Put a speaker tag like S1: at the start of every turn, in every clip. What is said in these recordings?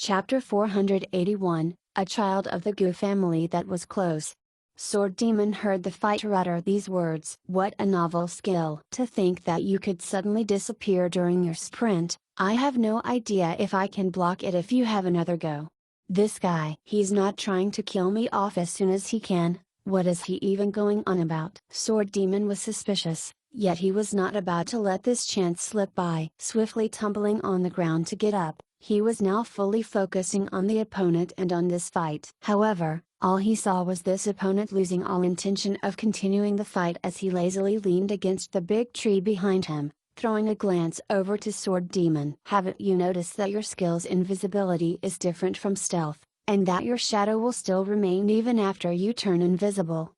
S1: Chapter 481, A Child of the Gu Family That Was Close. Sword Demon heard the fighter utter these words. What a novel skill! To think that you could suddenly disappear during your sprint. I have no idea if I can block it if you have another go. This guy, he's not trying to kill me off as soon as he can. What is he even going on about? Sword Demon was suspicious, yet he was not about to let this chance slip by. Swiftly tumbling on the ground to get up, he was now fully focusing on the opponent and on this fight. However, all he saw was this opponent losing all intention of continuing the fight as he lazily leaned against the big tree behind him, throwing a glance over to Sword Demon. Haven't you noticed that your skill's invisibility is different from stealth, and that your shadow will still remain even after you turn invisible?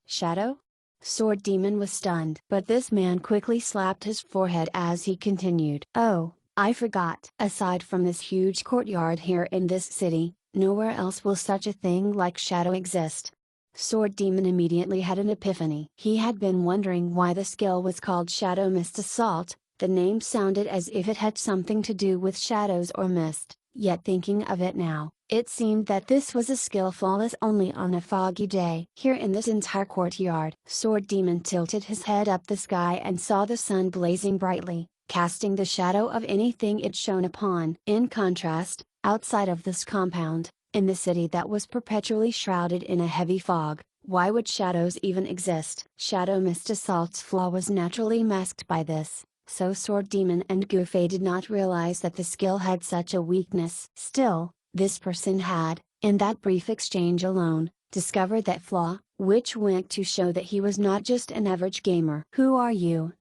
S1: Shadow? Sword Demon was stunned. But this man quickly slapped his forehead as he continued. Oh, I forgot. Aside from this huge courtyard here in this city, nowhere else will such a thing like shadow exist. Sword Demon immediately had an epiphany. He had been wondering why the skill was called Shadow Mist Assault. The name sounded as if it had something to do with shadows or mist, yet thinking of it now, it seemed that this was a skill flawless only on a foggy day. Here in this entire courtyard, Sword Demon tilted his head up the sky and saw the sun blazing brightly, casting the shadow of anything it shone upon. In contrast, outside of this compound, in the city that was perpetually shrouded in a heavy fog, why would shadows even exist? Shadow Mist Assault's flaw was naturally masked by this, so Sword Demon and Goofy did not realize that the skill had such a weakness. Still, this person had, in that brief exchange alone, discovered that flaw, which went to show that he was not just an average gamer. Who are you?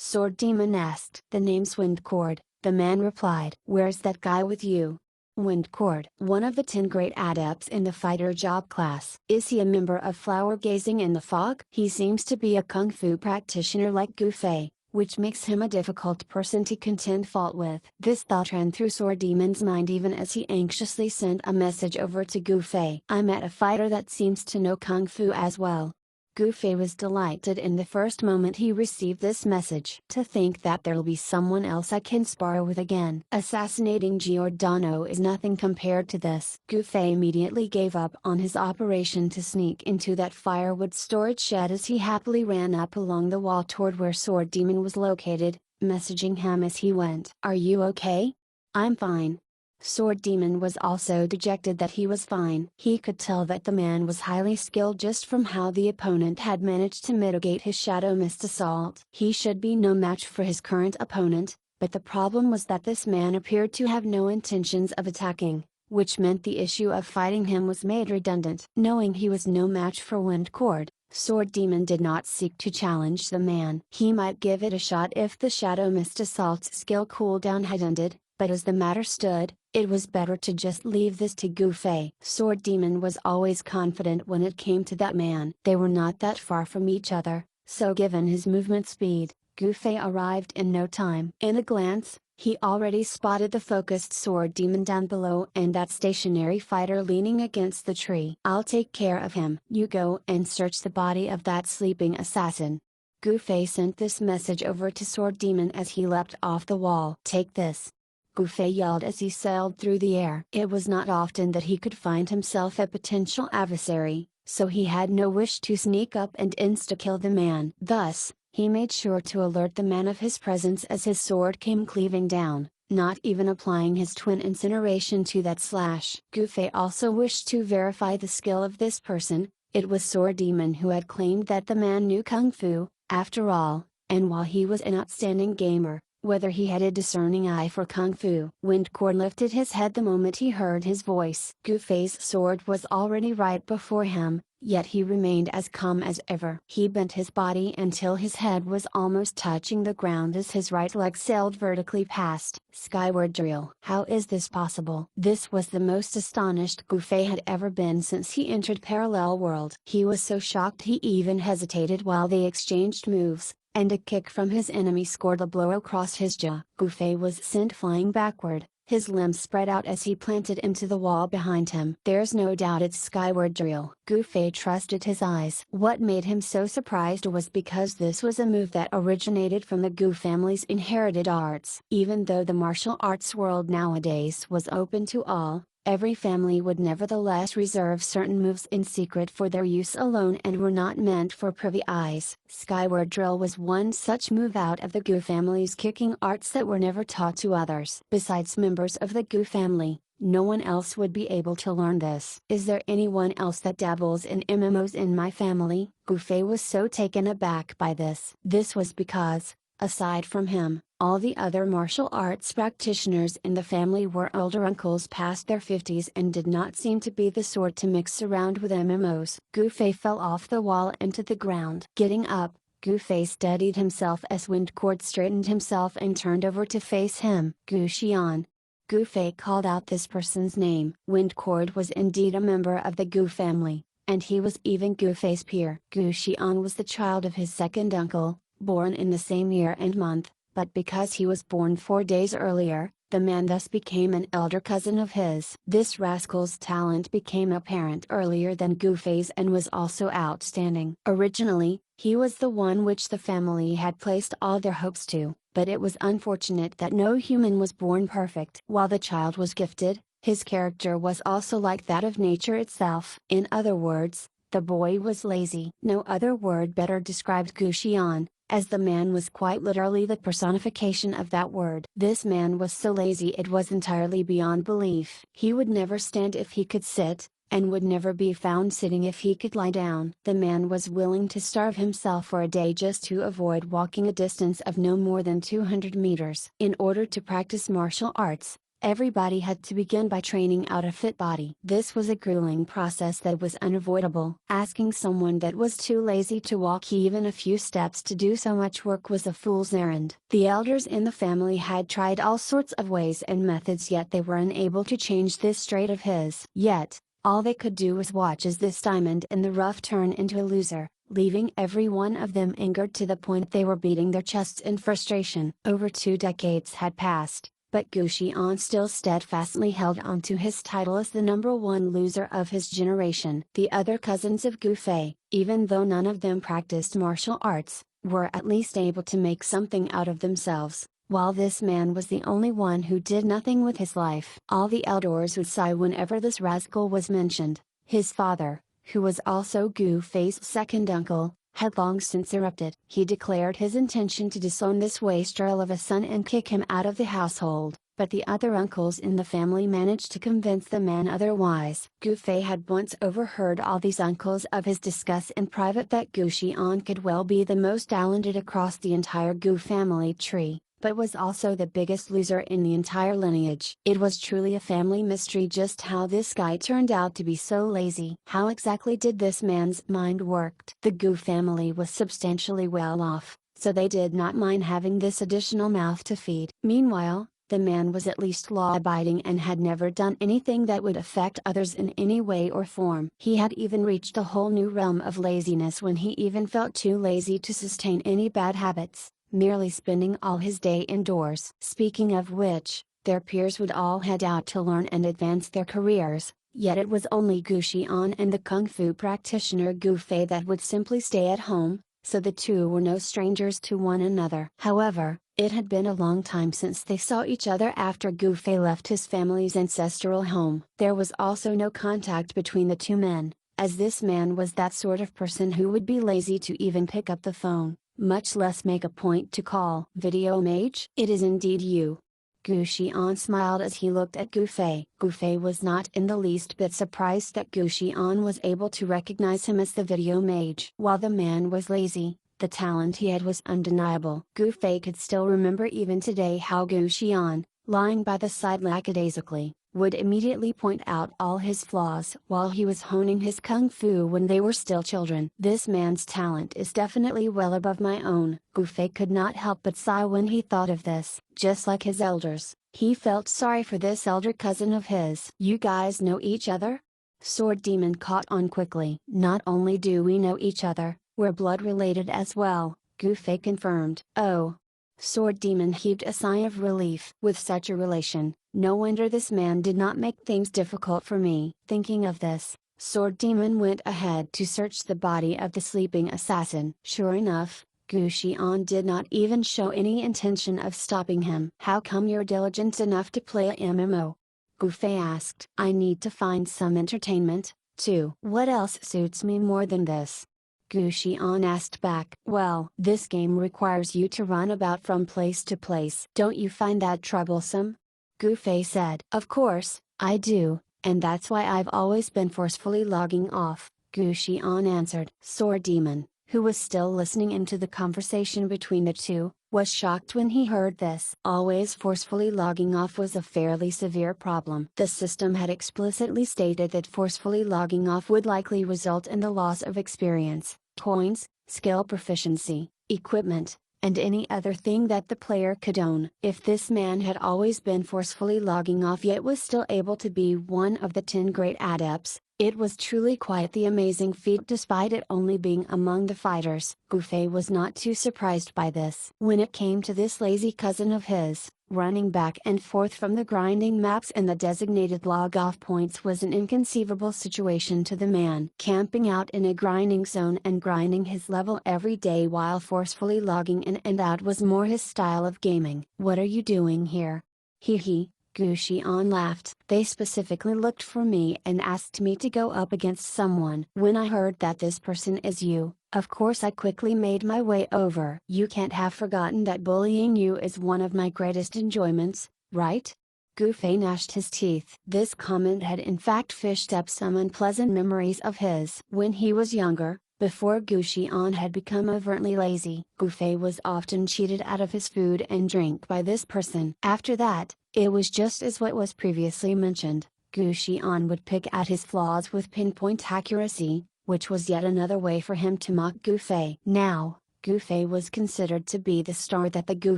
S1: Sword Demon asked. The name's Windcord, the man replied. Where's that guy with you? Windcord, one of the 10 great adepts in the fighter job class. Is he a member of Flower Gazing in the Fog? He seems to be a kung fu practitioner like Goofy, which makes him a difficult person to contend fault with. This thought ran through Sword Demon's mind even as he anxiously sent a message over to Goofy. I met a fighter that seems to know kung fu as well. Goofy was delighted in the first moment he received this message. To think that there'll be someone else I can spar with again. Assassinating Giordano is nothing compared to this. Goofy immediately gave up on his operation to sneak into that firewood storage shed as he happily ran up along the wall toward where Sword Demon was located, messaging him as he went. Are you okay? I'm fine. Sword Demon was also dejected that he was fine. He could tell that the man was highly skilled just from how the opponent had managed to mitigate his Shadow Mist Assault. He should be no match for his current opponent, but the problem was that this man appeared to have no intentions of attacking, which meant the issue of fighting him was made redundant. Knowing he was no match for Windcord, Sword Demon did not seek to challenge the man. He might give it a shot if the Shadow Mist Assault's skill cooldown had ended, but as the matter stood, it was better to just leave this to Goofy. Sword Demon was always confident when it came to that man. They were not that far from each other, so given his movement speed, Goofy arrived in no time. In a glance, he already spotted the focused Sword Demon down below and that stationary fighter leaning against the tree. I'll take care of him. You go and search the body of that sleeping assassin. Goofy sent this message over to Sword Demon as he leapt off the wall. Take this. Goofy yelled as he sailed through the air. It was not often that he could find himself a potential adversary, so he had no wish to sneak up and insta-kill the man. Thus, he made sure to alert the man of his presence as his sword came cleaving down, not even applying his twin incineration to that slash. Goofy also wished to verify the skill of this person. It was Sword Demon who had claimed that the man knew kung fu, after all, and while he was an outstanding gamer, whether he had a discerning eye for kung fu. Windcord lifted his head the moment he heard his voice. Goofy's sword was already right before him, yet he remained as calm as ever. He bent his body until his head was almost touching the ground as his right leg sailed vertically past. Skyward drill. How is this possible? This was the most astonished Goofy had ever been since he entered Parallel World. He was so shocked he even hesitated while they exchanged moves, and a kick from his enemy scored a blow across his jaw. Goofy was sent flying backward, His limbs spread out as he planted into the wall behind him. "There's no doubt it's skyward drill." Gu Fei trusted his eyes. What made him so surprised was because this was a move that originated from the Gu family's inherited arts. Even though the martial arts world nowadays was open to all, every family would nevertheless reserve certain moves in secret for their use alone and were not meant for privy eyes. Skyward drill was one such move out of the Gu family's kicking arts that were never taught to others. Besides members of the Gu family, no one else would be able to learn this. "Is there anyone else that dabbles in MMOs in my family?" Gu Fei was so taken aback by this. This was because, aside from him, all the other martial arts practitioners in the family were older uncles past their 50s and did not seem to be the sort to mix around with MMOs. Gu Fei fell off the wall into the ground. Getting up, Gu Fei steadied himself as Windcord straightened himself and turned over to face him. "Gu Xian." Gu Fei called out this person's name. Windcord was indeed a member of the Gu family, and he was even Gu Fei's peer. Gu Xian was the child of his second uncle, born in the same year and month, but because he was born 4 days earlier, the man thus became an elder cousin of his. This rascal's talent became apparent earlier than Gu Fei's and was also outstanding. Originally, he was the one which the family had placed all their hopes to, but it was unfortunate that no human was born perfect. While the child was gifted, his character was also like that of nature itself. In other words, the boy was lazy. No other word better described Gu Xian, as the man was quite literally the personification of that word. This man was so lazy it was entirely beyond belief. He would never stand if he could sit, and would never be found sitting if he could lie down. The man was willing to starve himself for a day just to avoid walking a distance of no more than 200 meters. In order to practice martial arts, everybody had to begin by training out a fit body. This was a grueling process that was unavoidable. Asking someone that was too lazy to walk even a few steps to do so much work was a fool's errand. The elders in the family had tried all sorts of ways and methods, yet they were unable to change this trait of his. Yet, all they could do was watch as this diamond in the rough turned into a loser, leaving every one of them angered to the point they were beating their chests in frustration. Over 2 decades had passed, but Gu Xian still steadfastly held on to his title as the #1 loser of his generation. The other cousins of Gu Fei, even though none of them practiced martial arts, were at least able to make something out of themselves, while this man was the only one who did nothing with his life. All the elders would sigh whenever this rascal was mentioned. His father, who was also Gu Fei's second uncle, had long since erupted. He declared his intention to disown this wastrel of a son and kick him out of the household, but the other uncles in the family managed to convince the man otherwise. Gu Fei had once overheard all these uncles of his discuss in private that Gu Xian could well be the most talented across the entire Gu family tree, but was also the biggest loser in the entire lineage. It was truly a family mystery just how this guy turned out to be so lazy. How exactly did this man's mind work? The Gu family was substantially well off, so they did not mind having this additional mouth to feed. Meanwhile, the man was at least law-abiding and had never done anything that would affect others in any way or form. He had even reached a whole new realm of laziness when he even felt too lazy to sustain any bad habits, merely spending all his day indoors. Speaking of which, their peers would all head out to learn and advance their careers, yet it was only Gu Xian and the Kung Fu practitioner Gu Fei that would simply stay at home, so the two were no strangers to one another. However, it had been a long time since they saw each other after Gu Fei left his family's ancestral home. There was also no contact between the two men, as this man was that sort of person who would be lazy to even pick up the phone, much less make a point to call. "Video Mage? It is indeed you." Gu Xian smiled as he looked at Gu Fei. Gu Fei was not in the least bit surprised that Gu Xian was able to recognize him as the Video Mage. While the man was lazy, the talent he had was undeniable. Gu Fei could still remember even today how Gu Xian, lying by the side lackadaisically, would immediately point out all his flaws while he was honing his kung fu when they were still children. This man's talent is definitely well above my own. Gu Fei could not help but sigh when he thought of this. Just like his elders, he felt sorry for this elder cousin of his. "You guys know each other?" Sword Demon caught on quickly. "Not only do we know each other, we're blood related as well," Gu Fei confirmed. "Oh. Sword Demon heaved a sigh of relief. With such a relation, no wonder this man did not make things difficult for me. Thinking of this, Sword Demon went ahead to search the body of the sleeping assassin. Sure enough, Gu Xian did not even show any intention of stopping him. How come you're diligent enough to play a MMO? Gu Fei asked. I need to find some entertainment, too. What else suits me more than this? Gu Xian asked back. Well, this game requires you to run about from place to place. Don't you find that troublesome? Gu Fei said. Of course, I do, and that's why I've always been forcefully logging off, Gu Xian answered. Sword Demon, who was still listening into the conversation between the two, was shocked when he heard this. Always forcefully logging off was a fairly severe problem. The system had explicitly stated that forcefully logging off would likely result in the loss of experience, coins, skill proficiency, equipment, and any other thing that the player could own. If this man had always been forcefully logging off yet was still able to be one of the 10 great adepts, it was truly quite the amazing feat despite it only being among the fighters. Gu Fei was not too surprised by this. When it came to this lazy cousin of his, running back and forth from the grinding maps and the designated log-off points was an inconceivable situation to the man. Camping out in a grinding zone and grinding his level every day while forcefully logging in and out was more his style of gaming. What are you doing here? Hee hee. Gu Xian laughed. They specifically looked for me and asked me to go up against someone. When I heard that this person is you, of course I quickly made my way over. You can't have forgotten that bullying you is one of my greatest enjoyments, right? Gu Fei gnashed his teeth. This comment had in fact fished up some unpleasant memories of his. When he was younger, before Gu Xian had become overtly lazy, Gu Fei was often cheated out of his food and drink by this person. After that, it was just as what was previously mentioned. Gu Xian would pick at his flaws with pinpoint accuracy, which was yet another way for him to mock Gu Fei. Now, Gu Fei was considered to be the star that the Gu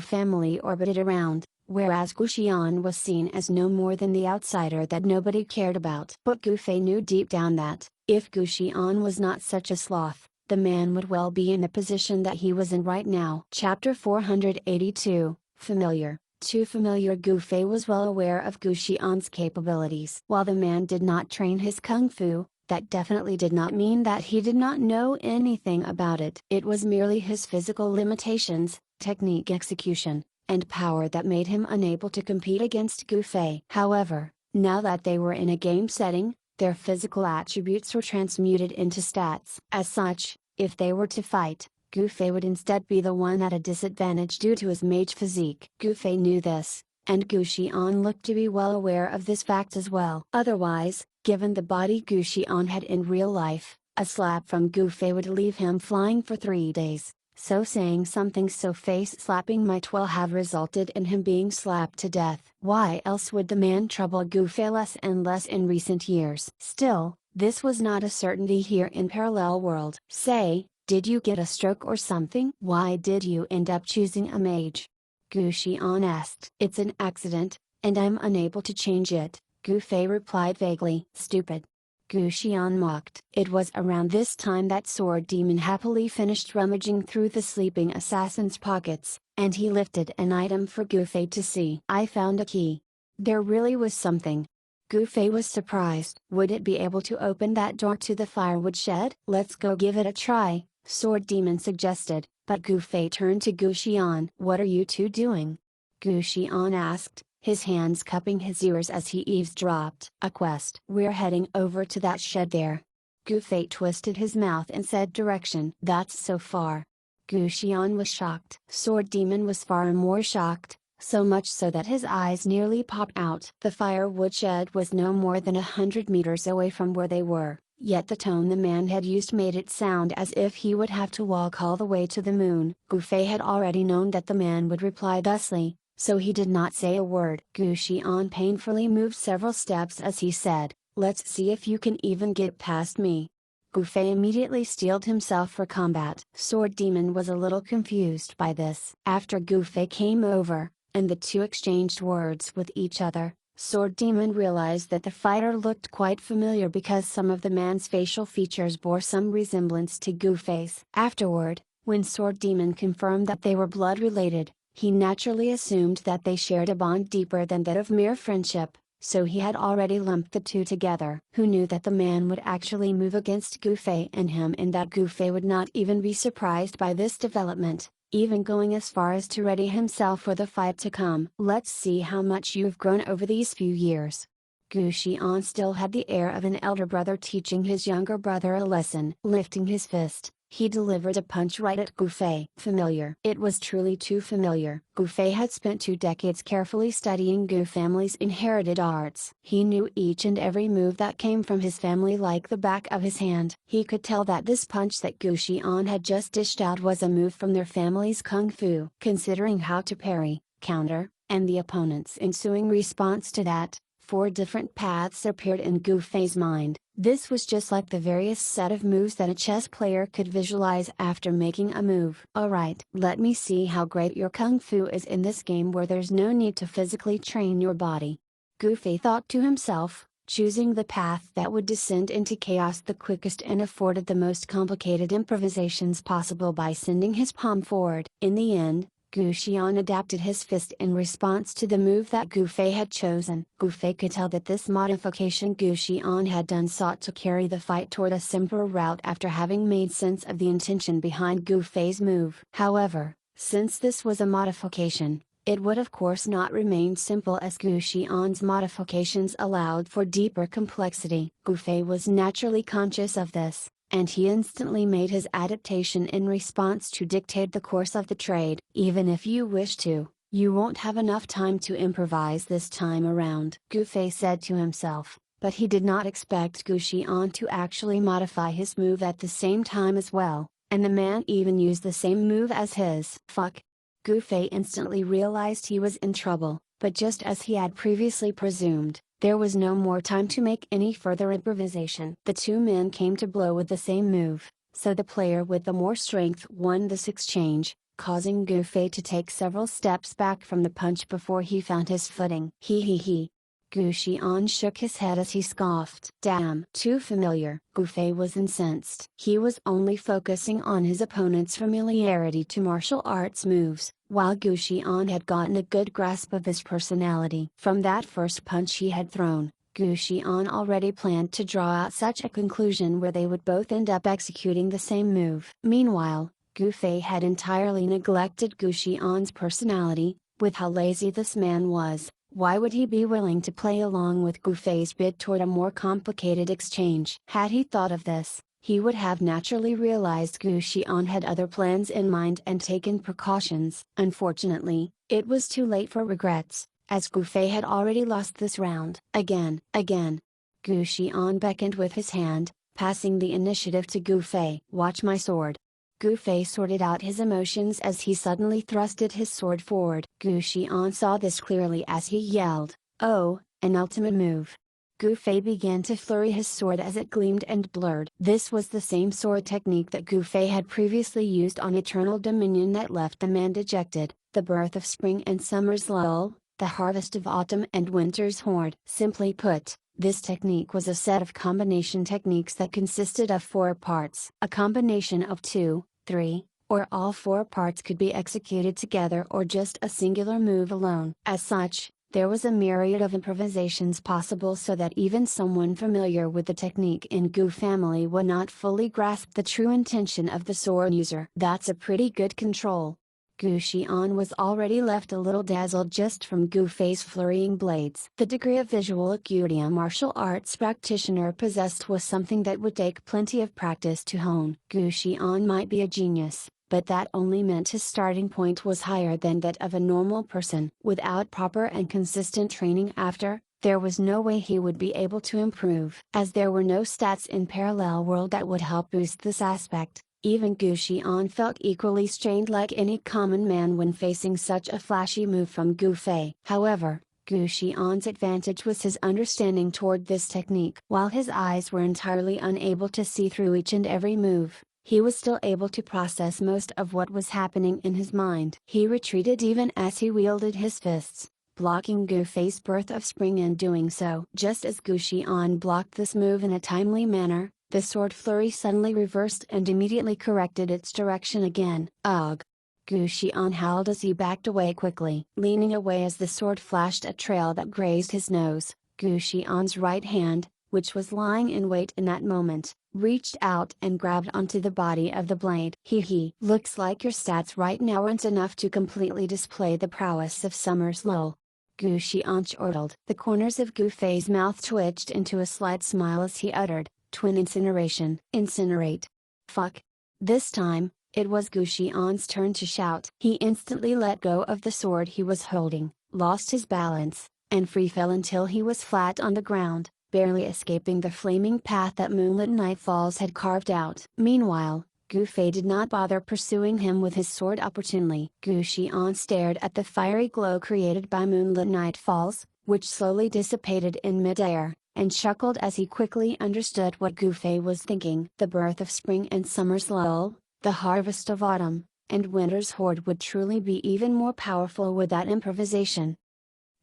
S1: family orbited around, whereas Gu Xian was seen as no more than the outsider that nobody cared about. But Gu Fei knew deep down that, if Gu Xian was not such a sloth, the man would well be in the position that he was in right now. Chapter 482, Familiar. Too familiar. Gu Fei was well aware of Gu Xian's capabilities. While the man did not train his kung fu, that definitely did not mean that he did not know anything about it. It was merely his physical limitations, technique execution, and power that made him unable to compete against Gu Fei. However, now that they were in a game setting, their physical attributes were transmuted into stats. As such, if they were to fight, Gu Fei would instead be the one at a disadvantage due to his mage physique. Gu Fei knew this, and Gu Xian looked to be well aware of this fact as well. Otherwise, given the body Gu Xian had in real life, a slap from Gu Fei would leave him flying for 3 days, so saying something so face-slapping might well have resulted in him being slapped to death. Why else would the man trouble Gu Fei less and less in recent years? Still, this was not a certainty here in Parallel World. Say, did you get a stroke or something? Why did you end up choosing a mage? Gu Xian asked. It's an accident, and I'm unable to change it, Gu Fei replied vaguely. Stupid. Gu Xian mocked. It was around this time that Sword Demon happily finished rummaging through the sleeping assassin's pockets, and he lifted an item for Gu Fei to see. I found a key. There really was something. Gu Fei was surprised. Would it be able to open that door to the firewood shed? Let's go give it a try, Sword Demon suggested, but Gu Fei turned to Gu Xian. What are you two doing? Gu Xian asked, his hands cupping his ears as he eavesdropped. A quest. We're heading over to that shed there. Gu Fei twisted his mouth and said direction. That's so far. Gu Xian was shocked. Sword Demon was far more shocked, so much so that his eyes nearly popped out. The firewood shed was no more than 100 meters away from where they were, yet the tone the man had used made it sound as if he would have to walk all the way to the moon. Gu Fei had already known that the man would reply thusly, so he did not say a word. Gu Xian painfully moved several steps as he said, let's see if you can even get past me. Gu Fei immediately steeled himself for combat. Sword Demon was a little confused by this. After Gu Fei came over, and the two exchanged words with each other, Sword Demon realized that the fighter looked quite familiar because some of the man's facial features bore some resemblance to Gu Fei's. Afterward, when Sword Demon confirmed that they were blood related, He naturally assumed that they shared a bond deeper than that of mere friendship, so he had already lumped the two together. Who knew that the man would actually move against Gufei and him, and that Gufei would not even be surprised by this development, even going as far as to ready himself for the fight to come. "Let's see how much you've grown over these few years." Gu Xian still had the air of an elder brother teaching his younger brother a lesson. Lifting his fist, he delivered a punch right at Gufei. Familiar. It was truly too familiar. Gufei had spent 2 decades carefully studying Gu family's inherited arts. He knew each and every move that came from his family like the back of his hand. He could tell that this punch that Gu Xian had just dished out was a move from their family's kung fu. Considering how to parry, counter, and the opponent's ensuing response to that, 4 different paths appeared in Gufei's mind. This was just like the various set of moves that a chess player could visualize after making a move. "Alright, let me see how great your kung fu is in this game where there's no need to physically train your body." Gufei thought to himself, choosing the path that would descend into chaos the quickest and afforded the most complicated improvisations possible by sending his palm forward. In the end, Gu Xian adapted his fist in response to the move that Gufei had chosen. Gufei could tell that this modification Gu Xian had done sought to carry the fight toward a simpler route after having made sense of the intention behind Gufei's move. However, since this was a modification, it would of course not remain simple as Gu Xian's modifications allowed for deeper complexity. Gufei was naturally conscious of this, and he instantly made his adaptation in response to dictate the course of the trade. "Even if you wish to, you won't have enough time to improvise this time around," Gufei said to himself, but he did not expect Gu Xian to actually modify his move at the same time as well, and the man even used the same move as his. "Fuck!" Gufei instantly realized he was in trouble, but just as he had previously presumed, there was no more time to make any further improvisation. The two men came to blow with the same move, so the player with the more strength won this exchange, causing Gufei to take several steps back from the punch before he found his footing. He. Gu Xian shook his head as he scoffed. "Damn, too familiar." Gufei was incensed. He was only focusing on his opponent's familiarity to martial arts moves, while Gu Xian had gotten a good grasp of his personality. From that first punch he had thrown, Gu Xian already planned to draw out such a conclusion where they would both end up executing the same move. Meanwhile, Gufei had entirely neglected Gu Xian's personality. With how lazy this man was, why would he be willing to play along with Gufei's bid toward a more complicated exchange? Had he thought of this, he would have naturally realized Gu Xian had other plans in mind and taken precautions. Unfortunately, it was too late for regrets, as Gufei had already lost this round. Again. Gu Xian beckoned with his hand, passing the initiative to Gufei. "Watch my sword." Gufei sorted out his emotions as he suddenly thrusted his sword forward. Gu Xian saw this clearly as he yelled, "Oh, an ultimate move." Gufei began to flurry his sword as it gleamed and blurred. This was the same sword technique that Gufei had previously used on Eternal Dominion that left the man dejected, the birth of spring and summer's lull, the harvest of autumn and winter's horde. Simply put, this technique was a set of combination techniques that consisted of 4 parts. A combination of 2, 3, or all 4 parts could be executed together or just a singular move alone. As such, there was a myriad of improvisations possible so that even someone familiar with the technique in Gu family would not fully grasp the true intention of the sword user. That's a pretty good control. Gu Xian was already left a little dazzled just from Gufei's flurrying blades. The degree of visual acuity a martial arts practitioner possessed was something that would take plenty of practice to hone. Gu Xian might be a genius, but that only meant his starting point was higher than that of a normal person. Without proper and consistent training after, there was no way he would be able to improve. As there were no stats in Parallel World that would help boost this aspect, even Gu Xian felt equally strained like any common man when facing such a flashy move from Gufei. However, Gu Xian's advantage was his understanding toward this technique. While his eyes were entirely unable to see through each and every move, he was still able to process most of what was happening in his mind. He retreated even as he wielded his fists, blocking Gufei's birth of spring in doing so. Just as Gu Xian blocked this move in a timely manner, the sword flurry suddenly reversed and immediately corrected its direction again. Ugh! Gu Xian howled as he backed away quickly, leaning away as the sword flashed a trail that grazed his nose. Gu Xian's right hand, which was lying in wait in that moment, reached out and grabbed onto the body of the blade. Hee, looks like your stats right now aren't enough to completely display the prowess of Summer's lol. Gu Xian chortled. The corners of Gu Fei's mouth twitched into a slight smile as he uttered, "Twin incineration." Incinerate. Fuck. This time, it was Gu Xian's turn to shout. He instantly let go of the sword he was holding, lost his balance, and free fell until he was flat on the ground, barely escaping the flaming path that Moonlit Nightfalls had carved out. Meanwhile, Gu Fei did not bother pursuing him with his sword opportunely. Gu Xian stared at the fiery glow created by Moonlit Nightfalls, which slowly dissipated in midair, and chuckled as he quickly understood what Gu Fei was thinking. The birth of spring and summer's lull, the harvest of autumn, and winter's horde would truly be even more powerful with that improvisation.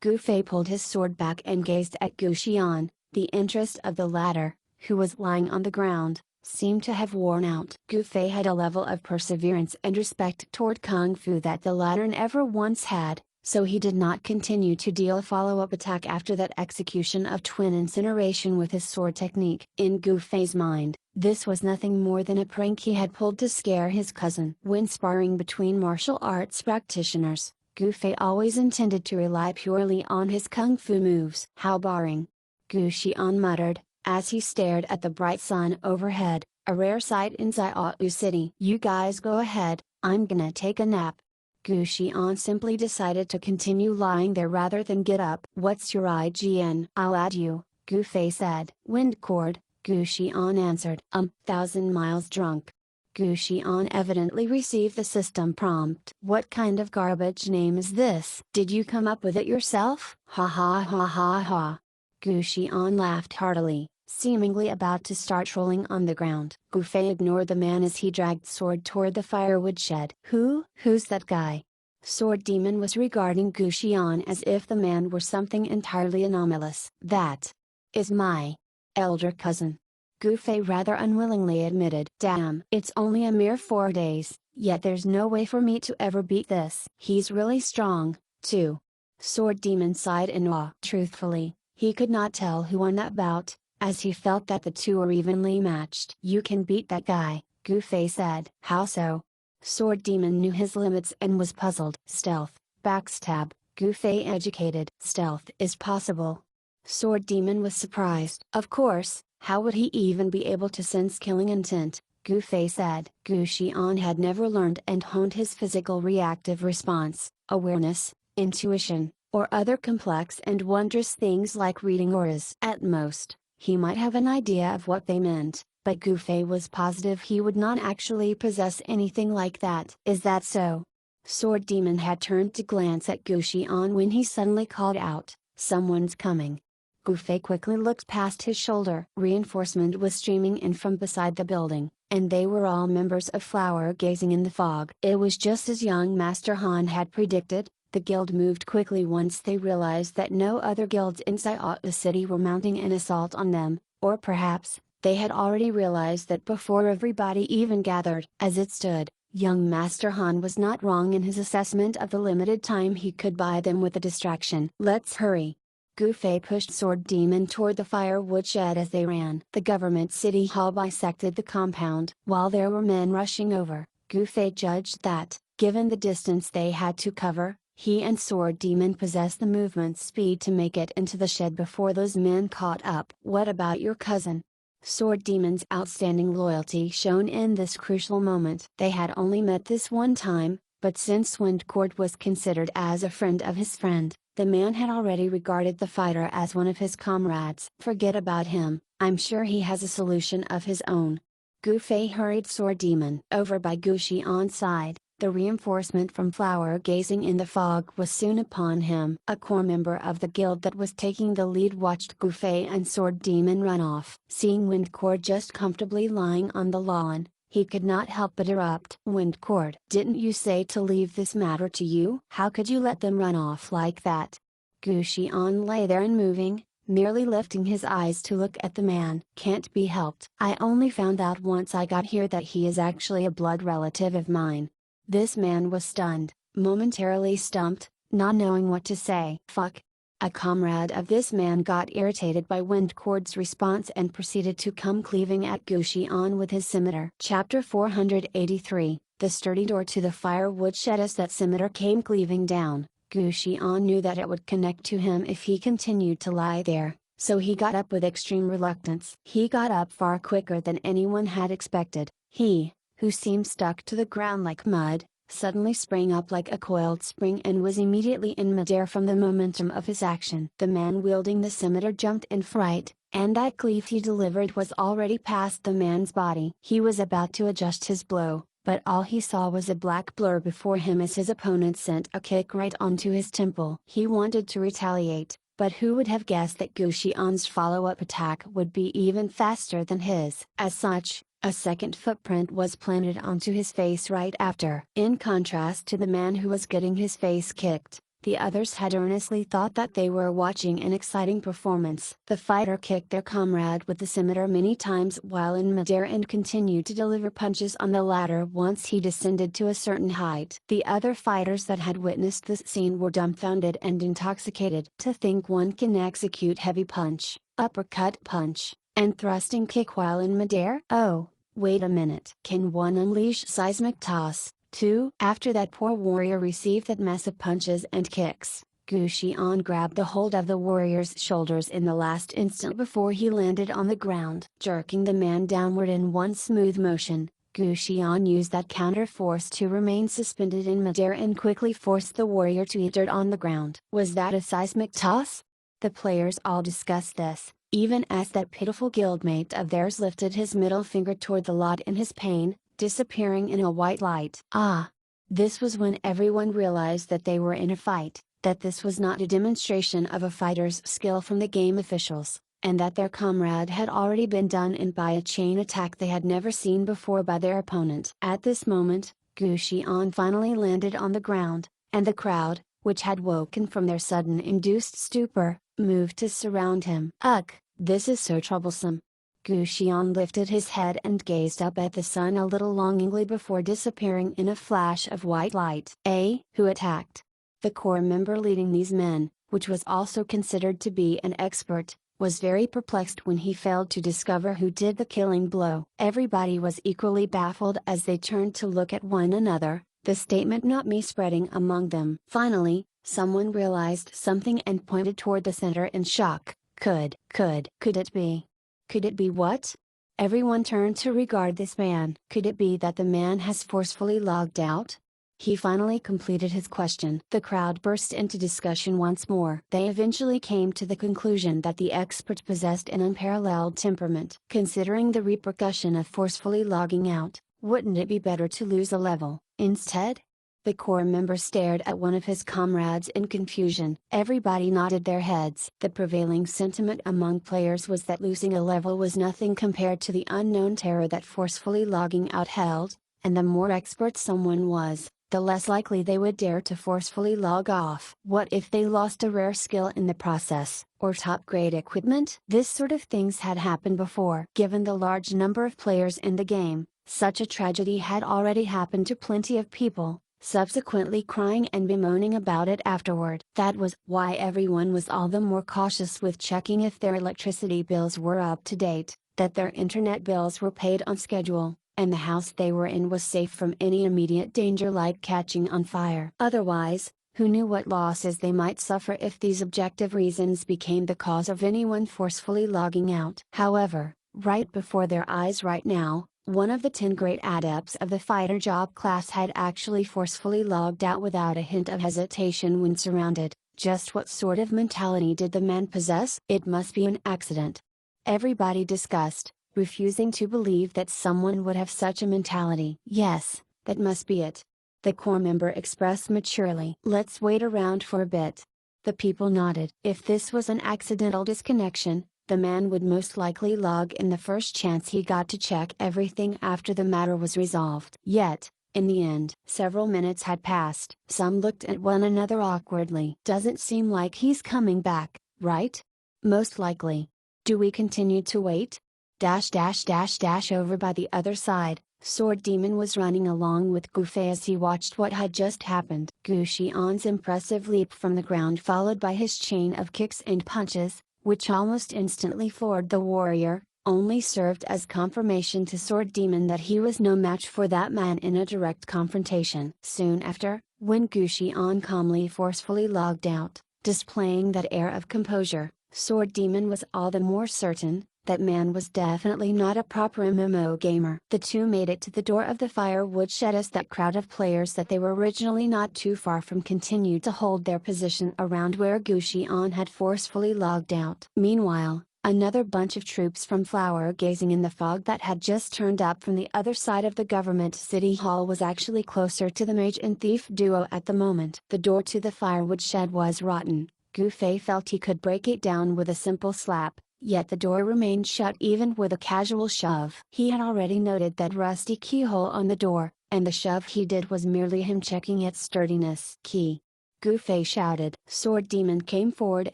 S1: Gu Fei pulled his sword back and gazed at Gu Xian. The interest of the latter, who was lying on the ground, seemed to have worn out. Gu Fei had a level of perseverance and respect toward Kung Fu that the latter never once had, so he did not continue to deal a follow-up attack after that execution of twin incineration with his sword technique. In Gu Fei's mind, this was nothing more than a prank he had pulled to scare his cousin. When sparring between martial arts practitioners, Gu Fei always intended to rely purely on his Kung Fu moves. How boring! Gu Xian muttered, as he stared at the bright sun overhead, a rare sight in Xiaoyu City. You guys go ahead, I'm gonna take a nap. Gu Xian simply decided to continue lying there rather than get up. What's your IGN? I'll add you, Gu Fei said. Wind cord, Gu Xian answered. 1,000 miles drunk. Gu Xian evidently received the system prompt. What kind of garbage name is this? Did you come up with it yourself? Ha ha ha ha ha. Gu Xian laughed heartily, seemingly about to start trolling on the ground. Gu Fei ignored the man as he dragged sword toward the firewood shed. Who's that guy? Sword Demon was regarding Gu Xian as if the man were something entirely anomalous. That is my elder cousin. Gu Fei rather unwillingly admitted. Damn, it's only a mere 4 days, yet there's no way for me to ever beat this. He's really strong, too. Sword Demon sighed in awe. Truthfully, he could not tell who won that bout, as he felt that the two were evenly matched. You can beat that guy, Gu Fei said. How so? Sword Demon knew his limits and was puzzled. Stealth, backstab, Gu Fei educated. Stealth is possible. Sword Demon was surprised. Of course, how would he even be able to sense killing intent? Gu Fei said. Gu Xian had never learned and honed his physical reactive response, awareness, intuition, or other complex and wondrous things like reading auras. At most, he might have an idea of what they meant, but Gu Fei was positive he would not actually possess anything like that. Is that so? Sword Demon had turned to glance at Gu Xian when he suddenly called out, "Someone's coming." Gu Fei quickly looked past his shoulder. Reinforcement was streaming in from beside the building, and they were all members of Flower Gazing in the Fog. It was just as young Master Han had predicted. The guild moved quickly once they realized that no other guilds inside the city were mounting an assault on them, or perhaps, they had already realized that before everybody even gathered. As it stood, young Master Han was not wrong in his assessment of the limited time he could buy them with a distraction. Let's hurry. Gu Fei pushed Sword Demon toward the firewood shed as they ran. The government city hall bisected the compound. While there were men rushing over, Gu Fei judged that, given the distance they had to cover, he and Sword Demon possessed the movement speed to make it into the shed before those men caught up. What about your cousin? Sword Demon's outstanding loyalty shone in this crucial moment. They had only met this one time, but since Windcord was considered as a friend of his friend, the man had already regarded the fighter as one of his comrades. Forget about him, I'm sure he has a solution of his own. Gu Fei hurried Sword Demon over by Gu Xian's side. The reinforcement from Flower Gazing in the Fog was soon upon him. A core member of the guild that was taking the lead watched Gu Fei and Sword Demon run off. Seeing Windcord just comfortably lying on the lawn, he could not help but erupt. Windcord, didn't you say to leave this matter to you? How could you let them run off like that? Gu Xian lay there unmoving, merely lifting his eyes to look at the man. Can't be helped. I only found out once I got here that he is actually a blood relative of mine. This man was stunned, momentarily stumped, not knowing what to say. Fuck. A comrade of this man got irritated by Windcord's response and proceeded to come cleaving at Guxian with his scimitar. Chapter 483, the sturdy door to the firewood shed. As that scimitar came cleaving down, Guxian knew that it would connect to him if he continued to lie there, so he got up with extreme reluctance. He got up far quicker than anyone had expected. He, who seemed stuck to the ground like mud, suddenly sprang up like a coiled spring and was immediately in midair from the momentum of his action. The man wielding the scimitar jumped in fright, and that cleave he delivered was already past the man's body. He was about to adjust his blow, but all he saw was a black blur before him as his opponent sent a kick right onto his temple. He wanted to retaliate, but who would have guessed that Guxian's follow-up attack would be even faster than his? As such, a second footprint was planted onto his face right after. In contrast to the man who was getting his face kicked, the others had earnestly thought that they were watching an exciting performance. The fighter kicked their comrade with the scimitar many times while in midair and continued to deliver punches on the latter once he descended to a certain height. The other fighters that had witnessed this scene were dumbfounded and intoxicated. To think one can execute heavy punch, uppercut punch, and thrusting kick while in midair? Oh, wait a minute. Can one unleash seismic toss, too? After that poor warrior received that mess of punches and kicks, Guxian grabbed the hold of the warrior's shoulders in the last instant before he landed on the ground. Jerking the man downward in one smooth motion, Guxian used that counter force to remain suspended in midair and quickly forced the warrior to eat dirt on the ground. Was that a seismic toss? The players all discussed this, even as that pitiful guildmate of theirs lifted his middle finger toward the lot in his pain, disappearing in a white light. Ah! This was when everyone realized that they were in a fight, that this was not a demonstration of a fighter's skill from the game officials, and that their comrade had already been done in by a chain attack they had never seen before by their opponent. At this moment, Guxian finally landed on the ground, and the crowd, which had woken from their sudden induced stupor, moved to surround him. Ugh, this is so troublesome. Guxian lifted his head and gazed up at the sun a little longingly before disappearing in a flash of white light. Who attacked? The corps member leading these men, which was also considered to be an expert, was very perplexed when he failed to discover who did the killing blow. Everybody was equally baffled as they turned to look at one another, the statement "not me" spreading among them. Finally, someone realized something and pointed toward the center in shock. Could it be? Could it be what? Everyone turned to regard this man. Could it be that the man has forcefully logged out? He finally completed his question. The crowd burst into discussion once more. They eventually came to the conclusion that the expert possessed an unparalleled temperament. Considering the repercussion of forcefully logging out, wouldn't it be better to lose a level instead? The corps member stared at one of his comrades in confusion. Everybody nodded their heads. The prevailing sentiment among players was that losing a level was nothing compared to the unknown terror that forcefully logging out held, and the more expert someone was, the less likely they would dare to forcefully log off. What if they lost a rare skill in the process, or top-grade equipment? This sort of things had happened before. Given the large number of players in the game, such a tragedy had already happened to plenty of people, subsequently crying and bemoaning about it afterward. That was why everyone was all the more cautious with checking if their electricity bills were up to date, that their internet bills were paid on schedule, and the house they were in was safe from any immediate danger like catching on fire. Otherwise, who knew what losses they might suffer if these objective reasons became the cause of anyone forcefully logging out. However, right before their eyes right now, one of the 10 great adepts of the fighter job class had actually forcefully logged out without a hint of hesitation when surrounded. Just what sort of mentality did the man possess? It must be an accident. Everybody discussed, refusing to believe that someone would have such a mentality. Yes, that must be it. The corps member expressed maturely. Let's wait around for a bit. The people nodded. If this was an accidental disconnection, the man would most likely log in the first chance he got to check everything after the matter was resolved. Yet, in the end, several minutes had passed. Some looked at one another awkwardly. Doesn't seem like he's coming back, right? Most likely. Do we continue to wait? Over by the other side, Sword Demon was running along with Gu Fei as he watched what had just happened. Gu Xian's impressive leap from the ground followed by his chain of kicks and punches, which almost instantly floored the warrior, only served as confirmation to Sword Demon that he was no match for that man in a direct confrontation. Soon after, when Gu Xian calmly forcefully logged out, displaying that air of composure, Sword Demon was all the more certain that man was definitely not a proper MMO gamer. The two made it to the door of the firewood shed as that crowd of players that they were originally not too far from continued to hold their position around where Gu Xian had forcefully logged out. Meanwhile, another bunch of troops from flower gazing in the fog that had just turned up from the other side of the government city hall was actually closer to the mage and thief duo at the moment. The door to the firewood shed was rotten. Gu Fei felt he could break it down with a simple slap, yet the door remained shut even with a casual shove. He had already noted that rusty keyhole on the door, and the shove he did was merely him checking its sturdiness. Key! Gu Fei shouted. Sword Demon came forward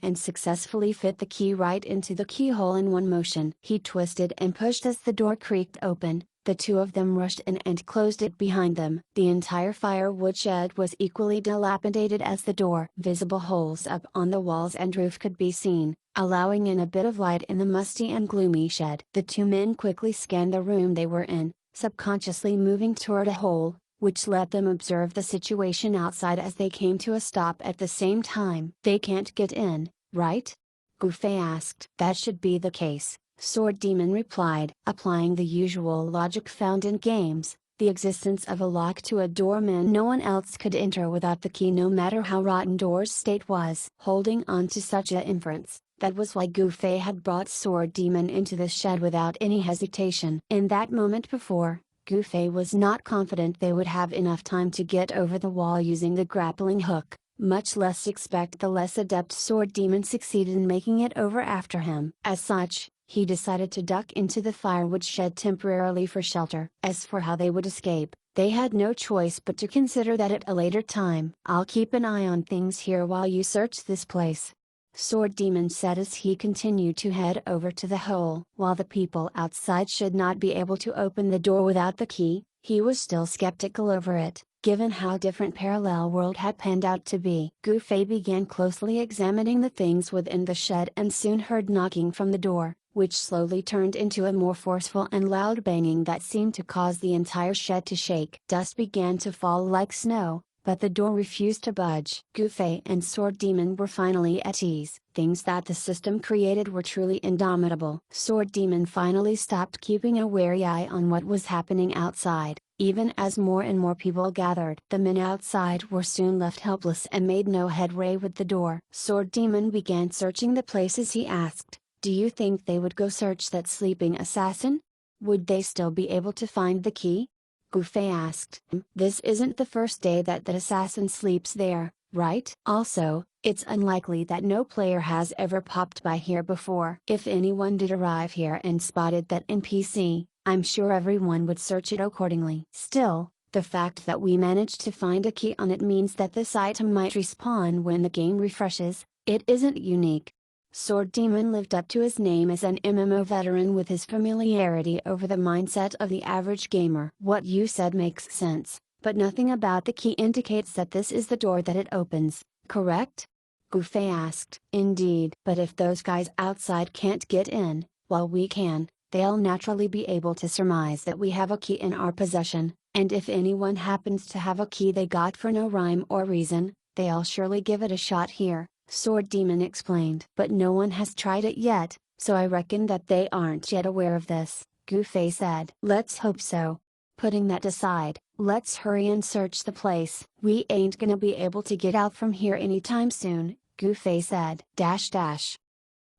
S1: and successfully fit the key right into the keyhole in one motion. He twisted and pushed as the door creaked open. The two of them rushed in and closed it behind them. The entire firewood shed was equally dilapidated as the door. Visible holes up on the walls and roof could be seen, allowing in a bit of light in the musty and gloomy shed. The two men quickly scanned the room they were in, subconsciously moving toward a hole, which let them observe the situation outside as they came to a stop at the same time. They can't get in, right? Gu Fei asked. That should be the case, Sword Demon replied. Applying the usual logic found in games, the existence of a lock to a door meant no one else could enter without the key no matter how rotten door's state was. Holding on to such a inference, that was why Gu Fei had brought Sword Demon into the shed without any hesitation. In that moment before, Gu Fei was not confident they would have enough time to get over the wall using the grappling hook, much less expect the less adept Sword Demon succeeded in making it over after him. As such, he decided to duck into the firewood shed temporarily for shelter. As for how they would escape, they had no choice but to consider that at a later time. I'll keep an eye on things here while you search this place, Sword Demon said as he continued to head over to the hole. While the people outside should not be able to open the door without the key, he was still skeptical over it, given how different Parallel World had panned out to be. Gu Fei began closely examining the things within the shed and soon heard knocking from the door, which slowly turned into a more forceful and loud banging that seemed to cause the entire shed to shake. Dust began to fall like snow, but the door refused to budge. Gu Fei and Sword Demon were finally at ease. Things that the system created were truly indomitable. Sword Demon finally stopped keeping a wary eye on what was happening outside, even as more and more people gathered. The men outside were soon left helpless and made no headway with the door. Sword Demon began searching the place as he asked, "Do you think they would go search that sleeping assassin? Would they still be able to find the key?" Gu Fei asked. "This isn't the first day that the assassin sleeps there, right? Also, it's unlikely that no player has ever popped by here before. If anyone did arrive here and spotted that NPC, I'm sure everyone would search it accordingly. Still, the fact that we managed to find a key on it means that this item might respawn when the game refreshes. It isn't unique." Sword Demon lived up to his name as an MMO veteran with his familiarity over the mindset of the average gamer. "What you said makes sense, but nothing about the key indicates that this is the door that it opens, correct?" Gu Fei asked. "Indeed. But if those guys outside can't get in, while we can, they'll naturally be able to surmise that we have a key in our possession, and if anyone happens to have a key they got for no rhyme or reason, they'll surely give it a shot here," Sword Demon explained. "But no one has tried it yet, so I reckon that they aren't yet aware of this," Gu Fei said. "Let's hope so. Putting that aside, let's hurry and search the place. We ain't gonna be able to get out from here anytime soon," Gu Fei said.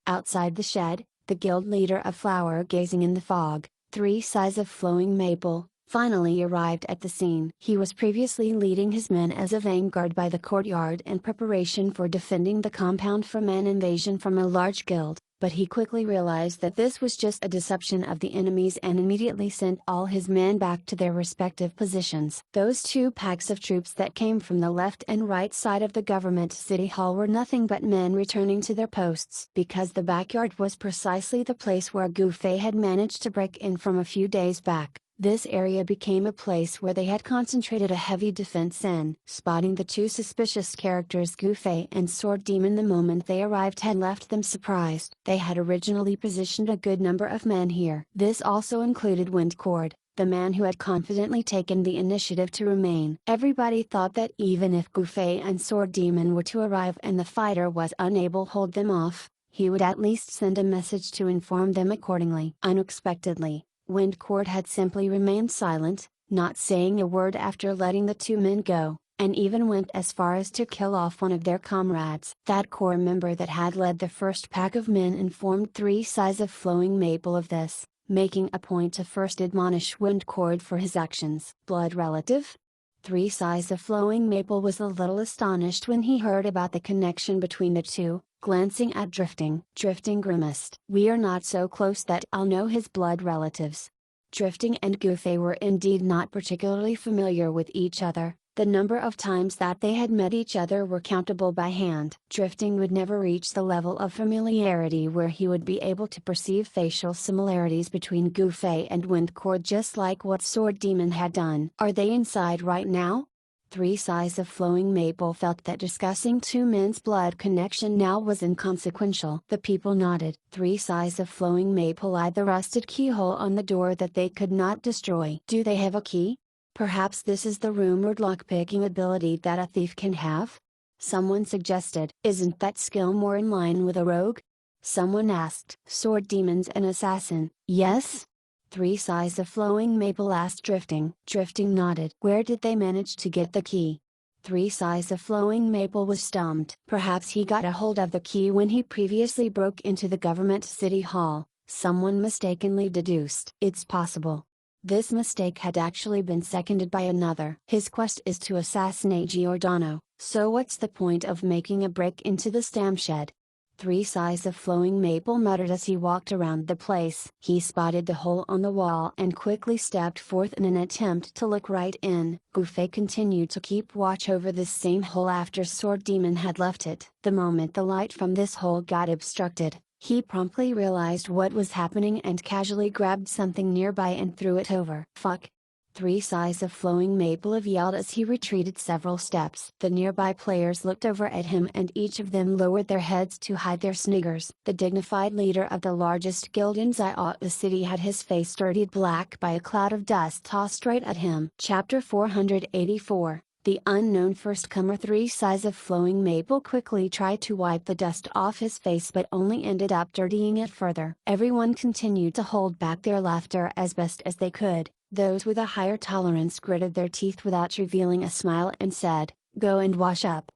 S1: Outside the shed, the guild leader of flower gazing in the fog, 3 size of flowing maple, finally arrived at the scene. He was previously leading his men as a vanguard by the courtyard in preparation for defending the compound from an invasion from a large guild, but he quickly realized that this was just a deception of the enemies and immediately sent all his men back to their respective positions. Those 2 packs of troops that came from the left and right side of the government city hall were nothing but men returning to their posts. Because the backyard was precisely the place where Gu Fei had managed to break in from a few days back, This area became a place where they had concentrated a heavy defense in. Spotting the two suspicious characters Gufei and Sword Demon the moment they arrived had left them surprised. They had originally positioned a good number of men here. This also included Windcord, the man who had confidently taken the initiative to remain. Everybody thought that even if Gufei and Sword Demon were to arrive and the fighter was unable to hold them off, he would at least send a message to inform them accordingly. Unexpectedly, Windcord had simply remained silent, not saying a word after letting the two men go, and even went as far as to kill off one of their comrades. That core member that had led the first pack of men informed Three Sides of Flowing Maple of this, making a point to first admonish Windcord for his actions. Blood relative? Three Sides of Flowing Maple was a little astonished when he heard about the connection between the two. Glancing at Drifting. Drifting grimaced. We are not so close that I'll know his blood relatives. Drifting and Gufei were indeed not particularly familiar with each other. The number of times that they had met each other were countable by hand. Drifting would never reach the level of familiarity where he would be able to perceive facial similarities between Gufei and Windcord, just like what Sword Demon had done. Are they inside right now? Three Sides of Flowing Maple felt that discussing two men's blood connection now was inconsequential. The people nodded. Three Sides of Flowing Maple eyed the rusted keyhole on the door that they could not destroy. Do they have a key? Perhaps this is the rumored lockpicking ability that a thief can have? Someone suggested. Isn't that skill more in line with a rogue? Someone asked. Sword Demon's an assassin, yes? Three Sides of Flowing Maple asked Drifting. Drifting nodded. Where did they manage to get the key? Three Sides of Flowing Maple was stumped. Perhaps he got a hold of the key when he previously broke into the government city hall, someone mistakenly deduced. It's possible. This mistake had actually been seconded by another. His quest is to assassinate Giordano, so what's the point of making a break into the stamp shed? Three Sides of Flowing Maple muttered as he walked around the place. He spotted the hole on the wall and quickly stepped forth in an attempt to look right in. Gufei continued to keep watch over this same hole after Sword Demon had left it. The moment the light from this hole got obstructed, he promptly realized what was happening and casually grabbed something nearby and threw it over. Fuck! Three Sides of Flowing Maple yelled as he retreated several steps. The nearby players looked over at him and each of them lowered their heads to hide their sniggers. The dignified leader of the largest guild in Xiao City had his face dirtied black by a cloud of dust tossed right at him. Chapter 484, The Unknown Firstcomer. Three Sides of Flowing Maple quickly tried to wipe the dust off his face but only ended up dirtying it further. Everyone continued to hold back their laughter as best as they could. Those with a higher tolerance gritted their teeth without revealing a smile and said, "Go and wash up.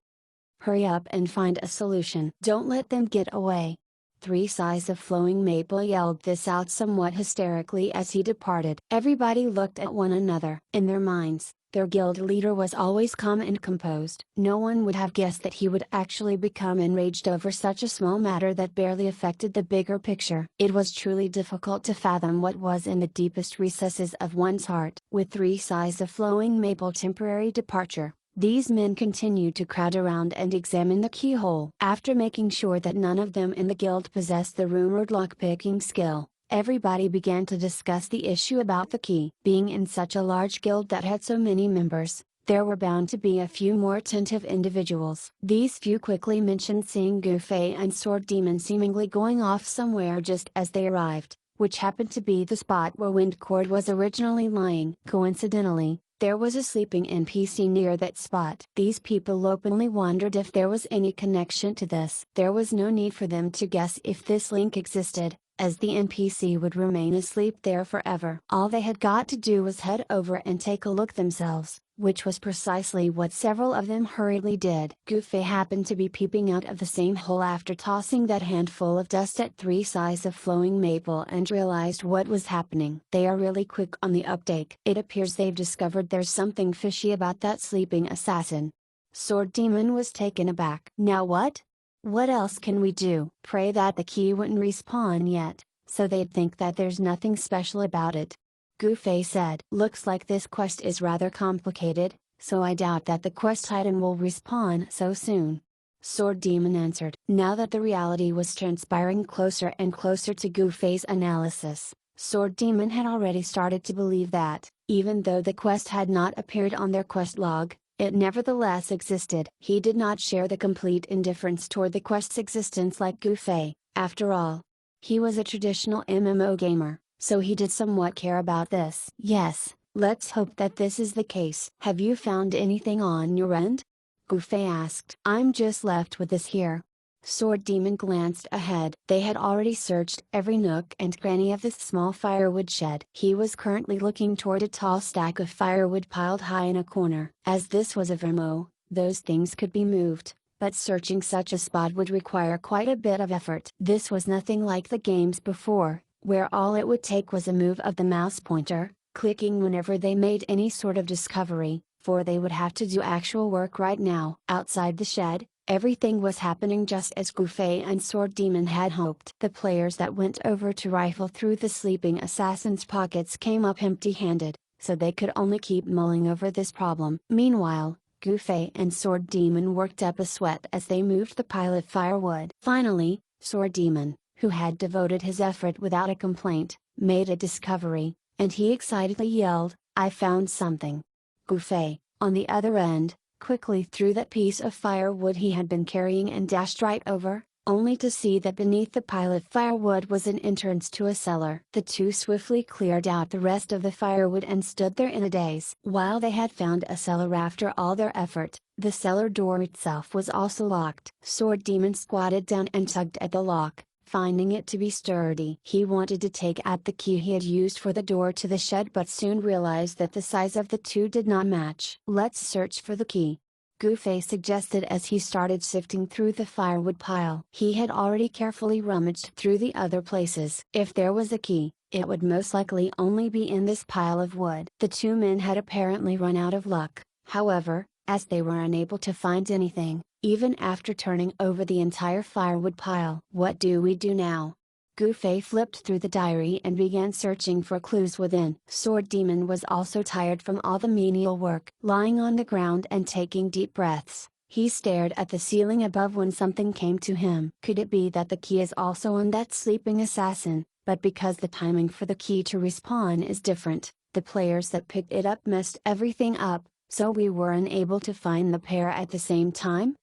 S1: Hurry up and find a solution. Don't let them get away." Three Sides of Flowing Maple yelled this out somewhat hysterically as he departed. Everybody looked at one another. In their minds, their guild leader was always calm and composed. No one would have guessed that he would actually become enraged over such a small matter that barely affected the bigger picture. It was truly difficult to fathom what was in the deepest recesses of one's heart. With Three Sides of Flowing Maple temporary departure, these men continued to crowd around and examine the keyhole. After making sure that none of them in the guild possessed the rumored lockpicking skill, everybody began to discuss the issue about the key. Being in such a large guild that had so many members, there were bound to be a few more attentive individuals. These few quickly mentioned seeing Gufei and Sword Demon seemingly going off somewhere just as they arrived, which happened to be the spot where Windcord was originally lying. Coincidentally, there was a sleeping NPC near that spot. These people openly wondered if there was any connection to this. There was no need for them to guess if this link existed, as the NPC would remain asleep there forever. All they had got to do was head over and take a look themselves, which was precisely what several of them hurriedly did. Gufei happened to be peeping out of the same hole after tossing that handful of dust at Three Sides of Flowing Maple and realized what was happening. They are really quick on the uptake. It appears they've discovered there's something fishy about that sleeping assassin. Sword Demon was taken aback. Now what? What else can we do? Pray that the key wouldn't respawn yet, so they'd think that there's nothing special about it. Gufei said. Looks like this quest is rather complicated, so I doubt that the quest item will respawn so soon. Sword Demon answered. Now that the reality was transpiring closer and closer to Gufei's analysis, Sword Demon had already started to believe that, even though the quest had not appeared on their quest log, it nevertheless existed. He did not share the complete indifference toward the quest's existence like Gufei, after all. He was a traditional MMO gamer, so he did somewhat care about this. Yes, let's hope that this is the case. Have you found anything on your end? Gufei asked. I'm just left with this here. Sword Demon glanced ahead. They had already searched every nook and cranny of this small firewood shed. He was currently looking toward a tall stack of firewood piled high in a corner. As this was a vermo, those things could be moved, but searching such a spot would require quite a bit of effort. This was nothing like the games before, where all it would take was a move of the mouse pointer, clicking whenever they made any sort of discovery, for they would have to do actual work right now. Outside the shed, everything was happening just as Gufei and Sword Demon had hoped. The players that went over to rifle through the sleeping assassin's pockets came up empty-handed, so they could only keep mulling over this problem. Meanwhile, Gufei and Sword Demon worked up a sweat as they moved the pile of firewood. Finally, Sword Demon, who had devoted his effort without a complaint, made a discovery, and he excitedly yelled, "I found something!" Gufei, on the other end, quickly threw that piece of firewood he had been carrying and dashed right over, only to see that beneath the pile of firewood was an entrance to a cellar. The two swiftly cleared out the rest of the firewood and stood there in a daze. While they had found a cellar after all their effort, the cellar door itself was also locked. Sword Demon squatted down and tugged at the lock, finding it to be sturdy. He wanted to take out the key he had used for the door to the shed but soon realized that the size of the two did not match. Let's search for the key, Gufei suggested as he started sifting through the firewood pile. He had already carefully rummaged through the other places. If there was a key, it would most likely only be in this pile of wood. The two men had apparently run out of luck, however, as they were unable to find anything, even after turning over the entire firewood pile. What do we do now? Gufei flipped through the diary and began searching for clues within. Sword Demon was also tired from all the menial work. Lying on the ground and taking deep breaths, he stared at the ceiling above when something came to him. Could it be that the key is also on that sleeping assassin, but because the timing for the key to respawn is different, the players that picked it up messed everything up, so we were unable to find the pair at the same time?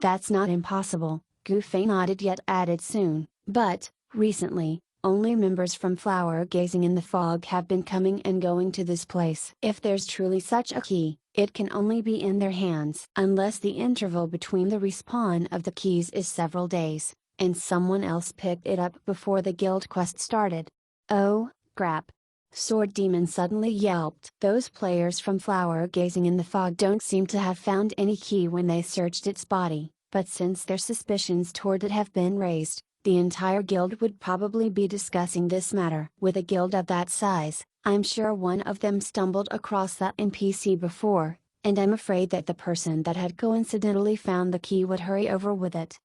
S1: That's not impossible, Gufei nodded yet added soon, but, recently, only members from Flower Gazing in the Fog have been coming and going to this place. If there's truly such a key, it can only be in their hands. Unless the interval between the respawn of the keys is several days, and someone else picked it up before the guild quest started. Oh, crap! Sword Demon suddenly yelped. Those players from Flower Gazing in the Fog don't seem to have found any key when they searched its body, but since their suspicions toward it have been raised, the entire guild would probably be discussing this matter. With a guild of that size, I'm sure one of them stumbled across that NPC before, and I'm afraid that the person that had coincidentally found the key would hurry over with it.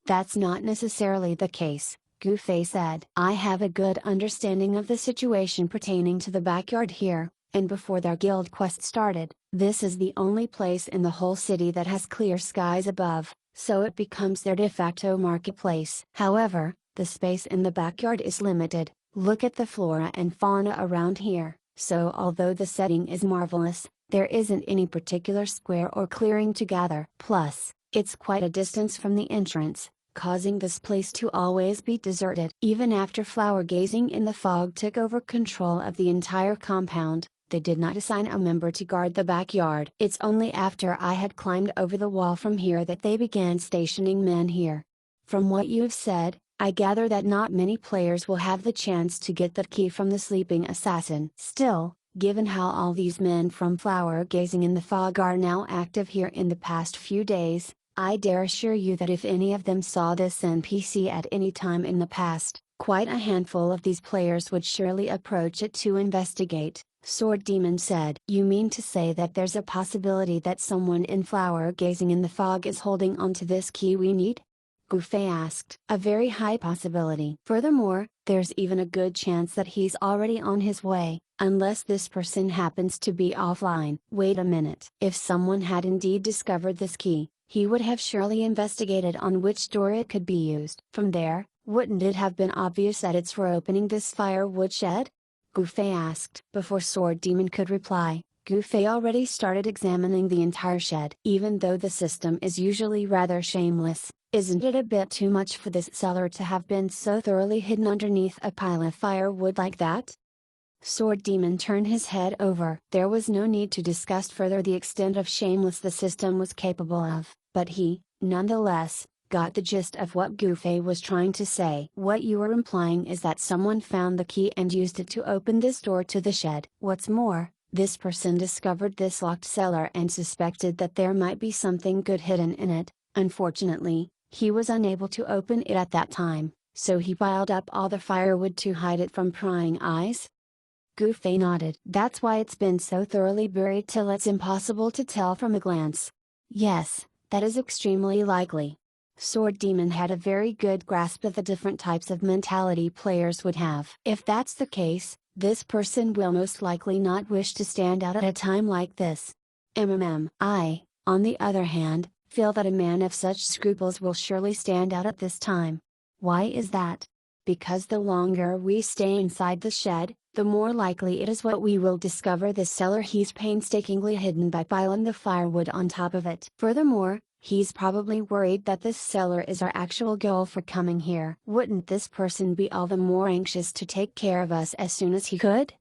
S1: That's not necessarily the case, Gufei said. I have a good understanding of the situation pertaining to the backyard here, and before their guild quest started, this is the only place in the whole city that has clear skies above, so it becomes their de facto marketplace. However, the space in the backyard is limited. Look at the flora and fauna around here, so although the setting is marvelous, there isn't any particular square or clearing to gather. Plus, it's quite a distance from the entrance, causing this place to always be deserted. Even after Flower Gazing in the Fog took over control of the entire compound, they did not assign a member to guard the backyard. It's only after I had climbed over the wall from here that they began stationing men here. From what you have said, I gather that not many players will have the chance to get the key from the sleeping assassin. Still, given how all these men from Flower Gazing in the Fog are now active here in the past few days, I dare assure you that if any of them saw this NPC at any time in the past, quite a handful of these players would surely approach it to investigate. Sword Demon said. You mean to say that there's a possibility that someone in Flower Gazing in the Fog is holding onto this key we need? Gufei asked. A very high possibility. Furthermore, there's even a good chance that he's already on his way, unless this person happens to be offline. Wait a minute. If someone had indeed discovered this key, he would have surely investigated on which door it could be used. From there, Wouldn't it have been obvious that it's for opening this firewood shed? Gufei asked. Before Sword Demon could reply, Gufei already started examining the entire shed. Even though the system is usually rather shameless, isn't it a bit too much for this seller to have been so thoroughly hidden underneath a pile of firewood like that? Sword Demon turned his head over. There was no need to discuss further the extent of shameless the system was capable of, but he, nonetheless, got the gist of what Gufei was trying to say. What you are implying is that someone found the key and used it to open this door to the shed. What's more, this person discovered this locked cellar and suspected that there might be something good hidden in it. Unfortunately, he was unable to open it at that time, so he piled up all the firewood to hide it from prying eyes. Gufei nodded. That's why it's been so thoroughly buried till it's impossible to tell from a glance. Yes, that is extremely likely. Sword Demon had a very good grasp of the different types of mentality players would have. If that's the case, this person will most likely not wish to stand out at a time like this. I, on the other hand, feel that a man of such scruples will surely stand out at this time. Why is that? Because the longer we stay inside the shed, the more likely it is what we will discover the cellar he's painstakingly hidden by piling the firewood on top of it. Furthermore, he's probably worried that this cellar is our actual goal for coming here. Wouldn't this person be all the more anxious to take care of us as soon as he could?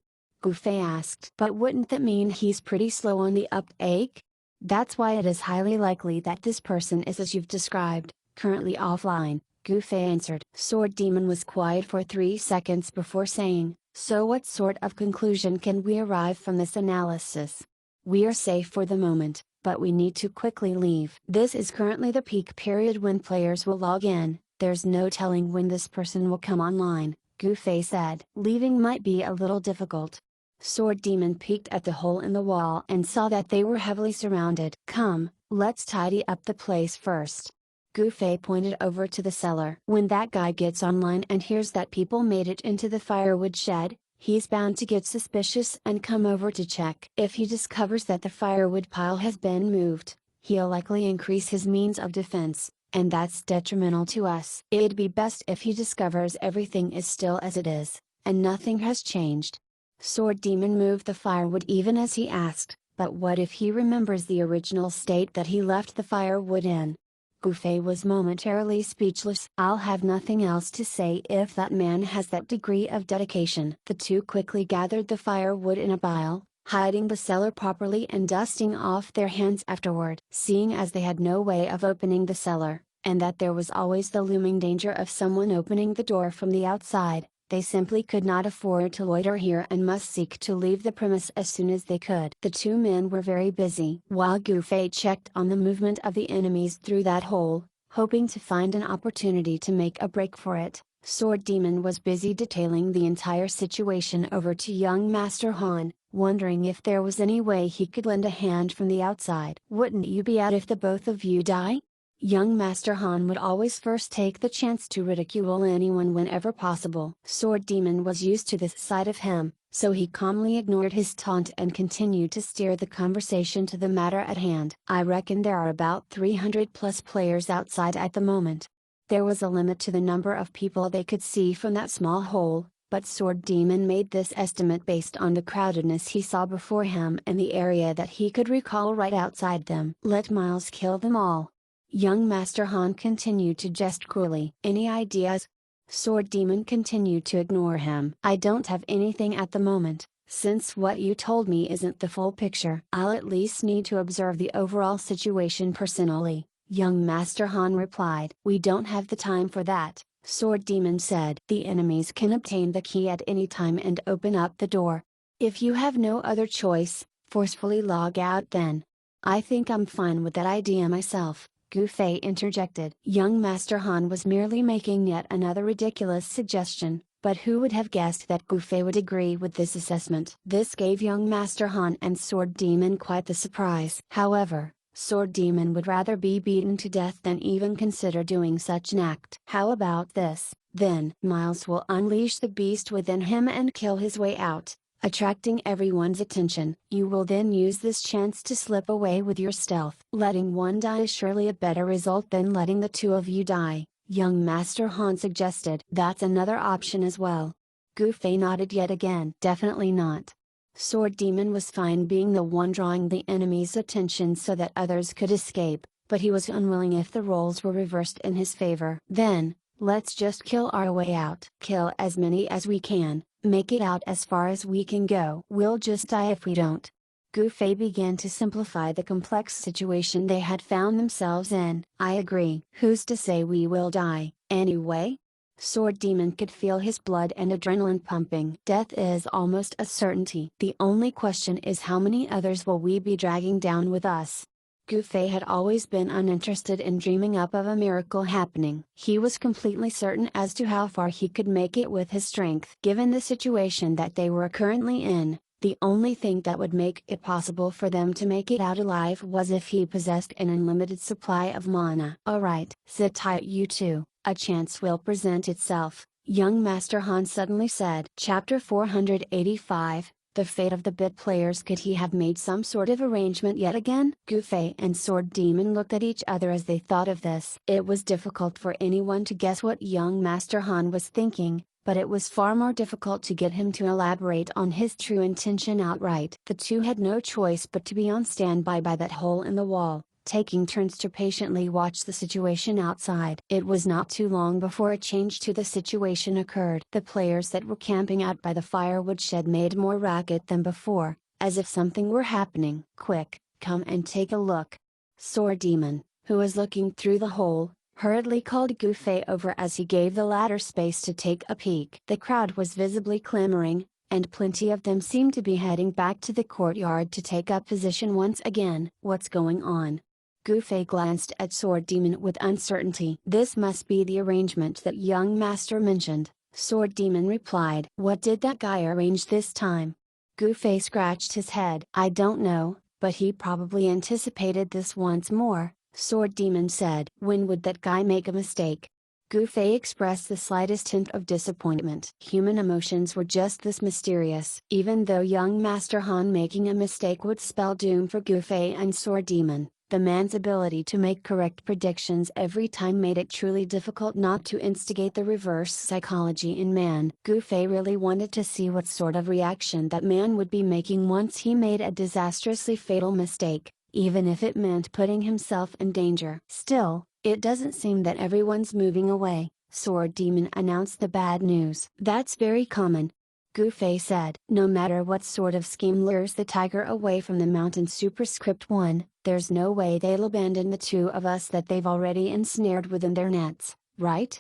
S1: Gufei asked. But wouldn't that mean he's pretty slow on the uptake? That's why it is highly likely that this person is as you've described, currently offline, Gufei answered. Sword Demon was quiet for 3 seconds before saying, so what sort of conclusion can we arrive from this analysis? We are safe for the moment, but we need to quickly leave. This is currently the peak period when players will log in. There's no telling when this person will come online, Gufei said. Leaving might be a little difficult. Sword Demon peeked at the hole in the wall and saw that they were heavily surrounded. Come, let's tidy up the place first. Gufei pointed over to the cellar. When that guy gets online and hears that people made it into the firewood shed, he's bound to get suspicious and come over to check. If he discovers that the firewood pile has been moved, he'll likely increase his means of defense, and that's detrimental to us. It'd be best if he discovers everything is still as it is, and nothing has changed. Sword Demon moved the firewood even as he asked, but what if he remembers the original state that he left the firewood in? Gufei was momentarily speechless. I'll have nothing else to say if that man has that degree of dedication. The two quickly gathered the firewood in a pile, hiding the cellar properly and dusting off their hands afterward. Seeing as they had no way of opening the cellar, and that there was always the looming danger of someone opening the door from the outside, they simply could not afford to loiter here and must seek to leave the premise as soon as they could. The two men were very busy. While Gufei checked on the movement of the enemies through that hole, hoping to find an opportunity to make a break for it, Sword Demon was busy detailing the entire situation over to young Master Han, wondering if there was any way he could lend a hand from the outside. Wouldn't you be out if the both of you die? Young Master Han would always first take the chance to ridicule anyone whenever possible. Sword Demon was used to this side of him, so he calmly ignored his taunt and continued to steer the conversation to the matter at hand. I reckon there are about 300 plus players outside at the moment. There was a limit to the number of people they could see from that small hole, but Sword Demon made this estimate based on the crowdedness he saw before him and the area that he could recall right outside them. Let Miles kill them all. Young Master Han continued to jest cruelly. Any ideas? Sword Demon continued to ignore him. I don't have anything at the moment, since what you told me isn't the full picture. I'll at least need to observe the overall situation personally, young Master Han replied. We don't have the time for that, Sword Demon said. The enemies can obtain the key at any time and open up the door. If you have no other choice, forcefully log out then. I think I'm fine with that idea myself, Gufei interjected. Young Master Han was merely making yet another ridiculous suggestion, but who would have guessed that Gufei would agree with this assessment? This gave young Master Han and Sword Demon quite the surprise. However, Sword Demon would rather be beaten to death than even consider doing such an act. How about this, then? Miles will unleash the beast within him and kill his way out, attracting everyone's attention. You will then use this chance to slip away with your stealth. Letting one die is surely a better result than letting the two of you die, young Master Han suggested. That's another option as well. Gu Fei nodded yet again. Definitely not. Sword Demon was fine being the one drawing the enemy's attention so that others could escape, but he was unwilling if the roles were reversed in his favor. Then, let's just kill our way out. Kill as many as we can, make it out as far as we can go. We'll just die if we don't. Gu Fei began to simplify the complex situation they had found themselves in. I agree. Who's to say we will die, anyway? Sword Demon could feel his blood and adrenaline pumping. Death is almost a certainty. The only question is how many others will we be dragging down with us? Gu Fei had always been uninterested in dreaming up of a miracle happening. He was completely certain as to how far he could make it with his strength. Given the situation that they were currently in, the only thing that would make it possible for them to make it out alive was if he possessed an unlimited supply of mana. Alright, sit tight you two, a chance will present itself, young Master Han suddenly said. Chapter 485, The Fate of the Bit Players. Could he have made some sort of arrangement yet again? Gu Fei and Sword Demon looked at each other as they thought of this. It was difficult for anyone to guess what young Master Han was thinking, but it was far more difficult to get him to elaborate on his true intention outright. The two had no choice but to be on standby by that hole in the wall, taking turns to patiently watch the situation outside. It was not too long before a change to the situation occurred. The players that were camping out by the firewood shed made more racket than before, as if something were happening. Quick, come and take a look. Sword Demon, who was looking through the hole, hurriedly called Gu Fei over as he gave the latter space to take a peek. The crowd was visibly clamoring, and plenty of them seemed to be heading back to the courtyard to take up position once again. What's going on? Gu Fei glanced at Sword Demon with uncertainty. This must be the arrangement that young Master mentioned, Sword Demon replied. What did that guy arrange this time? Gu Fei scratched his head. I don't know, but he probably anticipated this once more, Sword Demon said. When would that guy make a mistake? Gu Fei expressed the slightest hint of disappointment. Human emotions were just this mysterious. Even though young Master Han making a mistake would spell doom for Gu Fei and Sword Demon, the man's ability to make correct predictions every time made it truly difficult not to instigate the reverse psychology in man. Gu Fei really wanted to see what sort of reaction that man would be making once he made a disastrously fatal mistake, even if it meant putting himself in danger. Still, it doesn't seem that everyone's moving away, Sword Demon announced the bad news. That's very common, Gu Fei said. No matter what sort of scheme lures the tiger away from the mountain. Superscript 1, there's no way they'll abandon the two of us that they've already ensnared within their nets, right?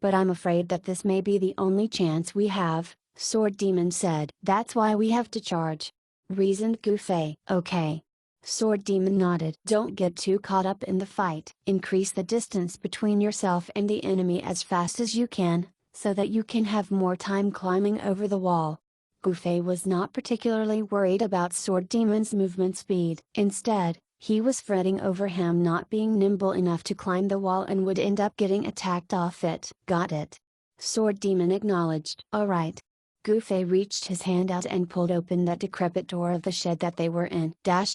S1: But I'm afraid that this may be the only chance we have, Sword Demon said. That's why we have to charge, reasoned Gu Fei. Okay. Sword Demon nodded. Don't get too caught up in the fight. Increase the distance between yourself and the enemy as fast as you can, so that you can have more time climbing over the wall. Gu Fei was not particularly worried about Sword Demon's movement speed. Instead, he was fretting over him not being nimble enough to climb the wall and would end up getting attacked off it. Got it. Sword Demon acknowledged. Alright. Gu Fei reached his hand out and pulled open that decrepit door of the shed that they were in. At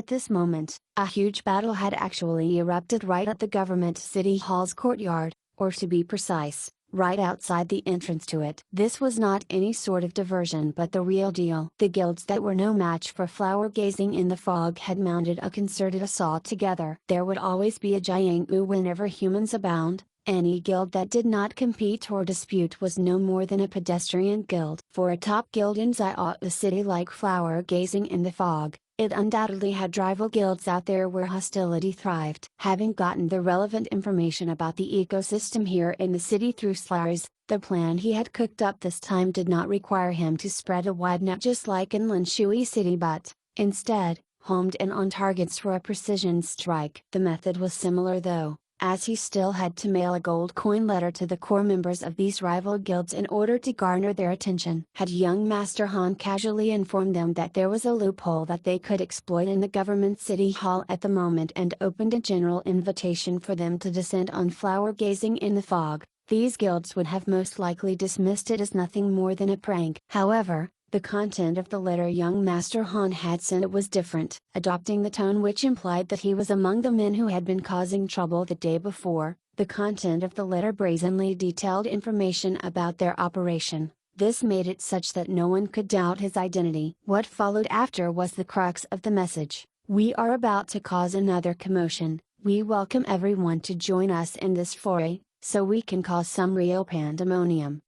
S1: this moment, a huge battle had actually erupted right at the government city hall's courtyard, or to be precise, right outside the entrance to it. This was not any sort of diversion but the real deal. The guilds that were no match for flower gazing in the fog had mounted a concerted assault together. There would always be a giant whenever humans abound. Any guild that did not compete or dispute was no more than a pedestrian guild. For a top guild in the city like flower gazing in the fog, it undoubtedly had rival guilds out there where hostility thrived. Having gotten the relevant information about the ecosystem here in the city through Slars, the plan he had cooked up this time did not require him to spread a wide net just like in Linshui City but, instead, homed in on targets for a precision strike. The method was similar though, as he still had to mail a gold coin letter to the core members of these rival guilds in order to garner their attention. Had young Master Han casually informed them that there was a loophole that they could exploit in the government city hall at the moment and opened a general invitation for them to descend on flower gazing in the fog, these guilds would have most likely dismissed it as nothing more than a prank. However, the content of the letter young Master Han had sent was different. Adopting the tone which implied that he was among the men who had been causing trouble the day before, The content of the letter brazenly detailed information about their operation. This made it such that no one could doubt his identity. What followed after was the crux of the message. We are about to cause another commotion. We welcome everyone to join us in this foray, so we can cause some real pandemonium.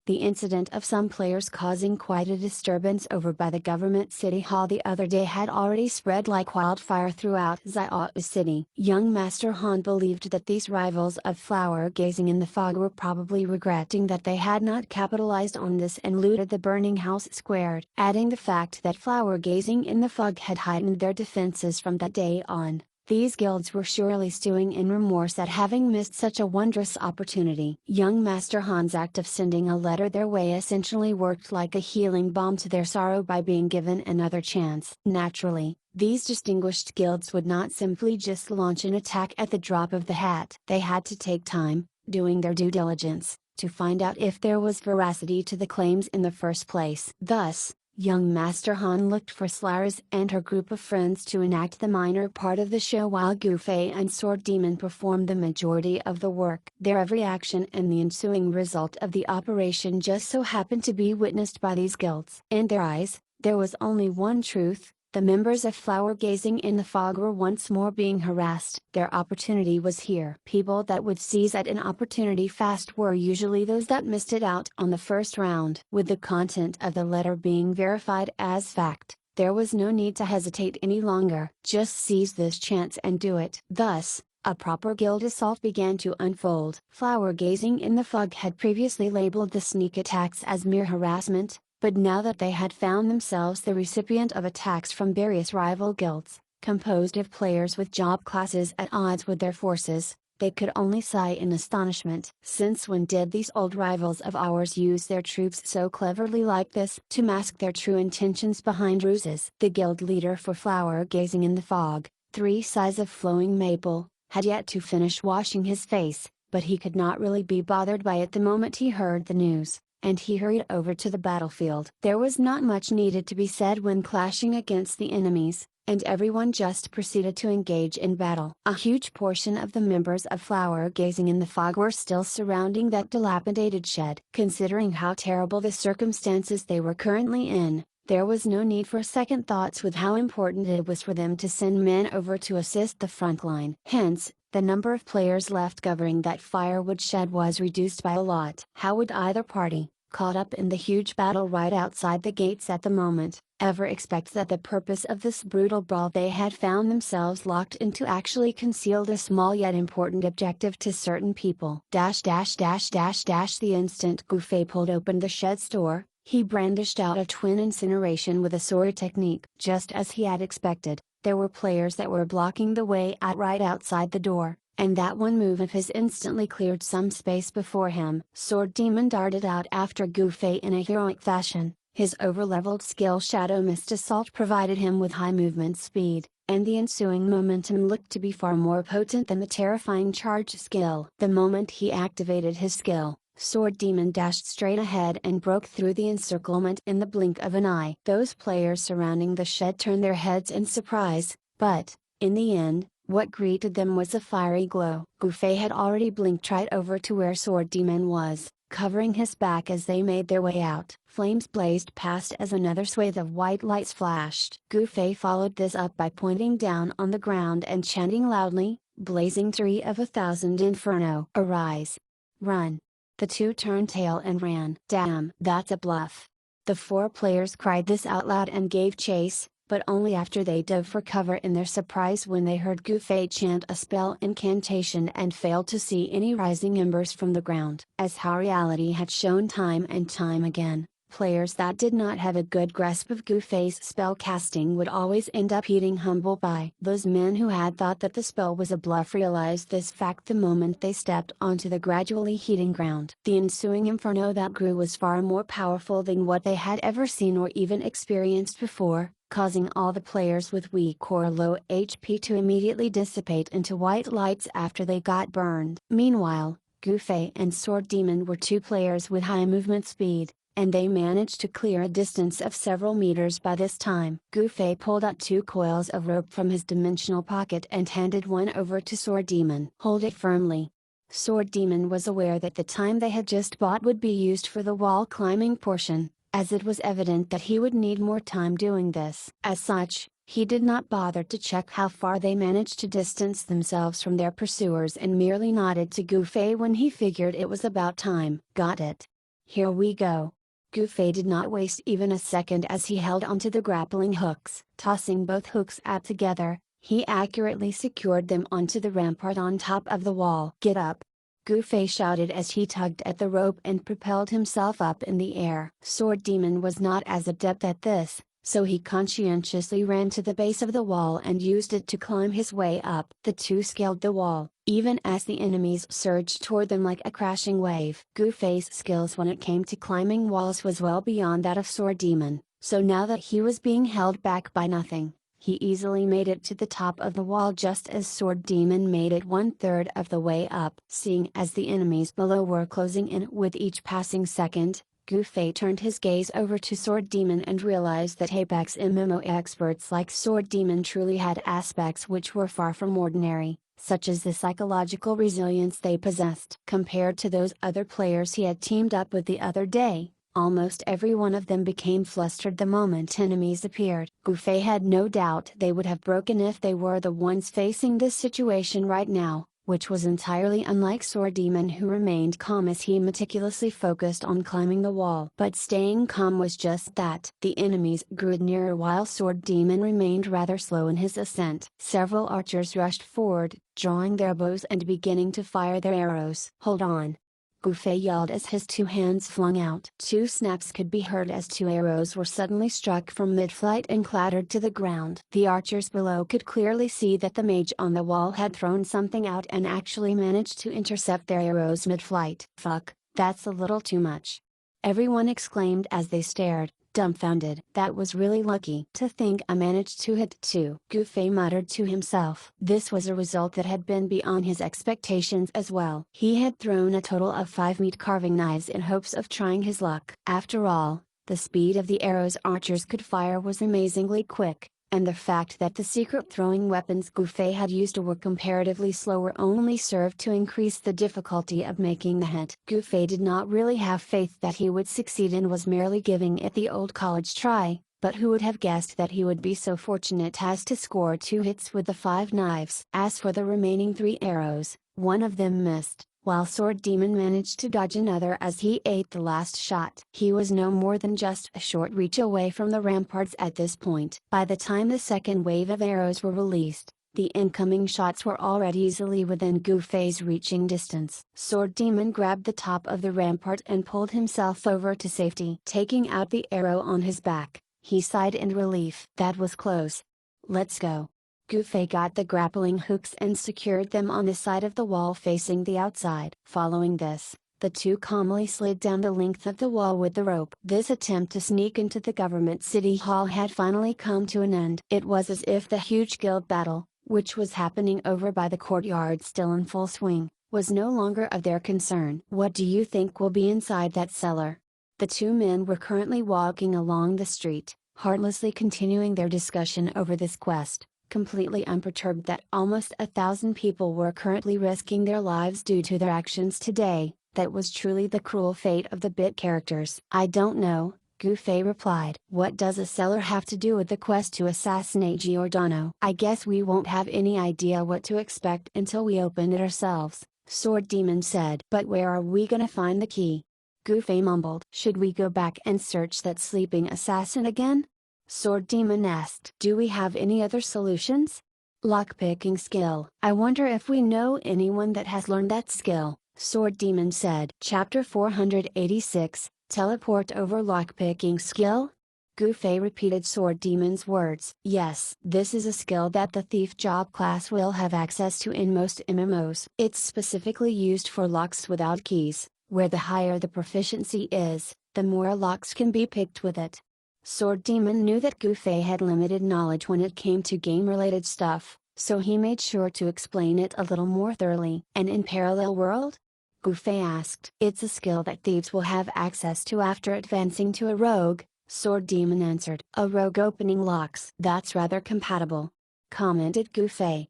S1: The incident of some players causing quite a disturbance over by the government city hall the other day had already spread like wildfire throughout Xiao City. Young Master Han believed that these rivals of flower gazing in the fog were probably regretting that they had not capitalized on this and looted the burning house squared, adding the fact that flower gazing in the fog had heightened their defenses from that day on. These guilds were surely stewing in remorse at having missed such a wondrous opportunity. Young Master Han's act of sending a letter their way essentially worked like a healing balm to their sorrow by being given another chance. Naturally, these distinguished guilds would not simply just launch an attack at the drop of the hat. They had to take time, doing their due diligence, to find out if there was veracity to the claims in the first place. Thus, young Master Han looked for Solaris and her group of friends to enact the minor part of the show while Gufei and Sword Demon performed the majority of the work. Their every action and the ensuing result of the operation just so happened to be witnessed by these guilds. In their eyes, there was only one truth. The members of Flower Gazing in the Fog were once more being harassed. Their opportunity was here. People that would seize at an opportunity fast were usually those that missed it out on the first round. With the content of the letter being verified as fact, there was no need to hesitate any longer. Just seize this chance and do it. Thus, a proper guild assault began to unfold. Flower Gazing in the Fog had previously labeled the sneak attacks as mere harassment, but now that they had found themselves the recipient of attacks from various rival guilds, composed of players with job classes at odds with their forces, they could only sigh in astonishment. Since when did these old rivals of ours use their troops so cleverly like this to mask their true intentions behind ruses? The guild leader for Flower Gazing in the Fog, 3 size of flowing maple, had yet to finish washing his face, but he could not really be bothered by it the moment he heard the news, and he hurried over to the battlefield. There was not much needed to be said when clashing against the enemies, and everyone just proceeded to engage in battle. A huge portion of the members of Flower Gazing in the Fog were still surrounding that dilapidated shed. Considering how terrible the circumstances they were currently in, there was no need for second thoughts with how important it was for them to send men over to assist the front line. Hence, the number of players left covering that firewood shed was reduced by a lot. How would either party, caught up in the huge battle right outside the gates at the moment, ever expect that the purpose of this brutal brawl they had found themselves locked into actually concealed a small yet important objective to certain people? The instant Gufei pulled open the shed's door, he brandished out a twin incineration with a sword technique. Just as he had expected, there were players that were blocking the way out right outside the door, and that one move of his instantly cleared some space before him. Sword Demon darted out after Gufei in a heroic fashion. His overleveled skill Shadow Mist Assault provided him with high movement speed, and the ensuing momentum looked to be far more potent than the terrifying charge skill. The moment he activated his skill, Sword Demon dashed straight ahead and broke through the encirclement in the blink of an eye. Those players surrounding the shed turned their heads in surprise, but, in the end, what greeted them was a fiery glow. Gufei had already blinked right over to where Sword Demon was, covering his back as they made their way out. Flames blazed past as another swathe of white lights flashed. Gufei followed this up by pointing down on the ground and chanting loudly, "Blazing 3 of 1,000 Inferno! Arise! Run!" The 2 turned tail and ran. "Damn, that's a bluff!" The 4 players cried this out loud and gave chase, but only after they dove for cover in their surprise when they heard Gufei chant a spell incantation and failed to see any rising embers from the ground. As how reality had shown time and time again, players that did not have a good grasp of Gufei's spell casting would always end up eating humble pie. Those men who had thought that the spell was a bluff realized this fact the moment they stepped onto the gradually heating ground. The ensuing inferno that grew was far more powerful than what they had ever seen or even experienced before, causing all the players with weak or low HP to immediately dissipate into white lights after they got burned. Meanwhile, Gufei and Sword Demon were 2 players with high movement speed, and they managed to clear a distance of several meters by this time. Gufei pulled out 2 coils of rope from his dimensional pocket and handed one over to Sword Demon. "Hold it firmly. Sword Demon was aware that the time they had just bought would be used for the wall climbing portion, as it was evident that he would need more time doing this. As such, he did not bother to check how far they managed to distance themselves from their pursuers and merely nodded to Gufei when he figured it was about time. Got it. Here we go. Gufei did not waste even a second as he held onto the grappling hooks. Tossing both hooks out together, he accurately secured them onto the rampart on top of the wall. Get up! Gufei shouted as he tugged at the rope and propelled himself up in the air. Sword Demon was not as adept at this, so he conscientiously ran to the base of the wall and used it to climb his way up. The two scaled the wall, even as the enemies surged toward them like a crashing wave. Gufei's skills when it came to climbing walls was well beyond that of Sword Demon, so now that he was being held back by nothing, he easily made it to the top of the wall just as Sword Demon made it 1/3 of the way up. Seeing as the enemies below were closing in with each passing second, Gufei turned his gaze over to Sword Demon and realized that Apex MMO experts like Sword Demon truly had aspects which were far from ordinary, such as the psychological resilience they possessed. Compared to those other players he had teamed up with the other day, almost every one of them became flustered the moment enemies appeared. Gufei had no doubt they would have broken if they were the ones facing this situation right now, which was entirely unlike Sword Demon, who remained calm as he meticulously focused on climbing the wall. But staying calm was just that. The enemies grew nearer while Sword Demon remained rather slow in his ascent. Several archers rushed forward, drawing their bows and beginning to fire their arrows. Hold on! Gufei yelled as his two hands flung out. Two snaps could be heard as two arrows were suddenly struck from mid-flight and clattered to the ground. The archers below could clearly see that the mage on the wall had thrown something out and actually managed to intercept their arrows mid-flight. Fuck, that's a little too much. Everyone exclaimed as they stared, dumbfounded. That was really lucky. To think I managed to hit two. Gufei muttered to himself. This was a result that had been beyond his expectations as well. He had thrown a total of 5 meat carving knives in hopes of trying his luck. After all, the speed of the arrows archers could fire was amazingly quick, and the fact that the secret throwing weapons Gufei had used were comparatively slower only served to increase the difficulty of making the hit. Gufei did not really have faith that he would succeed and was merely giving it the old college try, but who would have guessed that he would be so fortunate as to score 2 hits with the 5 knives. As for the remaining 3 arrows, one of them missed, while Sword Demon managed to dodge another as he ate the last shot. He was no more than just a short reach away from the ramparts at this point. By the time the second wave of arrows were released, the incoming shots were already easily within Gufei's reaching distance. Sword Demon grabbed the top of the rampart and pulled himself over to safety. Taking out the arrow on his back, he sighed in relief. That was close. Let's go. Gufei got the grappling hooks and secured them on the side of the wall facing the outside. Following this, the two calmly slid down the length of the wall with the rope. This attempt to sneak into the government city hall had finally come to an end. It was as if the huge guild battle, which was happening over by the courtyard still in full swing, was no longer of their concern. What do you think will be inside that cellar? The two men were currently walking along the street, heartlessly continuing their discussion over this quest, completely unperturbed that almost 1,000 people were currently risking their lives due to their actions today. That was truly the cruel fate of the bit characters. I don't know, Gufei replied. What does a cellar have to do with the quest to assassinate Giordano? I guess we won't have any idea what to expect until we open it ourselves, Sword Demon said. But where are we gonna find the key? Gufei mumbled. Should we go back and search that sleeping assassin again? Sword Demon asked. Do we have any other solutions? Lockpicking skill. I wonder if we know anyone that has learned that skill, Sword Demon said. Chapter 486, Teleport over lockpicking skill? Gufei repeated Sword Demon's words. Yes, this is a skill that the thief job class will have access to in most MMOs. It's specifically used for locks without keys, where the higher the proficiency is, the more locks can be picked with it. Sword Demon knew that Gufei had limited knowledge when it came to game-related stuff, so he made sure to explain it a little more thoroughly. And in Parallel World? Gufei asked. It's a skill that thieves will have access to after advancing to a rogue, Sword Demon answered. A rogue opening locks. That's rather compatible, commented Gufei.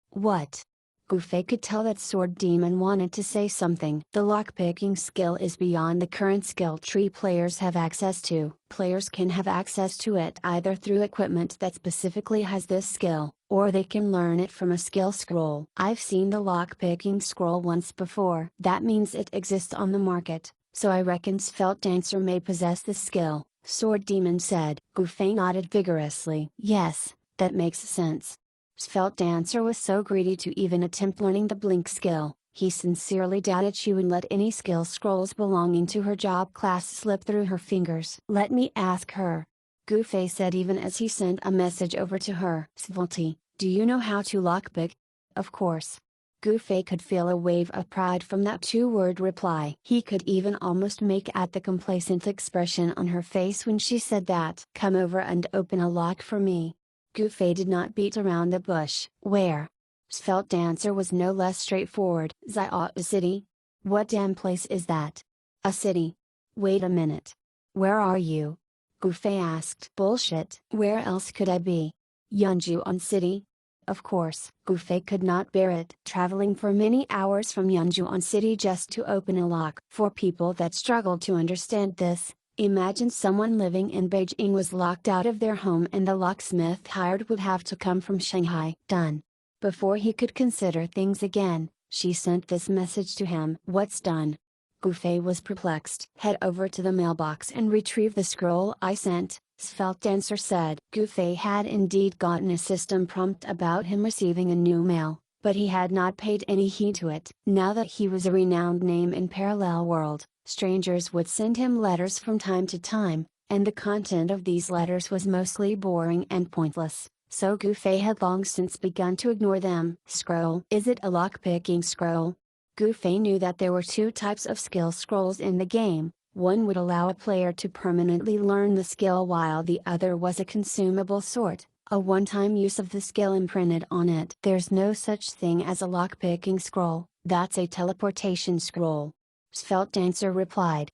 S1: What? Gufei could tell that Sword Demon wanted to say something. The lockpicking skill is beyond the current skill tree players have access to. Players can have access to it either through equipment that specifically has this skill, or they can learn it from a skill scroll. I've seen the lockpicking scroll once before. That means it exists on the market, so I reckon Svelte Dancer may possess the skill, Sword Demon said. Gufei nodded vigorously. Yes, that makes sense. Svelte Dancer was so greedy to even attempt learning the blink skill, he sincerely doubted she would let any skill scrolls belonging to her job class slip through her fingers. Let me ask her. Gufei said even as he sent a message over to her. Svelte, do you know how to lockpick? Of course. Gufei could feel a wave of pride from that two-word reply. He could even almost make out the complacent expression on her face when she said that. Come over and open a lock for me. Gufei did not beat around the bush. Where? Svelte Dancer was no less straightforward. Zia City? What damn place is that? A city? Wait a minute. Where are you? Gufei asked. Bullshit. Where else could I be? Yunjuan City? Of course. Gufei could not bear it. Traveling for many hours from Yunjuan City just to open a lock. For people that struggled to understand this, imagine someone living in Beijing was locked out of their home and the locksmith hired would have to come from Shanghai. Done. Before he could consider things again, she sent this message to him. What's done? Gufei was perplexed. Head over to the mailbox and retrieve the scroll I sent, Svelte Dancer said. Gufei had indeed gotten a system prompt about him receiving a new mail, but he had not paid any heed to it. Now that he was a renowned name in Parallel World, strangers would send him letters from time to time, and the content of these letters was mostly boring and pointless, so Gufei had long since begun to ignore them. Scroll. Is it a lockpicking scroll? Gufei knew that there were two types of skill scrolls in the game. One would allow a player to permanently learn the skill while the other was a consumable sort, a one-time use of the skill imprinted on it. There's no such thing as a lockpicking scroll, that's a teleportation scroll. Svelte Dancer replied.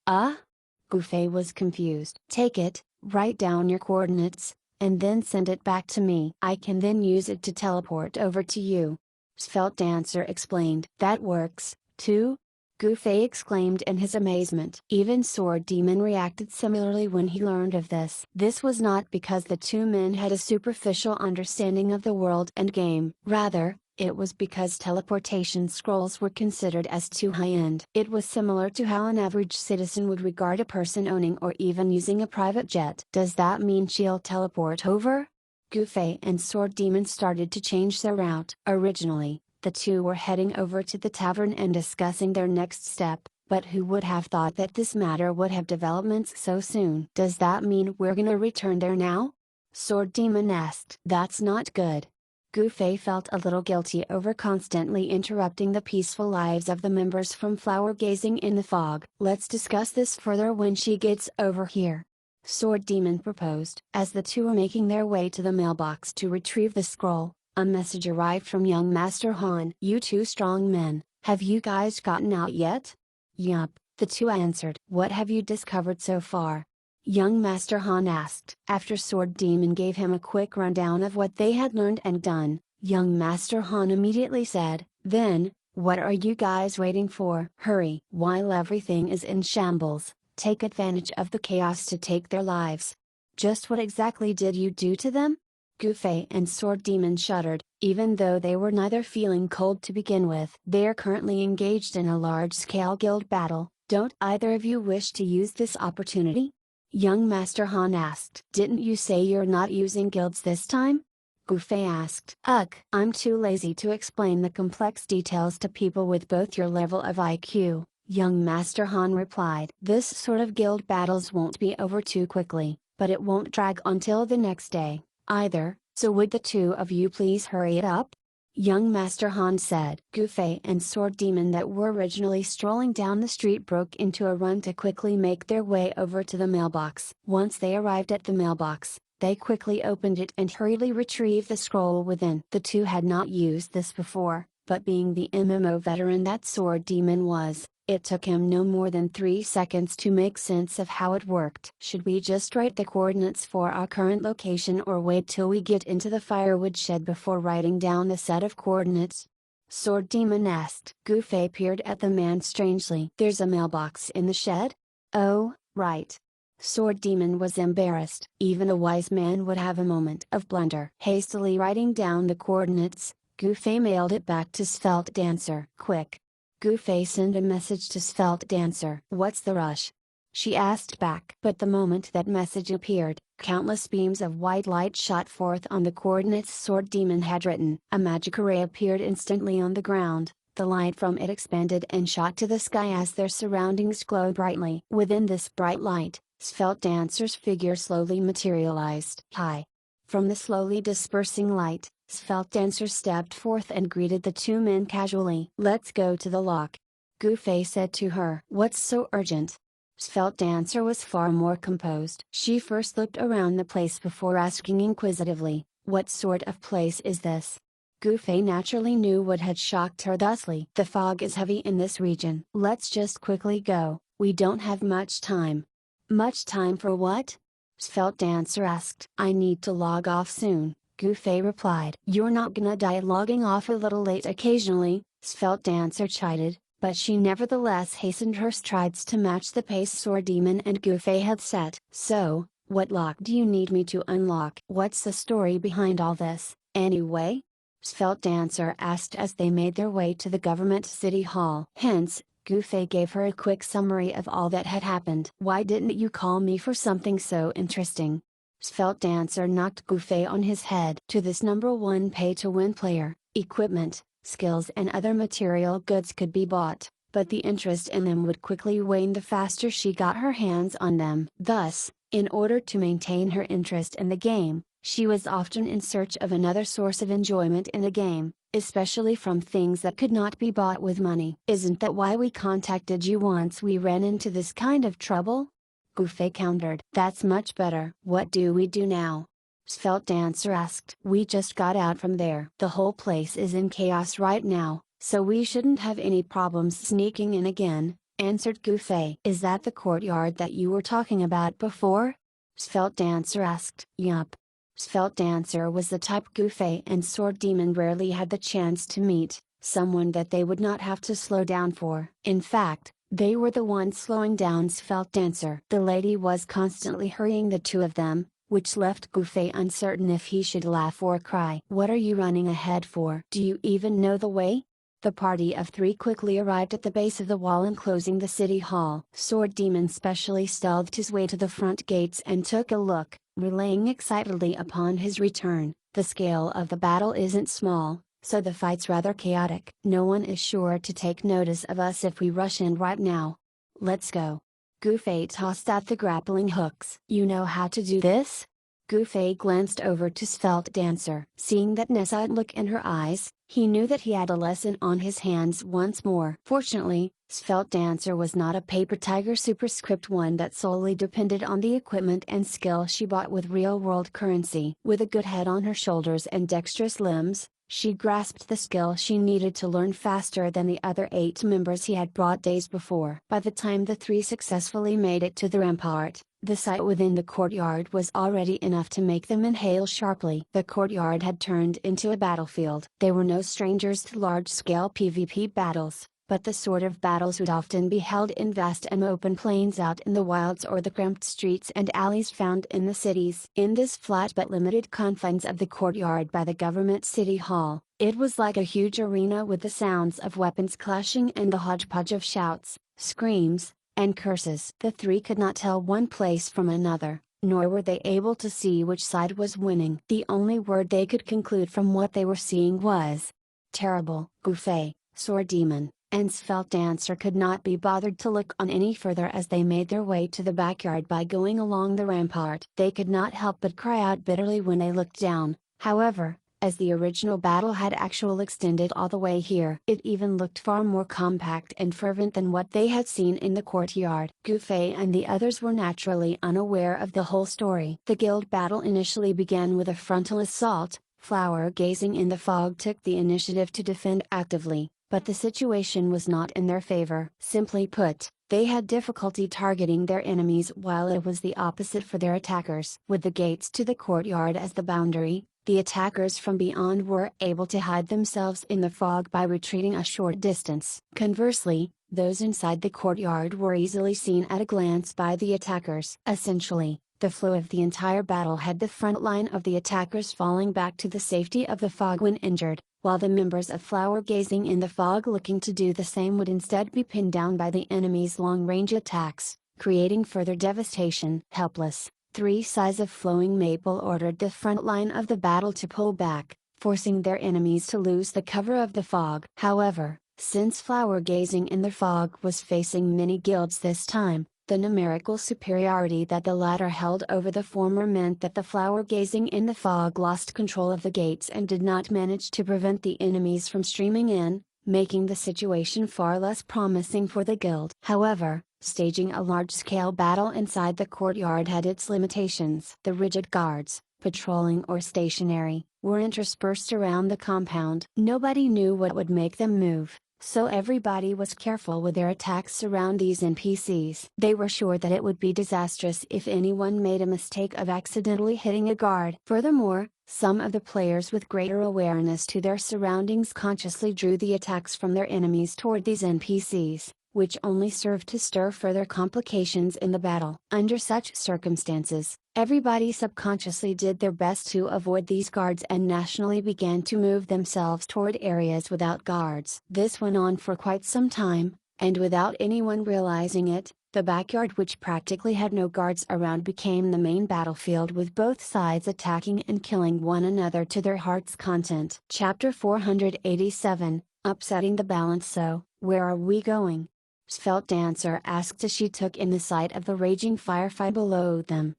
S1: Gufei was confused. Take it, write down your coordinates, and then send it back to me. I can then use it to teleport over to you. Svelte Dancer explained. That works, too? Gufei exclaimed in his amazement. Even Sword Demon reacted similarly when he learned of this. This was not because the two men had a superficial understanding of the world and game. Rather, it was because teleportation scrolls were considered as too high-end. It was similar to how an average citizen would regard a person owning or even using a private jet. Does that mean she'll teleport over? Gufei and Sword Demon started to change their route. Originally, the two were heading over to the tavern and discussing their next step, but who would have thought that this matter would have developments so soon? Does that mean we're gonna return there now? Sword Demon asked. That's not good. Gufei felt a little guilty over constantly interrupting the peaceful lives of the members from flower gazing in the fog. Let's discuss this further when she gets over here. Sword Demon proposed. As the two were making their way to the mailbox to retrieve the scroll, a message arrived from young Master Han. You two strong men, have you guys gotten out yet? Yup, the two answered. What have you discovered so far? Young Master Han asked. After Sword Demon gave him a quick rundown of what they had learned and done, young Master Han immediately said, Then, what are you guys waiting for? Hurry! While everything is in shambles, take advantage of the chaos to take their lives. Just what exactly did you do to them? Gufei and Sword Demon shuddered, even though they were neither feeling cold to begin with. They are currently engaged in a large-scale guild battle. Don't either of you wish to use this opportunity? Young Master Han asked. Didn't you say you're not using guilds this time? Gufei asked. Ugh, I'm too lazy to explain the complex details to people with both your level of IQ, young Master Han replied. This sort of guild battles won't be over too quickly, but it won't drag until the next day, either, so would the two of you please hurry it up? Young Master Han said. Gufei and Sword Demon that were originally strolling down the street broke into a run to quickly make their way over to the mailbox. Once they arrived at the mailbox, they quickly opened it and hurriedly retrieved the scroll within. The two had not used this before, but being the MMO veteran that Sword Demon was, it took him no more than 3 seconds to make sense of how it worked. Should we just write the coordinates for our current location or wait till we get into the firewood shed before writing down the set of coordinates? Sword Demon asked. Gufei peered at the man strangely. There's a mailbox in the shed? Oh, right. Sword Demon was embarrassed. Even a wise man would have a moment of blunder. Hastily writing down the coordinates, Gufei mailed it back to Svelte Dancer. Quick! Gufei sent a message to Svelte Dancer. What's the rush? She asked back. But the moment that message appeared, countless beams of white light shot forth on the coordinates Sword Demon had written. A magic array appeared instantly on the ground. The light from it expanded and shot to the sky as their surroundings glowed brightly. Within this bright light, Svelte Dancer's figure slowly materialized. Hi! From the slowly dispersing light, Svelte Dancer stepped forth and greeted the two men casually. Let's go to the lock. Gufei said to her. What's so urgent? Svelte Dancer was far more composed. She first looked around the place before asking inquisitively, what sort of place is this? Gufei naturally knew what had shocked her thusly. The fog is heavy in this region. Let's just quickly go, we don't have much time. Much time for what? Svelte Dancer asked. I need to log off soon, Gufei replied. You're not gonna die logging off a little late occasionally, Svelte Dancer chided, but she nevertheless hastened her strides to match the pace Sword Demon and Gufei had set. So, what lock do you need me to unlock? What's the story behind all this, anyway? Svelte Dancer asked as they made their way to the government city hall. Hence, Gufei gave her a quick summary of all that had happened. Why didn't you call me for something so interesting? Svelte Dancer knocked Gufei on his head. To this number one pay-to-win player, equipment, skills and other material goods could be bought, but the interest in them would quickly wane the faster she got her hands on them. Thus, in order to maintain her interest in the game, she was often in search of another source of enjoyment in the game, especially from things that could not be bought with money. Isn't that why we contacted you once we ran into this kind of trouble? Gufei countered. That's much better. What do we do now? Svelte Dancer asked. We just got out from there. The whole place is in chaos right now, so we shouldn't have any problems sneaking in again, answered Gufei. Is that the courtyard that you were talking about before? Svelte Dancer asked. Yup. Svelte Dancer was the type Gufei and Sword Demon rarely had the chance to meet, someone that they would not have to slow down for. In fact, they were the ones slowing down Svelte Dancer. The lady was constantly hurrying the two of them, which left Gufei uncertain if he should laugh or cry. What are you running ahead for? Do you even know the way? The party of three quickly arrived at the base of the wall enclosing the city hall. Sword Demon specially stealthed his way to the front gates and took a look, relaying excitedly upon his return. The scale of the battle isn't small, so the fight's rather chaotic. No one is sure to take notice of us if we rush in right now. Let's go. Gufei tossed out the grappling hooks. You know how to do this? Gufei glanced over to Svelte Dancer. Seeing that Nessa's look in her eyes, he knew that he had a lesson on his hands once more. Fortunately, Svelte Dancer was not a paper tiger superscript one that solely depended on the equipment and skill she bought with real-world currency. With a good head on her shoulders and dexterous limbs, she grasped the skill she needed to learn faster than the other 8 members he had brought days before. By the time the 3 successfully made it to the rampart, the sight within the courtyard was already enough to make them inhale sharply. The courtyard had turned into a battlefield. They were no strangers to large-scale PvP battles, but the sort of battles would often be held in vast and open plains out in the wilds or the cramped streets and alleys found in the cities. In this flat but limited confines of the courtyard by the government city hall, it was like a huge arena with the sounds of weapons clashing and the hodgepodge of shouts, screams, and curses. The 3 could not tell one place from another, nor were they able to see which side was winning. The only word they could conclude from what they were seeing was terrible. Gufei, Sword Demon, and Svelte Dancer could not be bothered to look on any further as they made their way to the backyard by going along the rampart. They could not help but cry out bitterly when they looked down, however, as the original battle had actually extended all the way here. It even looked far more compact and fervent than what they had seen in the courtyard. Gufei and the others were naturally unaware of the whole story. The guild battle initially began with a frontal assault. Flower gazing in the fog took the initiative to defend actively, but the situation was not in their favor. Simply put, they had difficulty targeting their enemies while it was the opposite for their attackers. With the gates to the courtyard as the boundary, The attackers from beyond were able to hide themselves in the fog by retreating a short distance. Conversely, those inside the courtyard were easily seen at a glance by the attackers. Essentially, the flow of the entire battle had the front line of the attackers falling back to the safety of the fog when injured, while the members of flower gazing in the fog looking to do the same would instead be pinned down by the enemy's long-range attacks, creating further devastation. Helpless, 3 sides of Flowing Maple ordered the front line of the battle to pull back, forcing their enemies to lose the cover of the fog. However, since flower gazing in the fog was facing many guilds this time, the numerical superiority that the latter held over the former meant that the flower gazing in the fog lost control of the gates and did not manage to prevent the enemies from streaming in, making the situation far less promising for the guild. However, staging a large-scale battle inside the courtyard had its limitations. The rigid guards, patrolling or stationary, were interspersed around the compound. Nobody knew what would make them move, so everybody was careful with their attacks around these NPCs. They were sure that it would be disastrous if anyone made a mistake of accidentally hitting a guard. Furthermore, some of the players with greater awareness to their surroundings consciously drew the attacks from their enemies toward these NPCs, which only served to stir further complications in the battle. Under such circumstances, everybody subconsciously did their best to avoid these guards and nationally began to move themselves toward areas without guards. This went on for quite some time, and without anyone realizing it, the backyard, which practically had no guards around, became the main battlefield, with both sides attacking and killing one another to their heart's content. Chapter 487, Upsetting the Balance. So, where are we going? Svelte Dancer asked as she took in the sight of the raging firefight below them.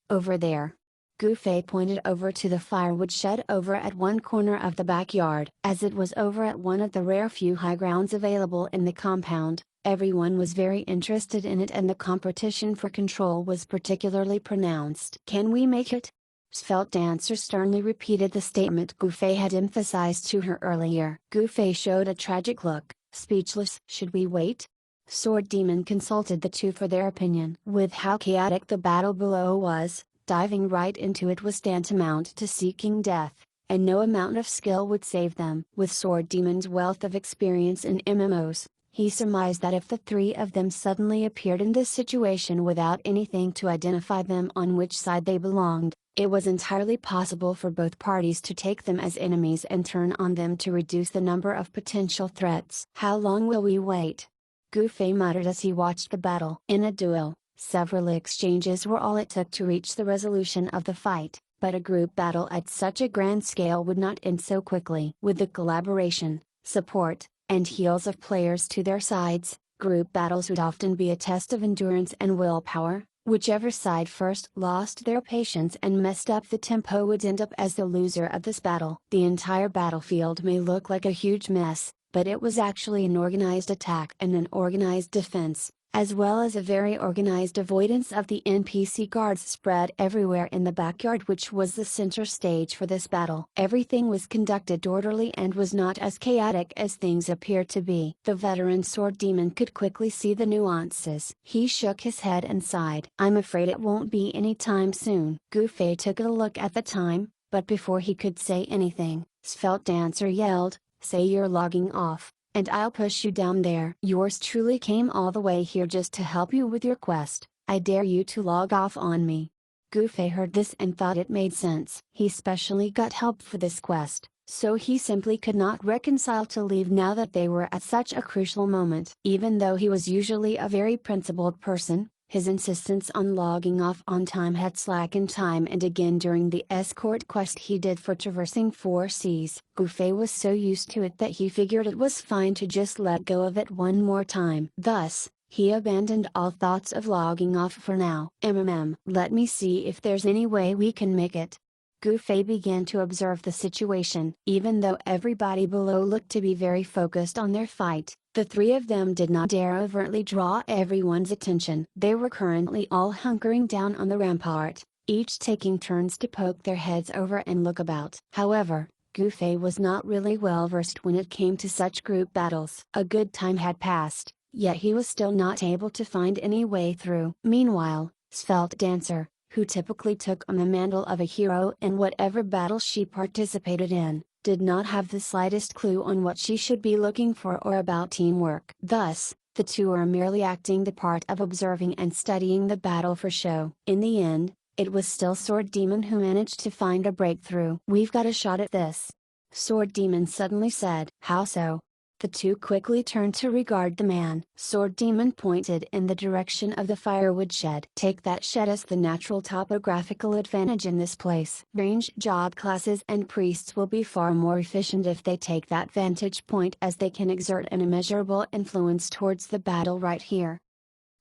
S1: Over there. Gufei pointed over to the firewood shed over at one corner of the backyard. As it was over at one of the rare few high grounds available in the compound, everyone was very interested in it and the competition for control was particularly pronounced. Can we make it? Svelte Dancer sternly repeated the statement Gufei had emphasized to her earlier. Gufei showed a tragic look, speechless. Should we wait? Sword Demon consulted the two for their opinion. With how chaotic the battle below was, diving right into it was tantamount to seeking death, and no amount of skill would save them. With Sword Demon's wealth of experience in MMOs, he surmised that if the 3 of them suddenly appeared in this situation without anything to identify them on which side they belonged, it was entirely possible for both parties to take them as enemies and turn on them to reduce the number of potential threats. How long will we wait? Gufei muttered as he watched the battle. In a duel, several exchanges were all it took to reach the resolution of the fight, but a group battle at such a grand scale would not end so quickly. With the collaboration, support, and heals of players to their sides, group battles would often be a test of endurance and willpower. Whichever side first lost their patience and messed up the tempo would end up as the loser of this battle. The entire battlefield may look like a huge mess, but it was actually an organized attack and an organized defense, as well as a very organized avoidance of the NPC guards spread everywhere in the backyard, which was the center stage for this battle. Everything was conducted orderly and was not as chaotic as things appeared to be. The veteran Sword Demon could quickly see the nuances. He shook his head and sighed. I'm afraid it won't be any time soon. Gufei took a look at the time, but before he could say anything, Svelte Dancer yelled, say you're logging off, and I'll push you down there. Yours truly came all the way here just to help you with your quest. I dare you to log off on me. Gufei heard this and thought it made sense. He specially got help for this quest, so he simply could not reconcile to leave now that they were at such a crucial moment. Even though he was usually a very principled person, his insistence on logging off on time had slackened time and again during the escort quest he did for traversing 4 seas. Gufei was so used to it that he figured it was fine to just let go of it one more time. Thus, he abandoned all thoughts of logging off for now. Let me see if there's any way we can make it. Gufei began to observe the situation. Even though everybody below looked to be very focused on their fight, the 3 of them did not dare overtly draw everyone's attention. They were currently all hunkering down on the rampart, each taking turns to poke their heads over and look about. However, Gufei was not really well versed when it came to such group battles. A good time had passed, yet he was still not able to find any way through. Meanwhile, Svelte Dancer, who typically took on the mantle of a hero in whatever battle she participated in, did not have the slightest clue on what she should be looking for or about teamwork. Thus, the two are merely acting the part of observing and studying the battle for show. In the end, it was still Sword Demon who managed to find a breakthrough. "We've got a shot at this," Sword Demon suddenly said. "How so?" The two quickly turned to regard the man. Sword Demon pointed in the direction of the firewood shed. "Take that shed as the natural topographical advantage in this place. Range job classes and priests will be far more efficient if they take that vantage point, as they can exert an immeasurable influence towards the battle right here.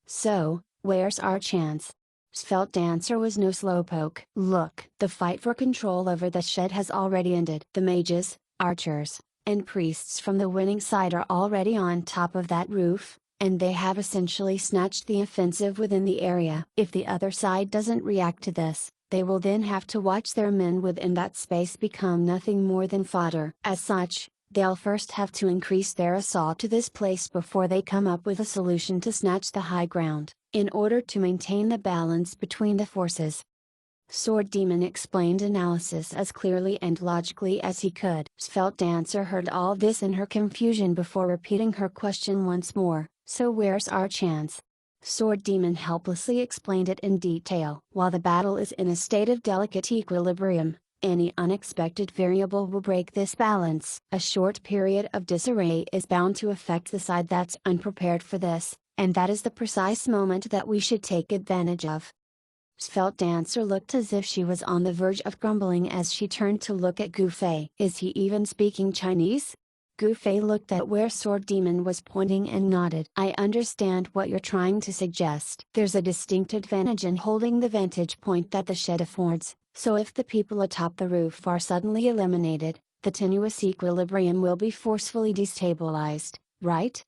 S1: So, where's our chance?" Svelte Dancer was no slowpoke. "Look, the fight for control over the shed has already ended. The mages, archers, and priests from the winning side are already on top of that roof, and they have essentially snatched the offensive within the area. If the other side doesn't react to this, they will then have to watch their men within that space become nothing more than fodder. As such, they'll first have to increase their assault to this place before they come up with a solution to snatch the high ground, in order to maintain the balance between the forces." Sword Demon explained analysis as clearly and logically as he could. Svelte Dancer heard all this in her confusion before repeating her question once more. "So where's our chance?" Sword Demon helplessly explained it in detail. "While the battle is in a state of delicate equilibrium, any unexpected variable will break this balance. A short period of disarray is bound to affect the side that's unprepared for this, and that is the precise moment that we should take advantage of." Svelte Dancer looked as if she was on the verge of grumbling as she turned to look at Gu Fei. "Is he even speaking Chinese?" Gu Fei looked at where Sword Demon was pointing and nodded. "I understand what you're trying to suggest. There's a distinct advantage in holding the vantage point that the shed affords, so if the people atop the roof are suddenly eliminated, the tenuous equilibrium will be forcefully destabilized, right?"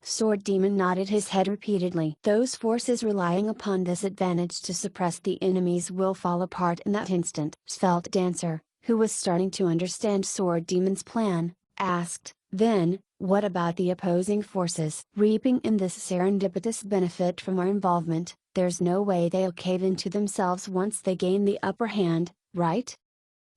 S1: Sword Demon nodded his head repeatedly. "Those forces relying upon this advantage to suppress the enemies will fall apart in that instant." Svelte Dancer, who was starting to understand Sword Demon's plan, asked, "Then, what about the opposing forces?" "Reaping in this serendipitous benefit from our involvement, there's no way they'll cave into themselves once they gain the upper hand, right?"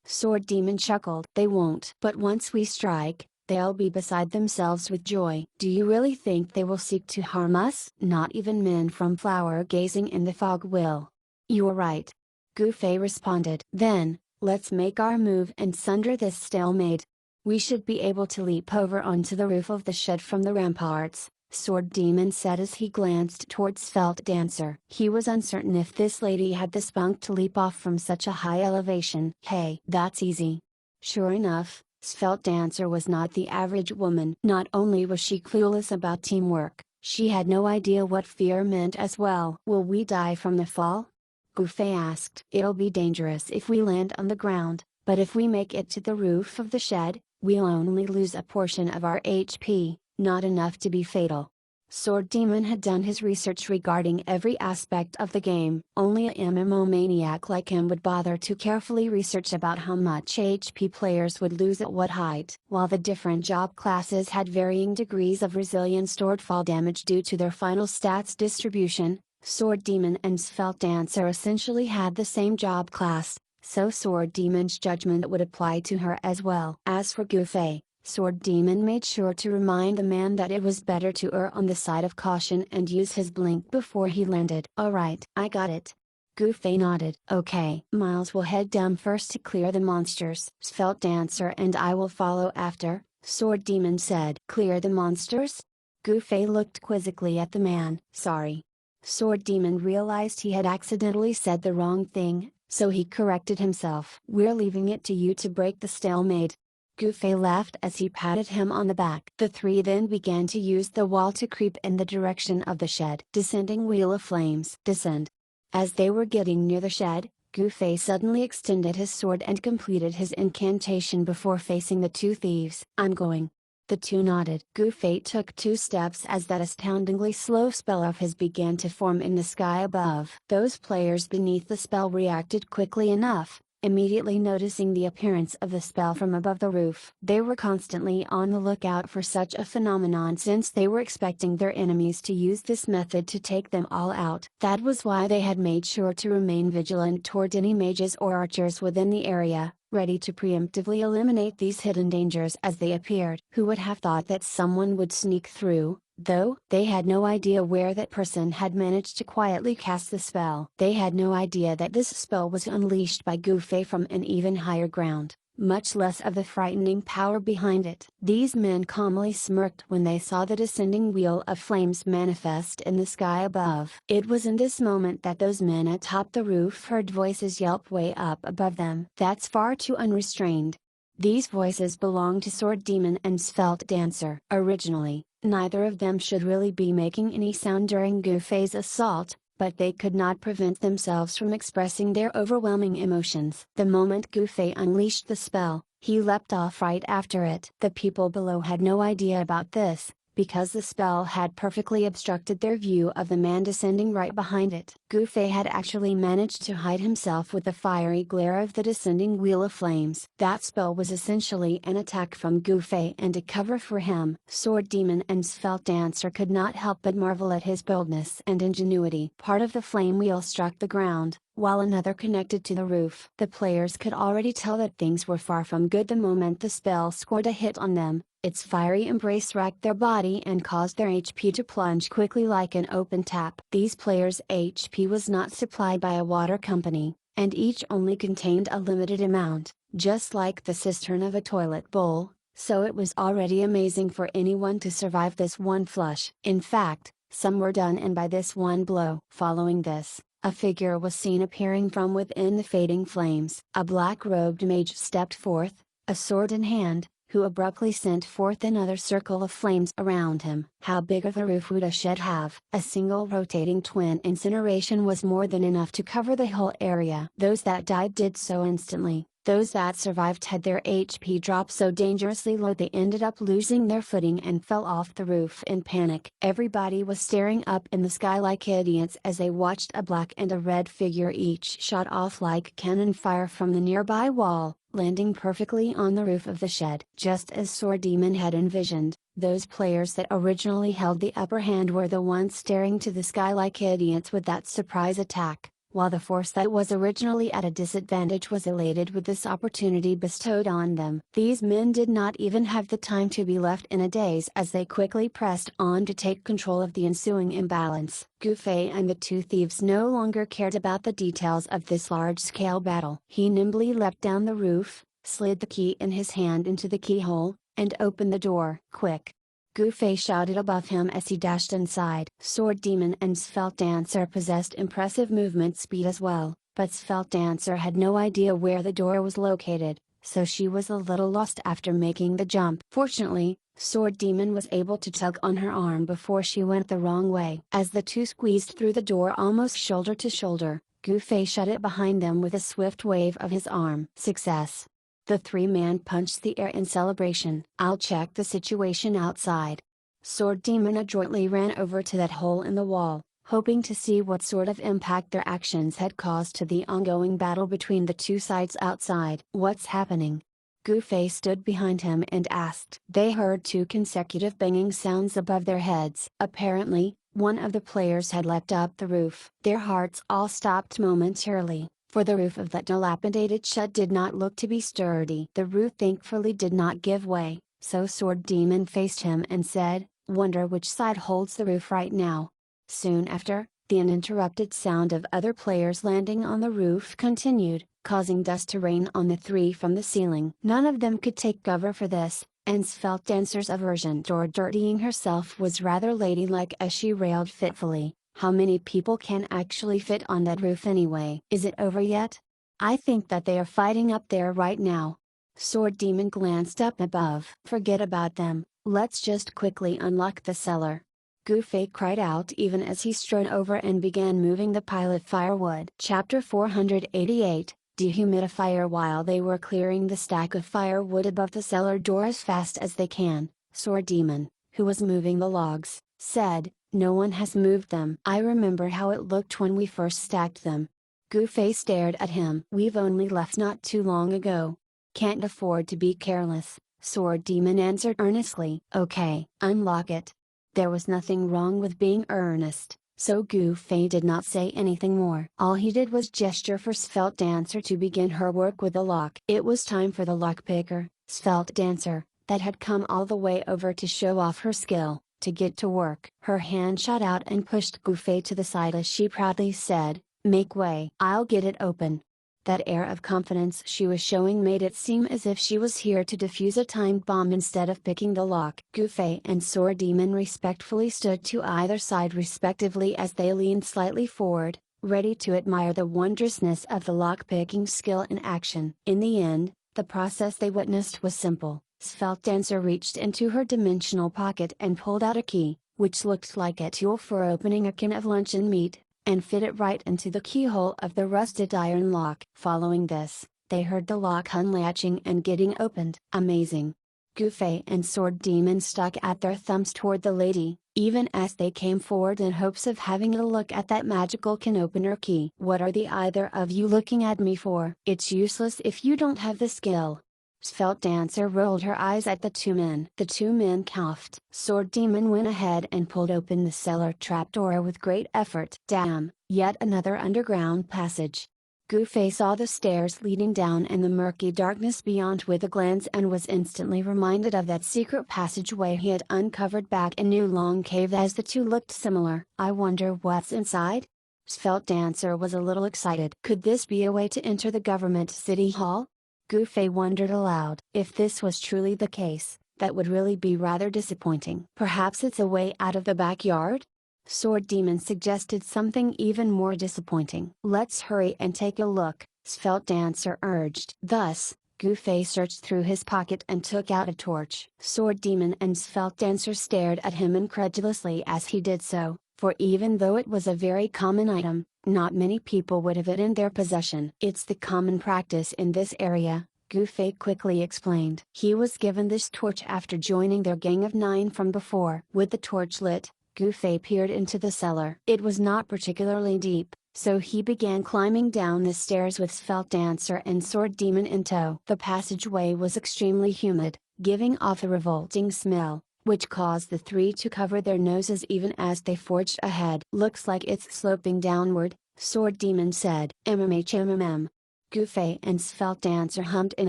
S1: Sword Demon chuckled. "They won't. But once we strike, they'll be beside themselves with joy." "Do you really think they will seek to harm us?" "Not even men from flower gazing in the fog will." "You're right," Gu Fei responded. "Then, let's make our move and sunder this stalemate. We should be able to leap over onto the roof of the shed from the ramparts," Sword Demon said as he glanced towards Svelte Dancer. He was uncertain if this lady had the spunk to leap off from such a high elevation. "Hey, that's easy." Sure enough, Svelte Dancer was not the average woman. Not only was she clueless about teamwork, she had no idea what fear meant as well. "Will we die from the fall?" Gu Fei asked. "It'll be dangerous if we land on the ground, but if we make it to the roof of the shed, we'll only lose a portion of our HP, not enough to be fatal." Sword Demon had done his research regarding every aspect of the game. Only a MMO maniac like him would bother to carefully research about how much HP players would lose at what height. While the different job classes had varying degrees of resilience toward fall damage due to their final stats distribution, Sword Demon and Svelte Dancer essentially had the same job class, so Sword Demon's judgment would apply to her as well. As for Gu Fei, Sword Demon made sure to remind the man that it was better to err on the side of caution and use his blink before he landed. "Alright, I got it." Gu Fei nodded. "Okay. Miles will head down first to clear the monsters. Svelte Dancer and I will follow after," Sword Demon said. "Clear the monsters?" Gu Fei looked quizzically at the man. "Sorry." Sword Demon realized he had accidentally said the wrong thing, so he corrected himself. "We're leaving it to you to break the stalemate." Gu Fei laughed as he patted him on the back. The three then began to use the wall to creep in the direction of the shed. Descending Wheel of Flames. Descend. As they were getting near the shed, Gu Fei suddenly extended his sword and completed his incantation before facing the two thieves. "I'm going." The two nodded. Gu Fei took 2 steps as that astoundingly slow spell of his began to form in the sky above. Those players beneath the spell reacted quickly enough, immediately noticing the appearance of the spell from above the roof. They were constantly on the lookout for such a phenomenon since they were expecting their enemies to use this method to take them all out. That was why they had made sure to remain vigilant toward any mages or archers within the area, ready to preemptively eliminate these hidden dangers as they appeared. Who would have thought that someone would sneak through? Though they had no idea where that person had managed to quietly cast the spell. They had no idea that this spell was unleashed by Gufei from an even higher ground, much less of the frightening power behind it. These men calmly smirked when they saw the descending wheel of flames manifest in the sky above. It was in this moment that those men atop the roof heard voices yelp way up above them. That's far too unrestrained. These voices belonged to Sword Demon and Svelte Dancer. Originally, neither of them should really be making any sound during Gufei's assault, but they could not prevent themselves from expressing their overwhelming emotions. The moment Gufei unleashed the spell, he leapt off right after it. The people below had no idea about this, because the spell had perfectly obstructed their view of the man descending right behind it. Gufei had actually managed to hide himself with the fiery glare of the descending wheel of flames. That spell was essentially an attack from Gufei and a cover for him. Sword Demon and Svelte Dancer could not help but marvel at his boldness and ingenuity. Part of the flame wheel struck the ground, while another connected to the roof. The players could already tell that things were far from good the moment the spell scored a hit on them. Its fiery embrace racked their body and caused their HP to plunge quickly like an open tap. These players' HP was not supplied by a water company, and each only contained a limited amount, just like the cistern of a toilet bowl, so it was already amazing for anyone to survive this one flush. In fact, some were done in by this one blow. Following this, a figure was seen appearing from within the fading flames. A black-robed mage stepped forth, a sword in hand, who abruptly sent forth another circle of flames around him. How big of a roof would a shed have? A single rotating twin incineration was more than enough to cover the whole area. Those that died did so instantly. Those that survived had their HP drop so dangerously low they ended up losing their footing and fell off the roof in panic. Everybody was staring up in the sky like idiots as they watched a black and a red figure each shot off like cannon fire from the nearby wall, landing perfectly on the roof of the shed. Just as Sword Demon had envisioned, those players that originally held the upper hand were the ones staring to the sky like idiots with that surprise attack, while the force that was originally at a disadvantage was elated with this opportunity bestowed on them. These men did not even have the time to be left in a daze as they quickly pressed on to take control of the ensuing imbalance. Gufei and the two thieves no longer cared about the details of this large-scale battle. He nimbly leapt down the roof, slid the key in his hand into the keyhole, and opened the door. Quick! Gufei shouted above him as he dashed inside. Sword Demon and Svelte Dancer possessed impressive movement speed as well, but Svelte Dancer had no idea where the door was located, so she was a little lost after making the jump. Fortunately, Sword Demon was able to tug on her arm before she went the wrong way. As the two squeezed through the door almost shoulder to shoulder, Gufei shut it behind them with a swift wave of his arm. Success! The three-man punched the air in celebration. I'll check the situation outside. Sword Demon adroitly ran over to that hole in the wall, hoping to see what sort of impact their actions had caused to the ongoing battle between the two sides outside. What's happening? Gufei stood behind him and asked. They heard two consecutive banging sounds above their heads. Apparently, one of the players had leapt up the roof. Their hearts all stopped momentarily, for the roof of that dilapidated shed did not look to be sturdy. The roof thankfully did not give way, so Sword Demon faced him and said, "Wonder which side holds the roof right now." Soon after, the uninterrupted sound of other players landing on the roof continued, causing dust to rain on the three from the ceiling. None of them could take cover for this, and Svelte Dancer's aversion toward dirtying herself was rather ladylike as she railed fitfully. How many people can actually fit on that roof anyway? Is it over yet? I think that they are fighting up there right now. Sword Demon glanced up above. Forget about them, let's just quickly unlock the cellar. Gufei cried out even as he strode over and began moving the pile of firewood. Chapter 488, Dehumidifier. While they were clearing the stack of firewood above the cellar door as fast as they can, Sword Demon, who was moving the logs, said, "No one has moved them. I remember how it looked when we first stacked them. Goofy stared at him. "We've only left not too long ago. Can't afford to be careless," Sword Demon answered earnestly. "Okay, unlock it." There was nothing wrong with being earnest, so Goofy did not say anything more. All he did was gesture for Svelte Dancer to begin her work with the lock. It was time for the lockpicker, Svelte Dancer, that had come all the way over to show off her skill, to get to work. Her hand shot out and pushed Goofy to the side as she proudly said, "Make way. I'll get it open." That air of confidence she was showing made it seem as if she was here to defuse a time bomb instead of picking the lock. Goofy and Sword Demon respectfully stood to either side respectively as they leaned slightly forward, ready to admire the wondrousness of the lock-picking skill in action. In the end, the process they witnessed was simple. Svelte Dancer reached into her dimensional pocket and pulled out a key, which looked like a tool for opening a can of luncheon meat, and fit it right into the keyhole of the rusted iron lock. Following this, they heard the lock unlatching and getting opened. Amazing! Goofy and Sword Demon stuck at their thumbs toward the lady, even as they came forward in hopes of having a look at that magical can opener key. "What are the either of you looking at me for? It's useless if you don't have the skill." Svelte Dancer rolled her eyes at the two men. The two men coughed. Sword Demon went ahead and pulled open the cellar trapdoor with great effort. Damn, yet another underground passage. Goofy saw the stairs leading down and the murky darkness beyond with a glance and was instantly reminded of that secret passageway he had uncovered back in New Long Cave as the two looked similar. "I wonder what's inside?" Svelte Dancer was a little excited. Could this be a way to enter the government city hall? Goofy wondered aloud. If this was truly the case, that would really be rather disappointing. Perhaps it's a way out of the backyard? Sword Demon suggested something even more disappointing. "Let's hurry and take a look," Svelte Dancer urged. Thus, Goofy searched through his pocket and took out a torch. Sword Demon and Svelte Dancer stared at him incredulously as he did so, for even though it was a very common item, not many people would have it in their possession. "It's the common practice in this area," Goofy quickly explained. He was given this torch after joining their gang of 9 from before. With the torch lit, Goofy peered into the cellar. It was not particularly deep, so he began climbing down the stairs with Svelte Dancer and Sword Demon in tow. The passageway was extremely humid, giving off a revolting smell, which caused the three to cover their noses even as they forged ahead. "Looks like it's sloping downward," Sword Demon said. "MMHMMM." Goofy and Svelte Dancer hummed in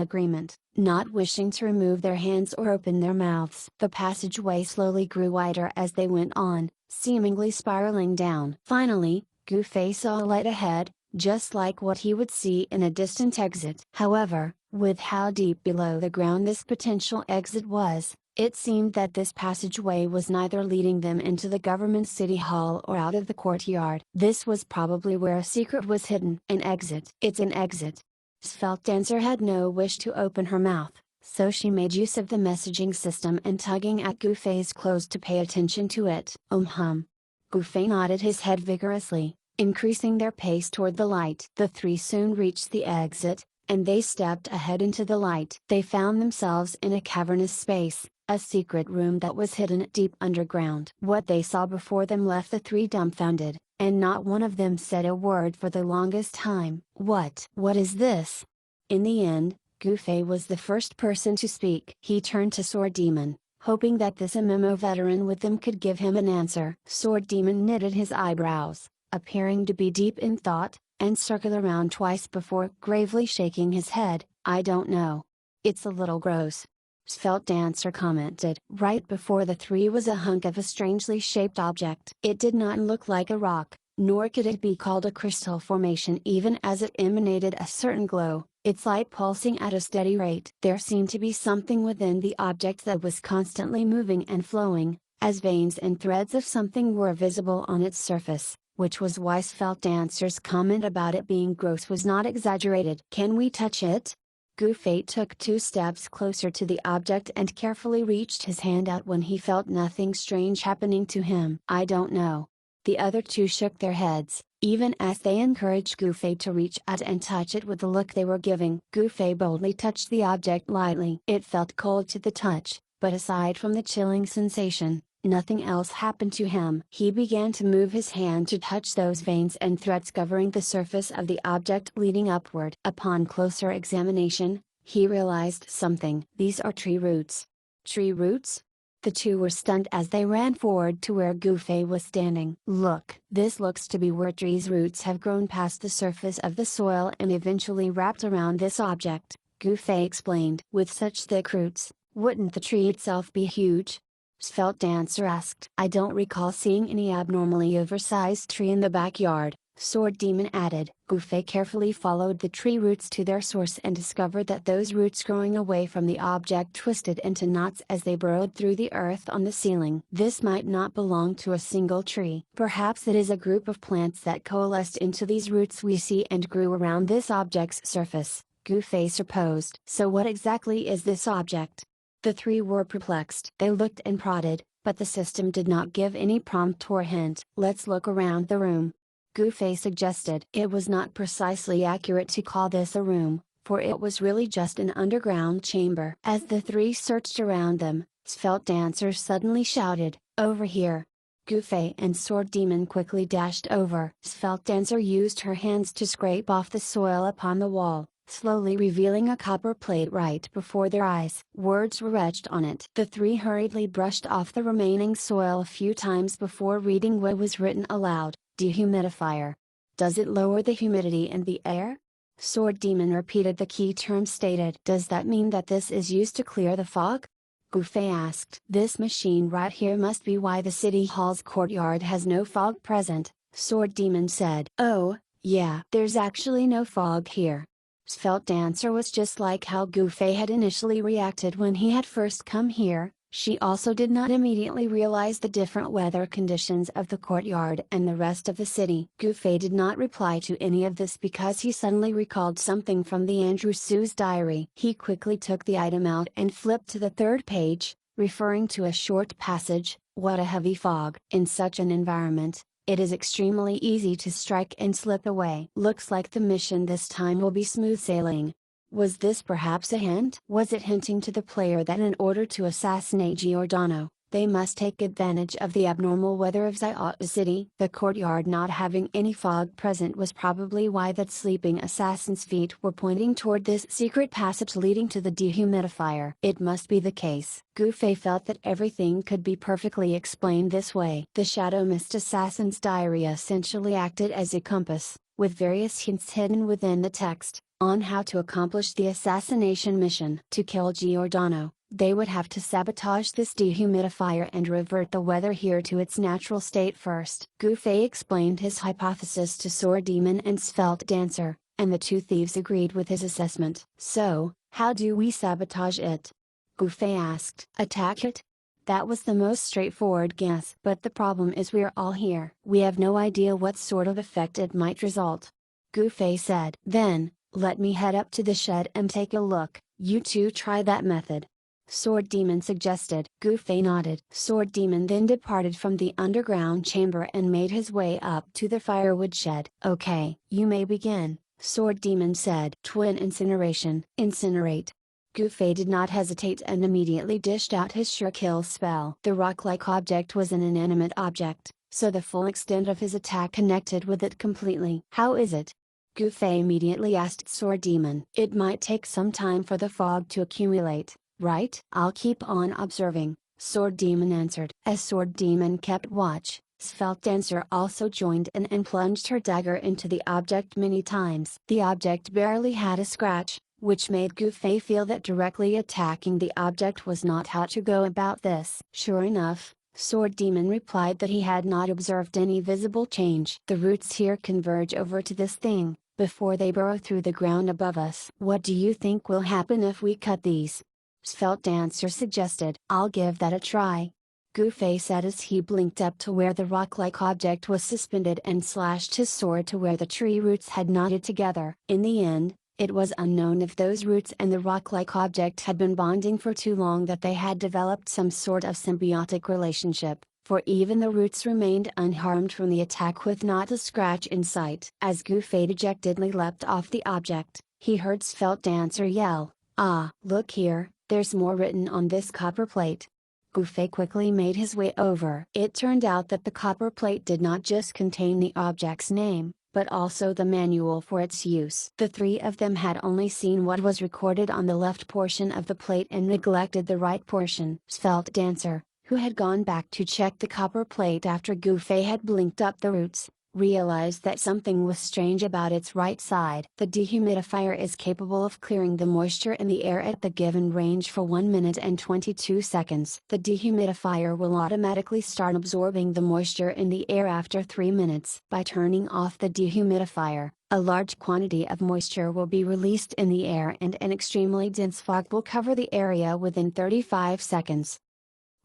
S1: agreement, not wishing to remove their hands or open their mouths. The passageway slowly grew wider as they went on, seemingly spiraling down. Finally, Goofy saw a light ahead, just like what he would see in a distant exit. However, with how deep below the ground this potential exit was, it seemed that this passageway was neither leading them into the government city hall or out of the courtyard. This was probably where a secret was hidden. An exit. It's an exit. Svelte Dancer had no wish to open her mouth, so she made use of the messaging system and tugging at Goofy's clothes to pay attention to it. Hum. Goofy nodded his head vigorously, increasing their pace toward the light. The three soon reached the exit, and they stepped ahead into the light. They found themselves in a cavernous space, a secret room that was hidden deep underground. What they saw before them left the three dumbfounded, and not one of them said a word for the longest time. What is this?" In the end, Goofy was the first person to speak. He turned to Sword Demon, hoping that this MMO veteran with them could give him an answer. Sword Demon knitted his eyebrows, appearing to be deep in thought, and circled around twice before gravely shaking his head. "I don't know. It's a little gross," Svelte Dancer commented. Right before the three was a hunk of a strangely shaped object. It did not look like a rock, nor could it be called a crystal formation even as it emanated a certain glow, its light pulsing at a steady rate. There seemed to be something within the object that was constantly moving and flowing, as veins and threads of something were visible on its surface, which was why Svelte Dancer's comment about it being gross was not exaggerated. "Can we touch it?" Goofy took 2 steps closer to the object and carefully reached his hand out when he felt nothing strange happening to him. "I don't know." The other 2 shook their heads, even as they encouraged Goofy to reach out and touch it with the look they were giving. Goofy boldly touched the object lightly. It felt cold to the touch, but aside from the chilling sensation, Nothing else happened to him. He began to move his hand to touch those veins and threads covering the surface of the object leading upward. Upon closer examination, he realized something. These are tree roots. Tree roots? The two were stunned as they ran forward to where Gufei was standing. Look, this looks to be where trees' roots have grown past the surface of the soil and eventually wrapped around this object, Gufei explained. With such thick roots, wouldn't the tree itself be huge? Svelte Dancer asked. I don't recall seeing any abnormally oversized tree in the backyard, Sword Demon added. Gufei carefully followed the tree roots to their source and discovered that those roots growing away from the object twisted into knots as they burrowed through the earth on the ceiling. This might not belong to a single tree. Perhaps it is a group of plants that coalesced into these roots we see and grew around this object's surface, Gufei supposed. So what exactly is this object? The three were perplexed. They looked and prodded, but the system did not give any prompt or hint. Let's look around the room, Gufei suggested. It was not precisely accurate to call this a room, for it was really just an underground chamber. As the three searched around them, Svelte Dancer suddenly shouted, "Over here!" Gufei and Sword Demon quickly dashed over. Svelte Dancer used her hands to scrape off the soil upon the wall, slowly revealing a copper plate right before their eyes. Words were etched on it. The three hurriedly brushed off the remaining soil a few times before reading what was written aloud. Dehumidifier. Does it lower the humidity in the air? Sword Demon repeated the key term stated. Does that mean that this is used to clear the fog? Gufei asked. This machine right here must be why the city hall's courtyard has no fog present, Sword Demon said. Oh, yeah. There's actually no fog here. Svelte Dancer was just like how Gufei had initially reacted when he had first come here. She also did not immediately realize the different weather conditions of the courtyard and the rest of the city. Gufei did not reply to any of this because he suddenly recalled something from the Andrew Sue's diary. He quickly took the item out and flipped to the third page, referring to a short passage. What a heavy fog. In such an environment, it is extremely easy to strike and slip away. Looks like the mission this time will be smooth sailing. Was this perhaps a hint? Was it hinting to the player that in order to assassinate Giordano, they must take advantage of the abnormal weather of Xiao City? The courtyard not having any fog present was probably why that sleeping assassin's feet were pointing toward this secret passage leading to the dehumidifier. It must be the case. Gufei felt that everything could be perfectly explained this way. The Shadow Mist assassin's diary essentially acted as a compass, with various hints hidden within the text, on how to accomplish the assassination mission. To kill Giordano, they would have to sabotage this dehumidifier and revert the weather here to its natural state first. Gufei explained his hypothesis to Sword Demon and Svelte Dancer, and the two thieves agreed with his assessment. So, how do we sabotage it? Gufei asked. Attack it? That was the most straightforward guess. But the problem is we're all here. We have no idea what sort of effect it might result. Gufei said. Then, let me head up to the shed and take a look. You two try that method, Sword Demon suggested. Gufei nodded. Sword Demon then departed from the underground chamber and made his way up to the firewood shed. Okay, you may begin, Sword Demon said. Twin incineration. Incinerate. Gufei did not hesitate and immediately dished out his sure kill spell. The rock-like object was an inanimate object, so the full extent of his attack connected with it completely. How is it? Gufei immediately asked Sword Demon. It might take some time for the fog to accumulate, right? I'll keep on observing, Sword Demon answered. As Sword Demon kept watch, Svelte Dancer also joined in and plunged her dagger into the object many times. The object barely had a scratch, which made Gufei feel that directly attacking the object was not how to go about this. Sure enough, Sword Demon replied that he had not observed any visible change. The roots here converge over to this thing, before they burrow through the ground above us. What do you think will happen if we cut these? Svelte Dancer suggested. I'll give that a try, Gufei said as he blinked up to where the rock-like object was suspended and slashed his sword to where the tree roots had knotted together. In the end, it was unknown if those roots and the rock-like object had been bonding for too long that they had developed some sort of symbiotic relationship, for even the roots remained unharmed from the attack with not a scratch in sight. As Gufei dejectedly leapt off the object, he heard Svelte Dancer yell, "Ah, look here, there's more written on this copper plate." Gufei quickly made his way over. It turned out that the copper plate did not just contain the object's name, but also the manual for its use. The three of them had only seen what was recorded on the left portion of the plate and neglected the right portion. Svelte Dancer, who had gone back to check the copper plate after Gufei had blinked up the roots, realized that something was strange about its right side. The dehumidifier is capable of clearing the moisture in the air at the given range for 1 minute and 22 seconds. The dehumidifier will automatically start absorbing the moisture in the air after 3 minutes. By turning off the dehumidifier, a large quantity of moisture will be released in the air and an extremely dense fog will cover the area within 35 seconds.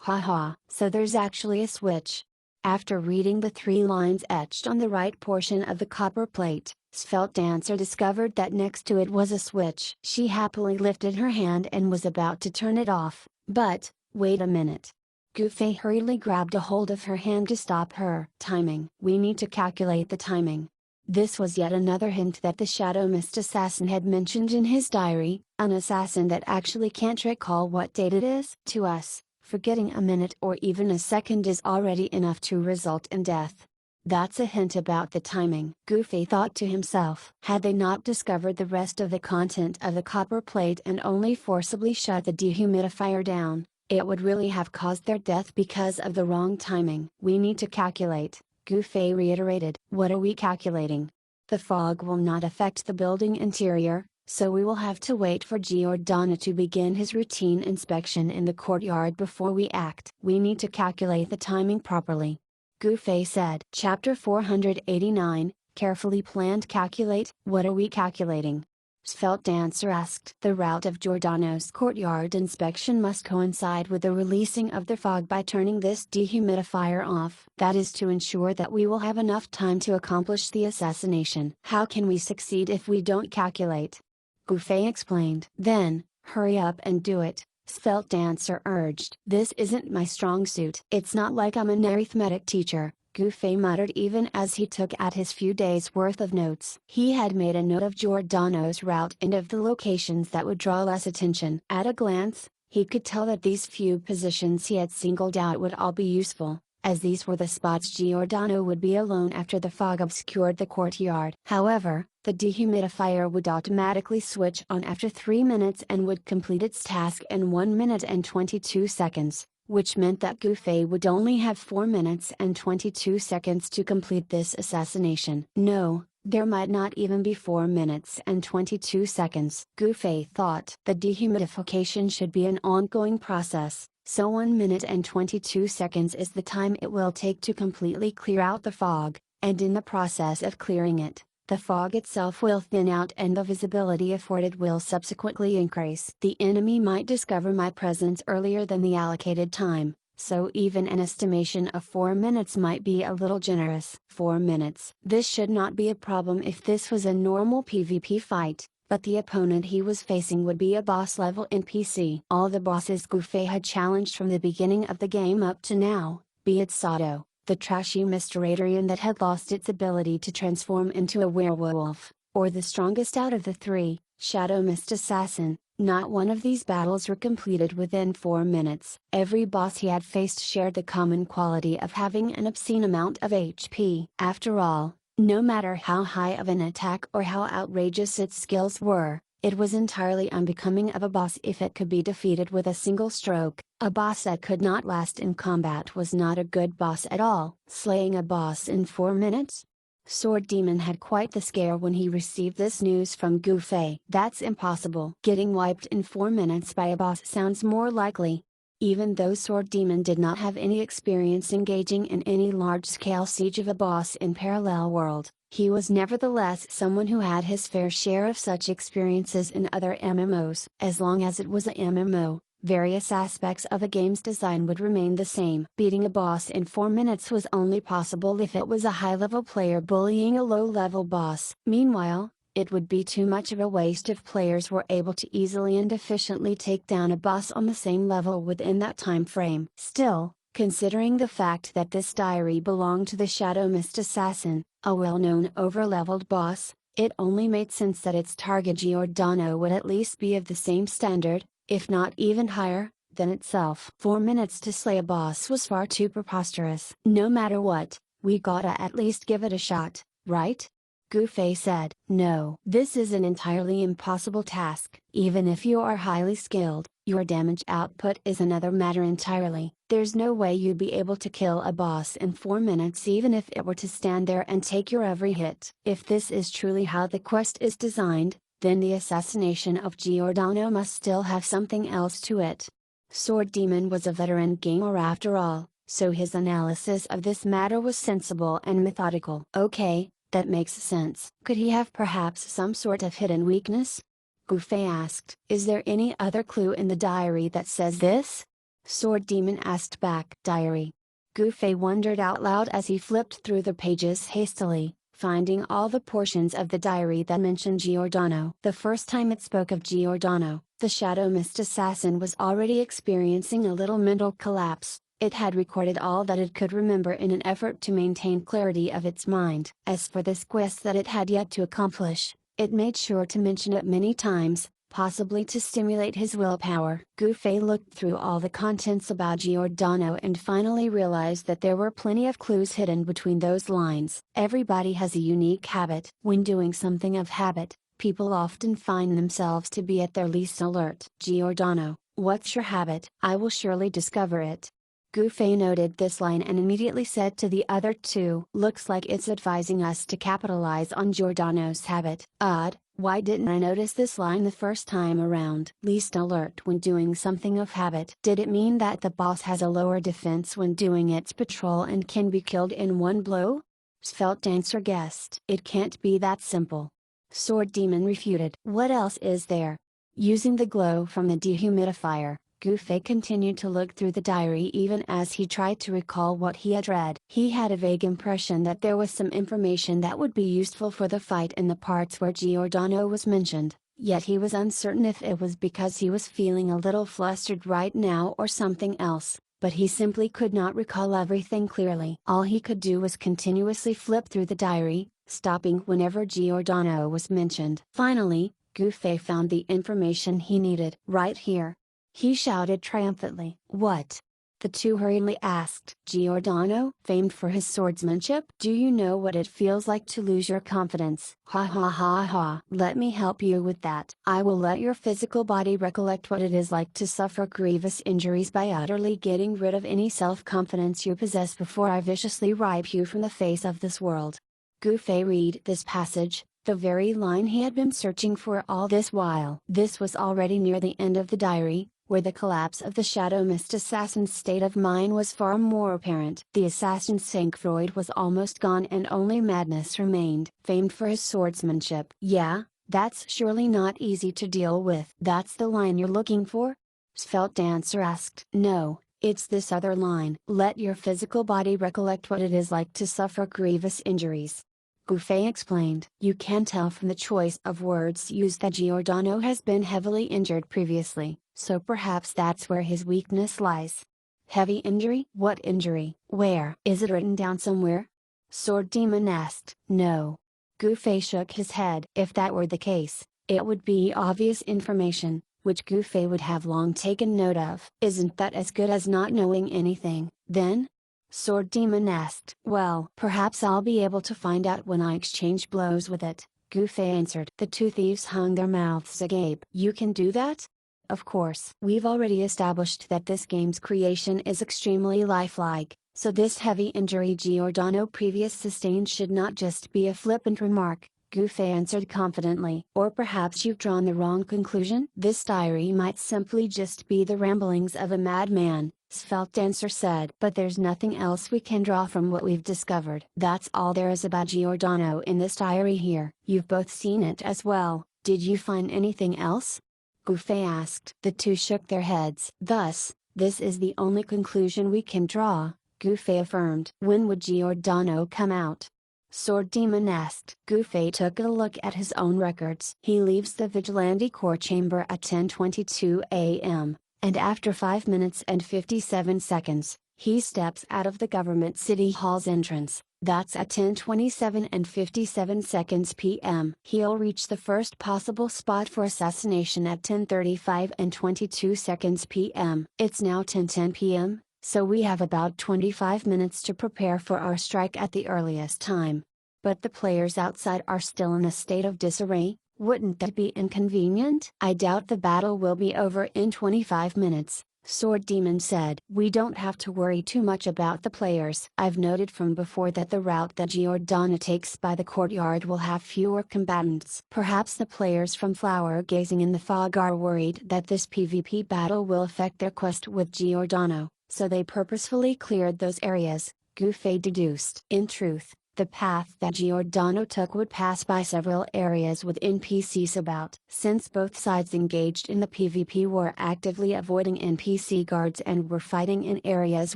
S1: Haha, so there's actually a switch. After reading the 3 lines etched on the right portion of the copper plate, Svelte Dancer discovered that next to it was a switch. She happily lifted her hand and was about to turn it off, but, wait a minute. Gufei hurriedly grabbed a hold of her hand to stop her. Timing. We need to calculate the timing. This was yet another hint that the Shadow Mist assassin had mentioned in his diary, an assassin that actually can't recall what date it is. To us, forgetting a minute or even a second is already enough to result in death. That's a hint about the timing. Gufei thought to himself. Had they not discovered the rest of the content of the copper plate and only forcibly shut the dehumidifier down, it would really have caused their death because of the wrong timing. We need to calculate, Gufei reiterated. What are we calculating? The fog will not affect the building interior, so we will have to wait for Giordano to begin his routine inspection in the courtyard before we act. We need to calculate the timing properly. Gufei said. Chapter 489, Carefully Planned Calculate. What are we calculating? Svelte Dancer asked. The route of Giordano's courtyard inspection must coincide with the releasing of the fog by turning this dehumidifier off. That is to ensure that we will have enough time to accomplish the assassination. How can we succeed if we don't calculate? Gufei explained. Then, hurry up and do it, Svelte Dancer urged. This isn't my strong suit. It's not like I'm an arithmetic teacher, Gufei muttered even as he took out his few days' worth of notes. He had made a note of Giordano's route and of the locations that would draw less attention. At a glance, he could tell that these few positions he had singled out would all be useful, as these were the spots Giordano would be alone after the fog obscured the courtyard. However, the dehumidifier would automatically switch on after 3 minutes and would complete its task in 1 minute and 22 seconds, which meant that Gufei would only have 4 minutes and 22 seconds to complete this assassination. No, there might not even be 4 minutes and 22 seconds. Gufei thought. The dehumidification should be an ongoing process, so 1 minute and 22 seconds is the time it will take to completely clear out the fog, and in the process of clearing it, the fog itself will thin out and the visibility afforded will subsequently increase. The enemy might discover my presence earlier than the allocated time, so even an estimation of 4 minutes might be a little generous. 4 minutes. This should not be a problem if this was a normal PvP fight, but the opponent he was facing would be a boss level NPC. All the bosses Gufei had challenged from the beginning of the game up to now, be it Sato, the trashy Mysteradorian that had lost its ability to transform into a werewolf, or the strongest out of the 3, Shadow Mist Assassin, not one of these battles were completed within 4 minutes. Every boss he had faced shared the common quality of having an obscene amount of HP. After all, no matter how high of an attack or how outrageous its skills were, it was entirely unbecoming of a boss if it could be defeated with a single stroke. A boss that could not last in combat was not a good boss at all. Slaying a boss in 4 minutes? Sword Demon had quite the scare when he received this news from Gufei. That's impossible. Getting wiped in 4 minutes by a boss sounds more likely. Even though Sword Demon did not have any experience engaging in any large-scale siege of a boss in Parallel World, he was nevertheless someone who had his fair share of such experiences in other MMOs. As long as it was a MMO, various aspects of a game's design would remain the same. Beating a boss in 4 minutes was only possible if it was a high-level player bullying a low-level boss. Meanwhile, it would be too much of a waste if players were able to easily and efficiently take down a boss on the same level within that time frame. Still, considering the fact that this diary belonged to the Shadow Mist Assassin, a well-known over-leveled boss, it only made sense that its target Giordano would at least be of the same standard, if not even higher, than itself. 4 minutes to slay a boss was far too preposterous. No matter what, we gotta at least give it a shot, right? Gu Fei said. No, this is an entirely impossible task. Even if you are highly skilled, your damage output is another matter entirely. There's no way you'd be able to kill a boss in 4 minutes even if it were to stand there and take your every hit. If this is truly how the quest is designed, then the assassination of Giordano must still have something else to it. Sword Demon was a veteran gamer after all, so his analysis of this matter was sensible and methodical. Okay, that makes sense. Could he have perhaps some sort of hidden weakness? Gu Fei asked. Is there any other clue in the diary that says this? Sword Demon asked back. Diary. Gu Fei wondered out loud as he flipped through the pages hastily, finding all the portions of the diary that mentioned Giordano. The first time it spoke of Giordano, the Shadow Mist assassin was already experiencing a little mental collapse. It had recorded all that it could remember in an effort to maintain clarity of its mind. As for this quest that it had yet to accomplish, it made sure to mention it many times, possibly to stimulate his willpower. Gu Fei looked through all the contents about Giordano and finally realized that there were plenty of clues hidden between those lines. Everybody has a unique habit. When doing something of habit, people often find themselves to be at their least alert. Giordano, what's your habit? I will surely discover it. Gu Fei noted this line and immediately said to the other two, looks like it's advising us to capitalize on Giordano's habit. Odd, why didn't I notice this line the first time around? Least alert when doing something of habit. Did it mean that the boss has a lower defense when doing its patrol and can be killed in one blow? Svelte Dancer guessed. It can't be that simple. Sword Demon refuted. What else is there? Using the glow from the dehumidifier, Gu Fei continued to look through the diary even as he tried to recall what he had read. He had a vague impression that there was some information that would be useful for the fight in the parts where Giordano was mentioned, yet he was uncertain if it was because he was feeling a little flustered right now or something else, but he simply could not recall everything clearly. All he could do was continuously flip through the diary, stopping whenever Giordano was mentioned. Finally, Gu Fei found the information he needed. Right here. He shouted triumphantly. What? The two hurriedly asked. Giordano, famed for his swordsmanship? Do you know what it feels like to lose your confidence? Ha ha ha ha. Let me help you with that. I will let your physical body recollect what it is like to suffer grievous injuries by utterly getting rid of any self-confidence you possess before I viciously wipe you from the face of this world. Gu Fei read this passage, the very line he had been searching for all this while. This was already near the end of the diary, where the collapse of the Shadow Mist assassin's state of mind was far more apparent. The assassin's sang-froid was almost gone and only madness remained. Famed for his swordsmanship. Yeah, that's surely not easy to deal with. That's the line you're looking for? Svelte Dancer asked. No, it's this other line. Let your physical body recollect what it is like to suffer grievous injuries. Gu Fei explained. You can tell from the choice of words used that Giordano has been heavily injured previously, so perhaps that's where his weakness lies. Heavy injury? What injury? Where? Is it written down somewhere? Sword Demon asked. No. Gu Fei shook his head. If that were the case, it would be obvious information, which Gu Fei would have long taken note of. Isn't that as good as not knowing anything, then? Sword Demon asked. Well, perhaps I'll be able to find out when I exchange blows with it, Gu Fei answered. The two thieves hung their mouths agape. You can do that? Of course. We've already established that this game's creation is extremely lifelike, so this heavy injury Giordano previous sustained should not just be a flippant remark, Gu Fei answered confidently. Or perhaps you've drawn the wrong conclusion? This diary might simply just be the ramblings of a madman, Svelte Dancer said. But there's nothing else we can draw from what we've discovered. That's all there is about Giordano in this diary here. You've both seen it as well. Did you find anything else? Gu Fei asked. The two shook their heads. Thus, this is the only conclusion we can draw, Gu Fei affirmed. When would Giordano come out? Sword Demon asked. Gu Fei took a look at his own records. He leaves the Vigilante Core chamber at 10:22 a.m., and after 5 minutes and 57 seconds, he steps out of the Government City Hall's entrance. That's at 10:27 and 57 seconds p.m. He'll reach the first possible spot for assassination at 10:35 and 22 seconds p.m. It's now 10:10 p.m., so we have about 25 minutes to prepare for our strike at the earliest time. But the players outside are still in a state of disarray. Wouldn't that be inconvenient? I doubt the battle will be over in 25 minutes, Sword Demon said. We don't have to worry too much about the players. I've noted from before that the route that Giordano takes by the courtyard will have fewer combatants. Perhaps the players from Flower Gazing in the Fog are worried that this PvP battle will affect their quest with Giordano, so they purposefully cleared those areas, Gouffet deduced. In truth, the path that Giordano took would pass by several areas with NPCs about. Since both sides engaged in the PvP were actively avoiding NPC guards and were fighting in areas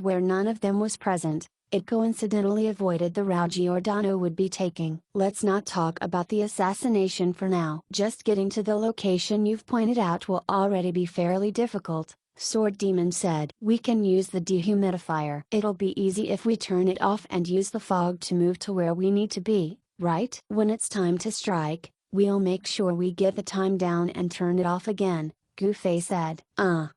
S1: where none of them was present, it coincidentally avoided the route Giordano would be taking. Let's not talk about the assassination for now. Just getting to the location you've pointed out will already be fairly difficult, Sword Demon said. We can use the dehumidifier. It'll be easy if we turn it off and use the fog to move to where we need to be, right? When it's time to strike, we'll make sure we get the time down and turn it off again, Gouffet said.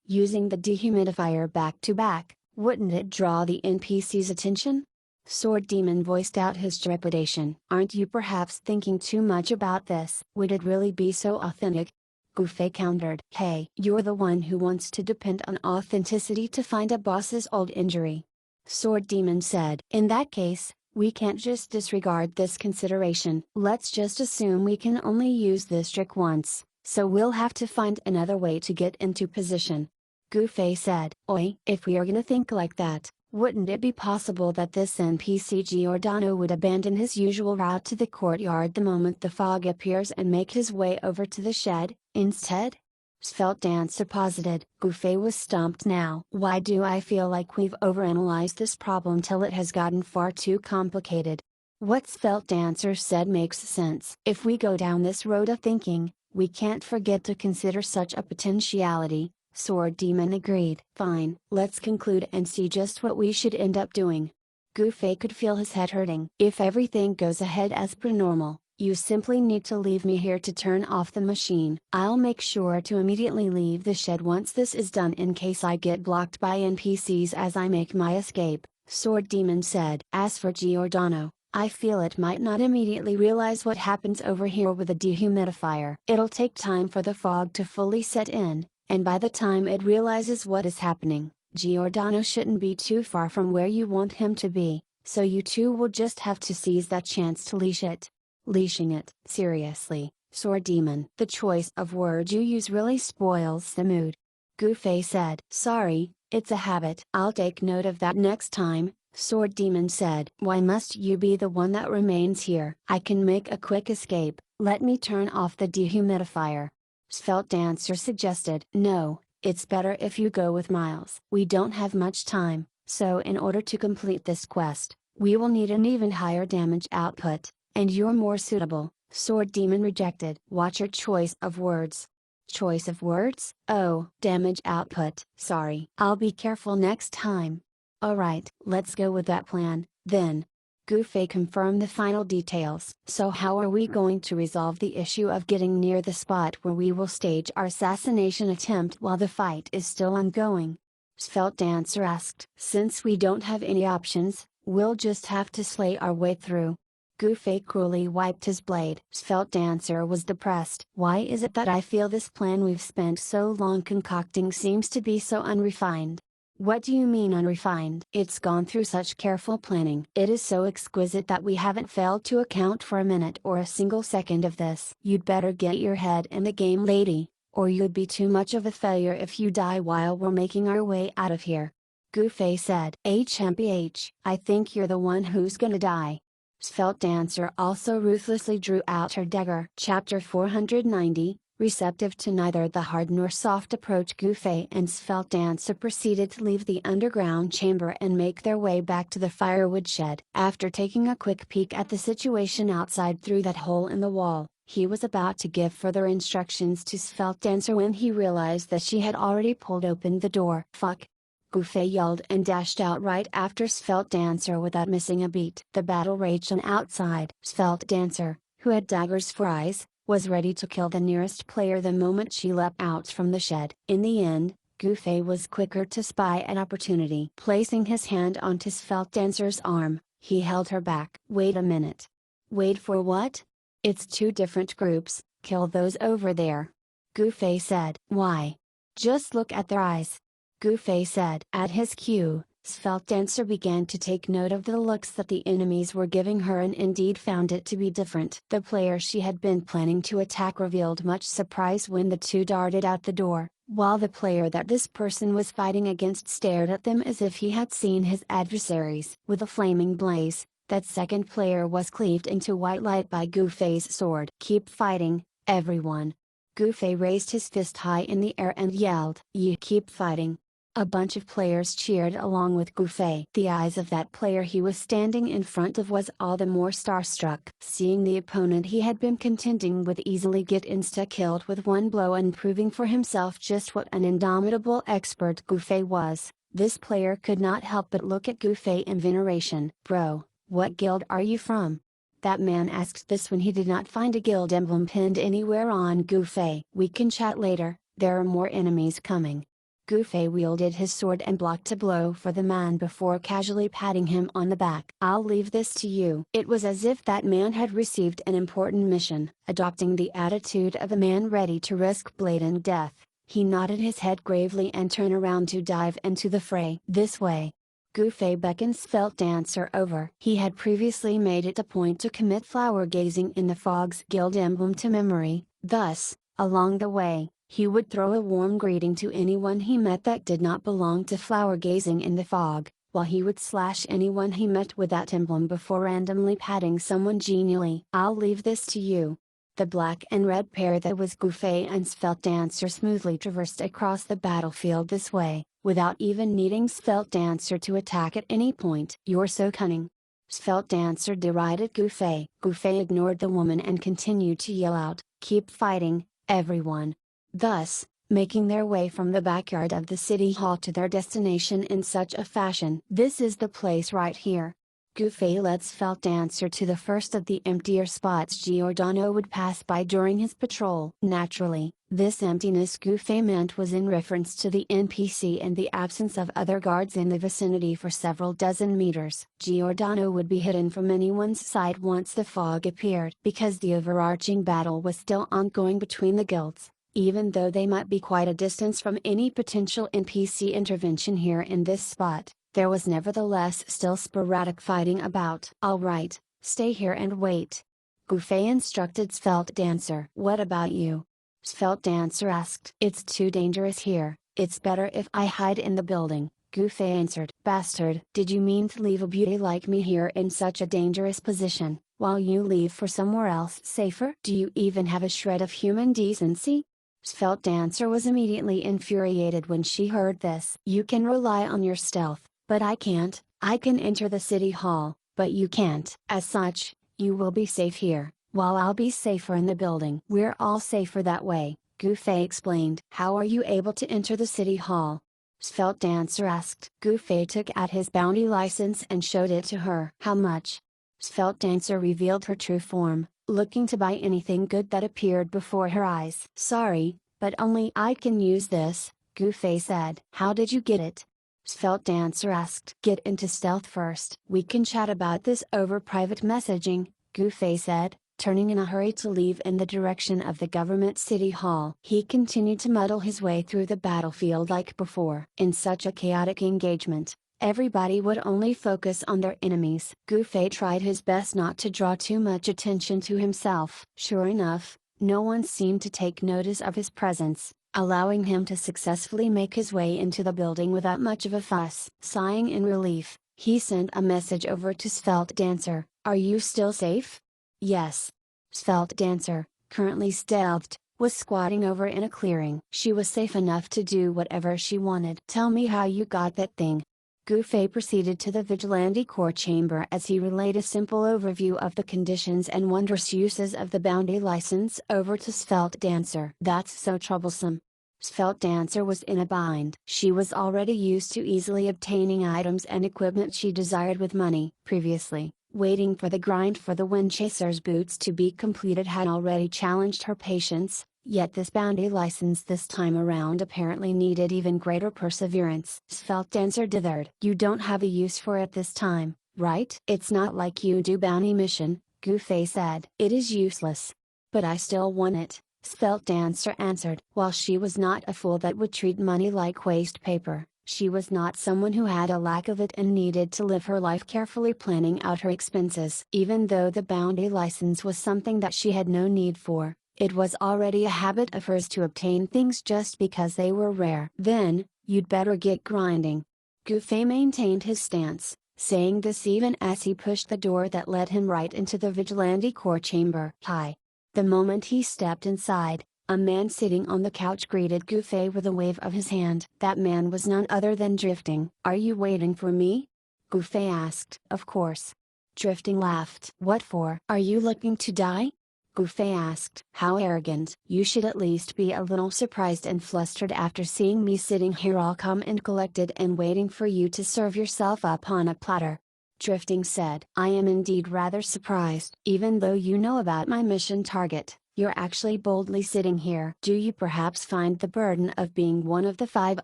S1: Using the dehumidifier back to back, wouldn't it draw the NPC's attention? Sword Demon voiced out his trepidation. Aren't you perhaps thinking too much about this? Would it really be so authentic? Gouffet countered. Hey, you're the one who wants to depend on authenticity to find a boss's old injury. Sword Demon said. In that case, we can't just disregard this consideration. Let's just assume we can only use this trick once, so we'll have to find another way to get into position. Gouffet said. Oi, if we are gonna think like that, wouldn't it be possible that this NPC Giordano would abandon his usual route to the courtyard the moment the fog appears and make his way over to the shed, instead? Svelte Dancer posited. Gouffet was stumped now. Why do I feel like we've overanalyzed this problem till it has gotten far too complicated? What Svelte Dancer said makes sense. If we go down this road of thinking, we can't forget to consider such a potentiality. Sword Demon agreed. Fine, let's conclude and see just what we should end up doing. Gouffet could feel his head hurting. If everything goes ahead as per normal, you simply need to leave me here to turn off the machine. I'll make sure to immediately leave the shed once this is done in case I get blocked by NPCs as I make my escape, Sword Demon said. As for Giordano, I feel it might not immediately realize what happens over here with the dehumidifier. It'll take time for the fog to fully set in, and by the time it realizes what is happening, Giordano shouldn't be too far from where you want him to be, so you two will just have to seize that chance to leash it. Leashing it? Seriously, Sword Demon. The choice of words you use really spoils the mood. Gouffet said. Sorry, it's a habit. I'll take note of that next time, Sword Demon said. Why must you be the one that remains here? I can make a quick escape. Let me turn off the dehumidifier. Svelte Dancer suggested. No, it's better if you go with Miles. We don't have much time, so in order to complete this quest, we will need an even higher damage output, and you're more suitable, Sword Demon rejected. Watch your choice of words. Choice of words? Oh, damage output. Sorry. I'll be careful next time. Alright, let's go with that plan, then. Gouffet confirmed the final details. So how are we going to resolve the issue of getting near the spot where we will stage our assassination attempt while the fight is still ongoing? Svelte Dancer asked. Since we don't have any options, we'll just have to slay our way through. Gouffet cruelly wiped his blade. Svelte Dancer was depressed. Why is it that I feel this plan we've spent so long concocting seems to be so unrefined? What do you mean unrefined? It's gone through such careful planning. It is so exquisite that we haven't failed to account for a minute or a single second of this. You'd better get your head in the game, lady, or you'd be too much of a failure if you die while we're making our way out of here. Gouffet said. HMPH, I think you're the one who's gonna die. Svelte Dancer also ruthlessly drew out her dagger. Chapter 490, receptive to neither the hard nor soft approach, Gouffet and Svelte Dancer proceeded to leave the underground chamber and make their way back to the firewood shed. After taking a quick peek at the situation outside through that hole in the wall, he was about to give further instructions to Svelte Dancer when he realized that she had already pulled open the door. Fuck! Goofy yelled and dashed out right after Svelte Dancer without missing a beat. The battle raged on outside. Svelte Dancer, who had daggers for eyes, was ready to kill the nearest player the moment she leapt out from the shed. In the end, Goofy was quicker to spy an opportunity. Placing his hand onto Svelte Dancer's arm, he held her back. "Wait a minute." "Wait for what?" "It's two different groups, kill those over there," Goofy said. "Why?" "Just look at their eyes," Goofy said. At his cue, Svelte Dancer began to take note of the looks that the enemies were giving her and indeed found it to be different. The player she had been planning to attack revealed much surprise when the two darted out the door, while the player that this person was fighting against stared at them as if he had seen his adversaries. With a flaming blaze, that second player was cleaved into white light by Goofy's sword. "Keep fighting, everyone." Goofy raised his fist high in the air and yelled, "You keep fighting." A bunch of players cheered along with Goofy. The eyes of that player he was standing in front of was all the more starstruck. Seeing the opponent he had been contending with easily get insta-killed with one blow and proving for himself just what an indomitable expert Goofy was, this player could not help but look at Goofy in veneration. "Bro, what guild are you from?" That man asked this when he did not find a guild emblem pinned anywhere on Goofy. "We can chat later, there are more enemies coming." Goofy wielded his sword and blocked a blow for the man before casually patting him on the back. "I'll leave this to you." It was as if that man had received an important mission. Adopting the attitude of a man ready to risk blatant death, he nodded his head gravely and turned around to dive into the fray. "This way." Goofy beckoned Svelte Dancer over. He had previously made it a point to commit flower gazing in the Fog's guild emblem to memory, thus, along the way, he would throw a warm greeting to anyone he met that did not belong to flower gazing in the Fog, while he would slash anyone he met with that emblem before randomly patting someone genially. "I'll leave this to you." The black and red pair that was Goofy and Svelte Dancer smoothly traversed across the battlefield this way, without even needing Svelte Dancer to attack at any point. "You're so cunning." Svelte Dancer derided Goofy. Goofy ignored the woman and continued to yell out, "Keep fighting, everyone." Thus, making their way from the backyard of the city hall to their destination in such a fashion. "This is the place right here." Goofy led Svelte Dancer to the first of the emptier spots Giordano would pass by during his patrol. Naturally, this emptiness Goofy meant was in reference to the NPC and the absence of other guards in the vicinity for several dozen meters. Giordano would be hidden from anyone's sight once the fog appeared. Because the overarching battle was still ongoing between the guilds, even though they might be quite a distance from any potential NPC intervention here in this spot, there was nevertheless still sporadic fighting about. "Alright, stay here and wait," Goofy instructed Svelte Dancer. "What about you?" Svelte Dancer asked. "It's too dangerous here, it's better if I hide in the building," Goofy answered. "Bastard, did you mean to leave a beauty like me here in such a dangerous position, while you leave for somewhere else safer? Do you even have a shred of human decency?" Svelte Dancer was immediately infuriated when she heard this. "You can rely on your stealth, but I can't. I can enter the city hall, but you can't. As such, you will be safe here, while I'll be safer in the building." "We're all safer that way," Goofy explained. "How are you able to enter the city hall?" Svelte Dancer asked. Goofy took out his bounty license and showed it to her. "How much?" Svelte Dancer revealed her true form, looking to buy anything good that appeared before her eyes. "Sorry, but only I can use this," Goofy said. "How did you get it?" Svelte Dancer asked. "Get into stealth first. We can chat about this over private messaging," Goofy said, turning in a hurry to leave in the direction of the government city hall. He continued to muddle his way through the battlefield like before. In such a chaotic engagement, everybody would only focus on their enemies. Goofy tried his best not to draw too much attention to himself. Sure enough, no one seemed to take notice of his presence, allowing him to successfully make his way into the building without much of a fuss. Sighing in relief, he sent a message over to Svelte Dancer. "Are you still safe?" "Yes." Svelte Dancer, currently stealthed, was squatting over in a clearing. She was safe enough to do whatever she wanted. "Tell me how you got that thing." Goofy proceeded to the Vigilante core chamber as he relayed a simple overview of the conditions and wondrous uses of the bounty license over to Svelte Dancer. "That's so troublesome." Svelte Dancer was in a bind. She was already used to easily obtaining items and equipment she desired with money. Previously, waiting for the grind for the Windchaser's boots to be completed had already challenged her patience, yet this bounty license this time around apparently needed even greater perseverance. Svelte Dancer dithered. You don't have a use for it this time, right? It's not like you do bounty mission, Gufei said. It is useless. But I still want it, Svelte Dancer answered. While she was not a fool that would treat money like waste paper, she was not someone who had a lack of it and needed to live her life carefully planning out her expenses. Even though the bounty license was something that she had no need for, it was already a habit of hers to obtain things just because they were rare. Then, you'd better get grinding. Gufei maintained his stance, saying this even as he pushed the door that led him right into the Vigilante core chamber. Hi. The moment he stepped inside, a man sitting on the couch greeted Gufei with a wave of his hand. That man was none other than Drifting. Are you waiting for me? Gufei asked. Of course. Drifting laughed. What for? Are you looking to die? Gufei asked. How arrogant. You should at least be a little surprised and flustered after seeing me sitting here all calm and collected and waiting for you to serve yourself up on a platter. Drifting said. I am indeed rather surprised. Even though you know about my mission target, you're actually boldly sitting here. Do you perhaps find the burden of being one of the 5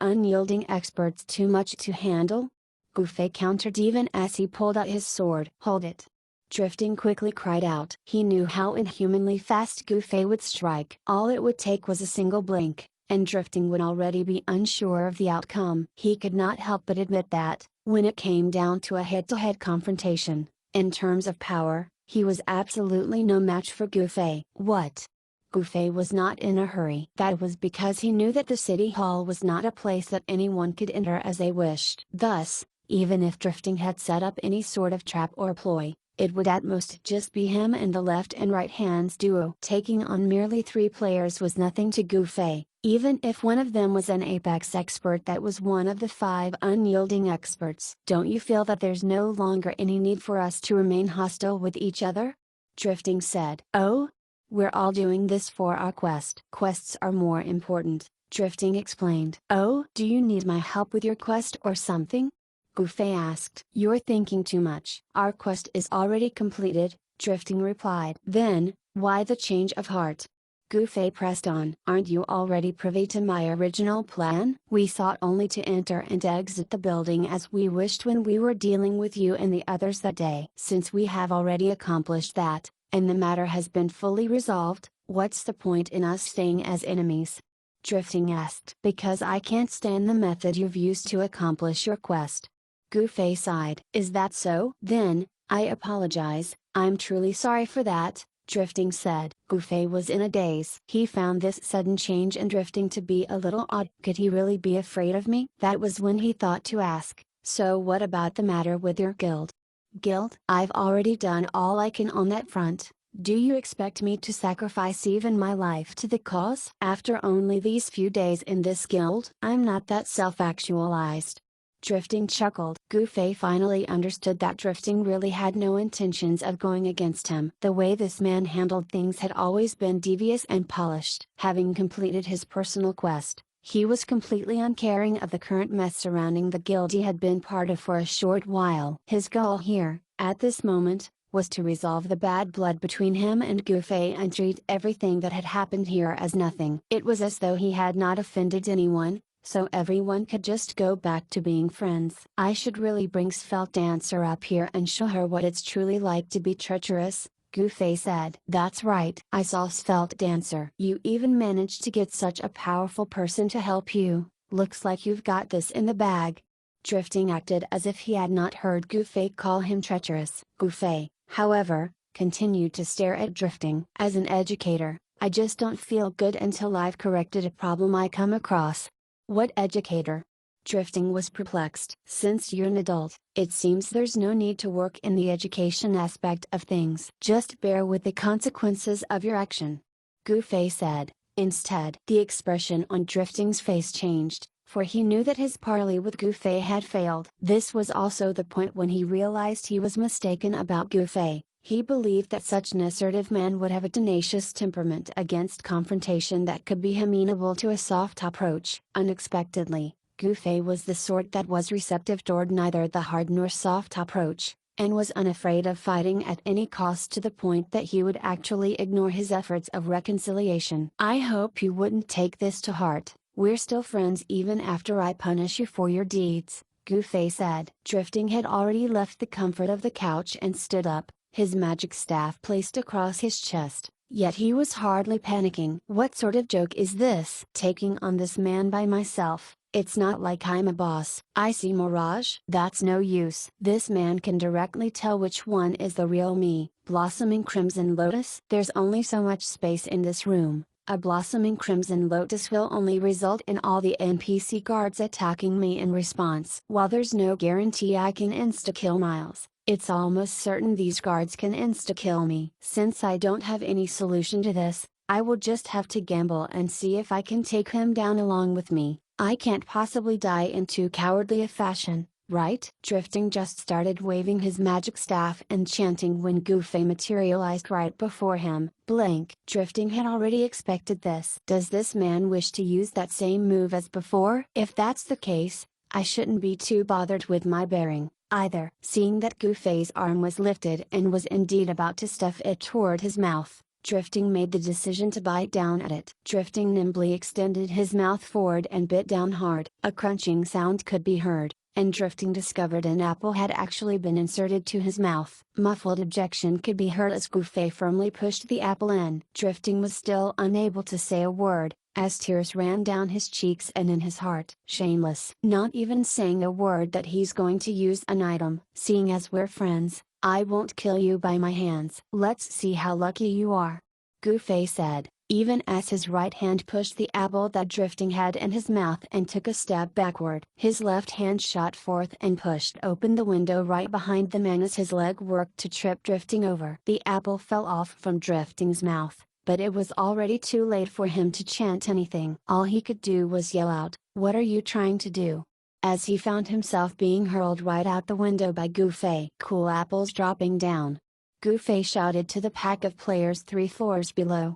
S1: unyielding experts too much to handle? Gufei countered even as he pulled out his sword. Hold it. Drifting quickly cried out. He knew how inhumanly fast Gufei would strike. All it would take was a single blink, and Drifting would already be unsure of the outcome. He could not help but admit that, when it came down to a head-to-head confrontation, in terms of power, he was absolutely no match for Gufei. What? Gufei was not in a hurry. That was because he knew that the city hall was not a place that anyone could enter as they wished. Thus, even if Drifting had set up any sort of trap or ploy, it would at most just be him and the left and right hands duo. Taking on merely 3 players was nothing to Gufei, even if one of them was an apex expert that was one of the 5 unyielding experts. Don't you feel that there's no longer any need for us to remain hostile with each other? Drifting said. Oh? We're all doing this for our quest. Quests are more important, Drifting explained. Oh? Do you need my help with your quest or something? Gufei asked. You're thinking too much. Our quest is already completed, Drifting replied. Then, why the change of heart? Gufei pressed on. Aren't you already privy to my original plan? We sought only to enter and exit the building as we wished when we were dealing with you and the others that day. Since we have already accomplished that, and the matter has been fully resolved, what's the point in us staying as enemies? Drifting asked. Because I can't stand the method you've used to accomplish your quest. Gufei sighed. Is that so? Then, I apologize, I'm truly sorry for that, Drifting said. Gufei was in a daze. He found this sudden change in Drifting to be a little odd. Could he really be afraid of me? That was when he thought to ask, so what about the matter with your guild? Guild? I've already done all I can on that front. Do you expect me to sacrifice even my life to the cause? After only these few days in this guild? I'm not that self-actualized. Drifting chuckled. Gufei finally understood that Drifting really had no intentions of going against him. The way this man handled things had always been devious and polished. Having completed his personal quest, he was completely uncaring of the current mess surrounding the guild he had been part of for a short while. His goal here, at this moment, was to resolve the bad blood between him and Gufei and treat everything that had happened here as nothing. It was as though he had not offended anyone, so everyone could just go back to being friends. I should really bring Svelte Dancer up here and show her what it's truly like to be treacherous, Gufei said. That's right. I saw Svelte Dancer. You even managed to get such a powerful person to help you. Looks like you've got this in the bag. Drifting acted as if he had not heard Gufei call him treacherous. Gufei, however, continued to stare at Drifting. As an educator, I just don't feel good until I've corrected a problem I come across. What educator? Drifting was perplexed. Since you're an adult, it seems there's no need to work in the education aspect of things. Just bear with the consequences of your action. Gufei said. Instead, the expression on Drifting's face changed, for he knew that his parley with Gufei had failed. This was also the point when he realized he was mistaken about Gufei. He believed that such an assertive man would have a tenacious temperament against confrontation that could be amenable to a soft approach. Unexpectedly, Gufei was the sort that was receptive toward neither the hard nor soft approach, and was unafraid of fighting at any cost to the point that he would actually ignore his efforts of reconciliation. "I hope you wouldn't take this to heart, we're still friends even after I punish you for your deeds," Gufei said. Drifting had already left the comfort of the couch and stood up, his magic staff placed across his chest, yet he was hardly panicking. "What sort of joke is this? Taking on this man by myself? It's not like I'm a boss. I see mirage." "That's no use. This man can directly tell which one is the real me." Blossoming Crimson Lotus. "There's only so much space in this room. A blossoming Crimson Lotus will only result in all the NPC guards attacking me in response. While there's no guarantee I can insta-kill Miles, it's almost certain these guards can insta-kill me. Since I don't have any solution to this, I will just have to gamble and see if I can take him down along with me. I can't possibly die in too cowardly a fashion, right?" Drifting just started waving his magic staff and chanting when Gufei materialized right before him. Blank. Drifting had already expected this. Does this man wish to use that same move as before? If that's the case, I shouldn't be too bothered with my bearing, either. Seeing that Gufei's arm was lifted and was indeed about to stuff it toward his mouth, Drifting made the decision to bite down at it. Drifting nimbly extended his mouth forward and bit down hard. A crunching sound could be heard, and Drifting discovered an apple had actually been inserted to his mouth. Muffled objection could be heard as Gufei firmly pushed the apple in. Drifting was still unable to say a word, as tears ran down his cheeks and in his heart. Shameless. Not even saying a word that he's going to use an item. "Seeing as we're friends, I won't kill you by my hands." "Let's see how lucky you are," Gufei said, even as his right hand pushed the apple that Drifting had in his mouth and took a step backward. His left hand shot forth and pushed open the window right behind the man as his leg worked to trip Drifting over. The apple fell off from Drifting's mouth, but it was already too late for him to chant anything. All he could do was yell out, "What are you trying to do?" as he found himself being hurled right out the window by Gufei. "Cool apples dropping down," Gufei shouted to the pack of players 3 floors below.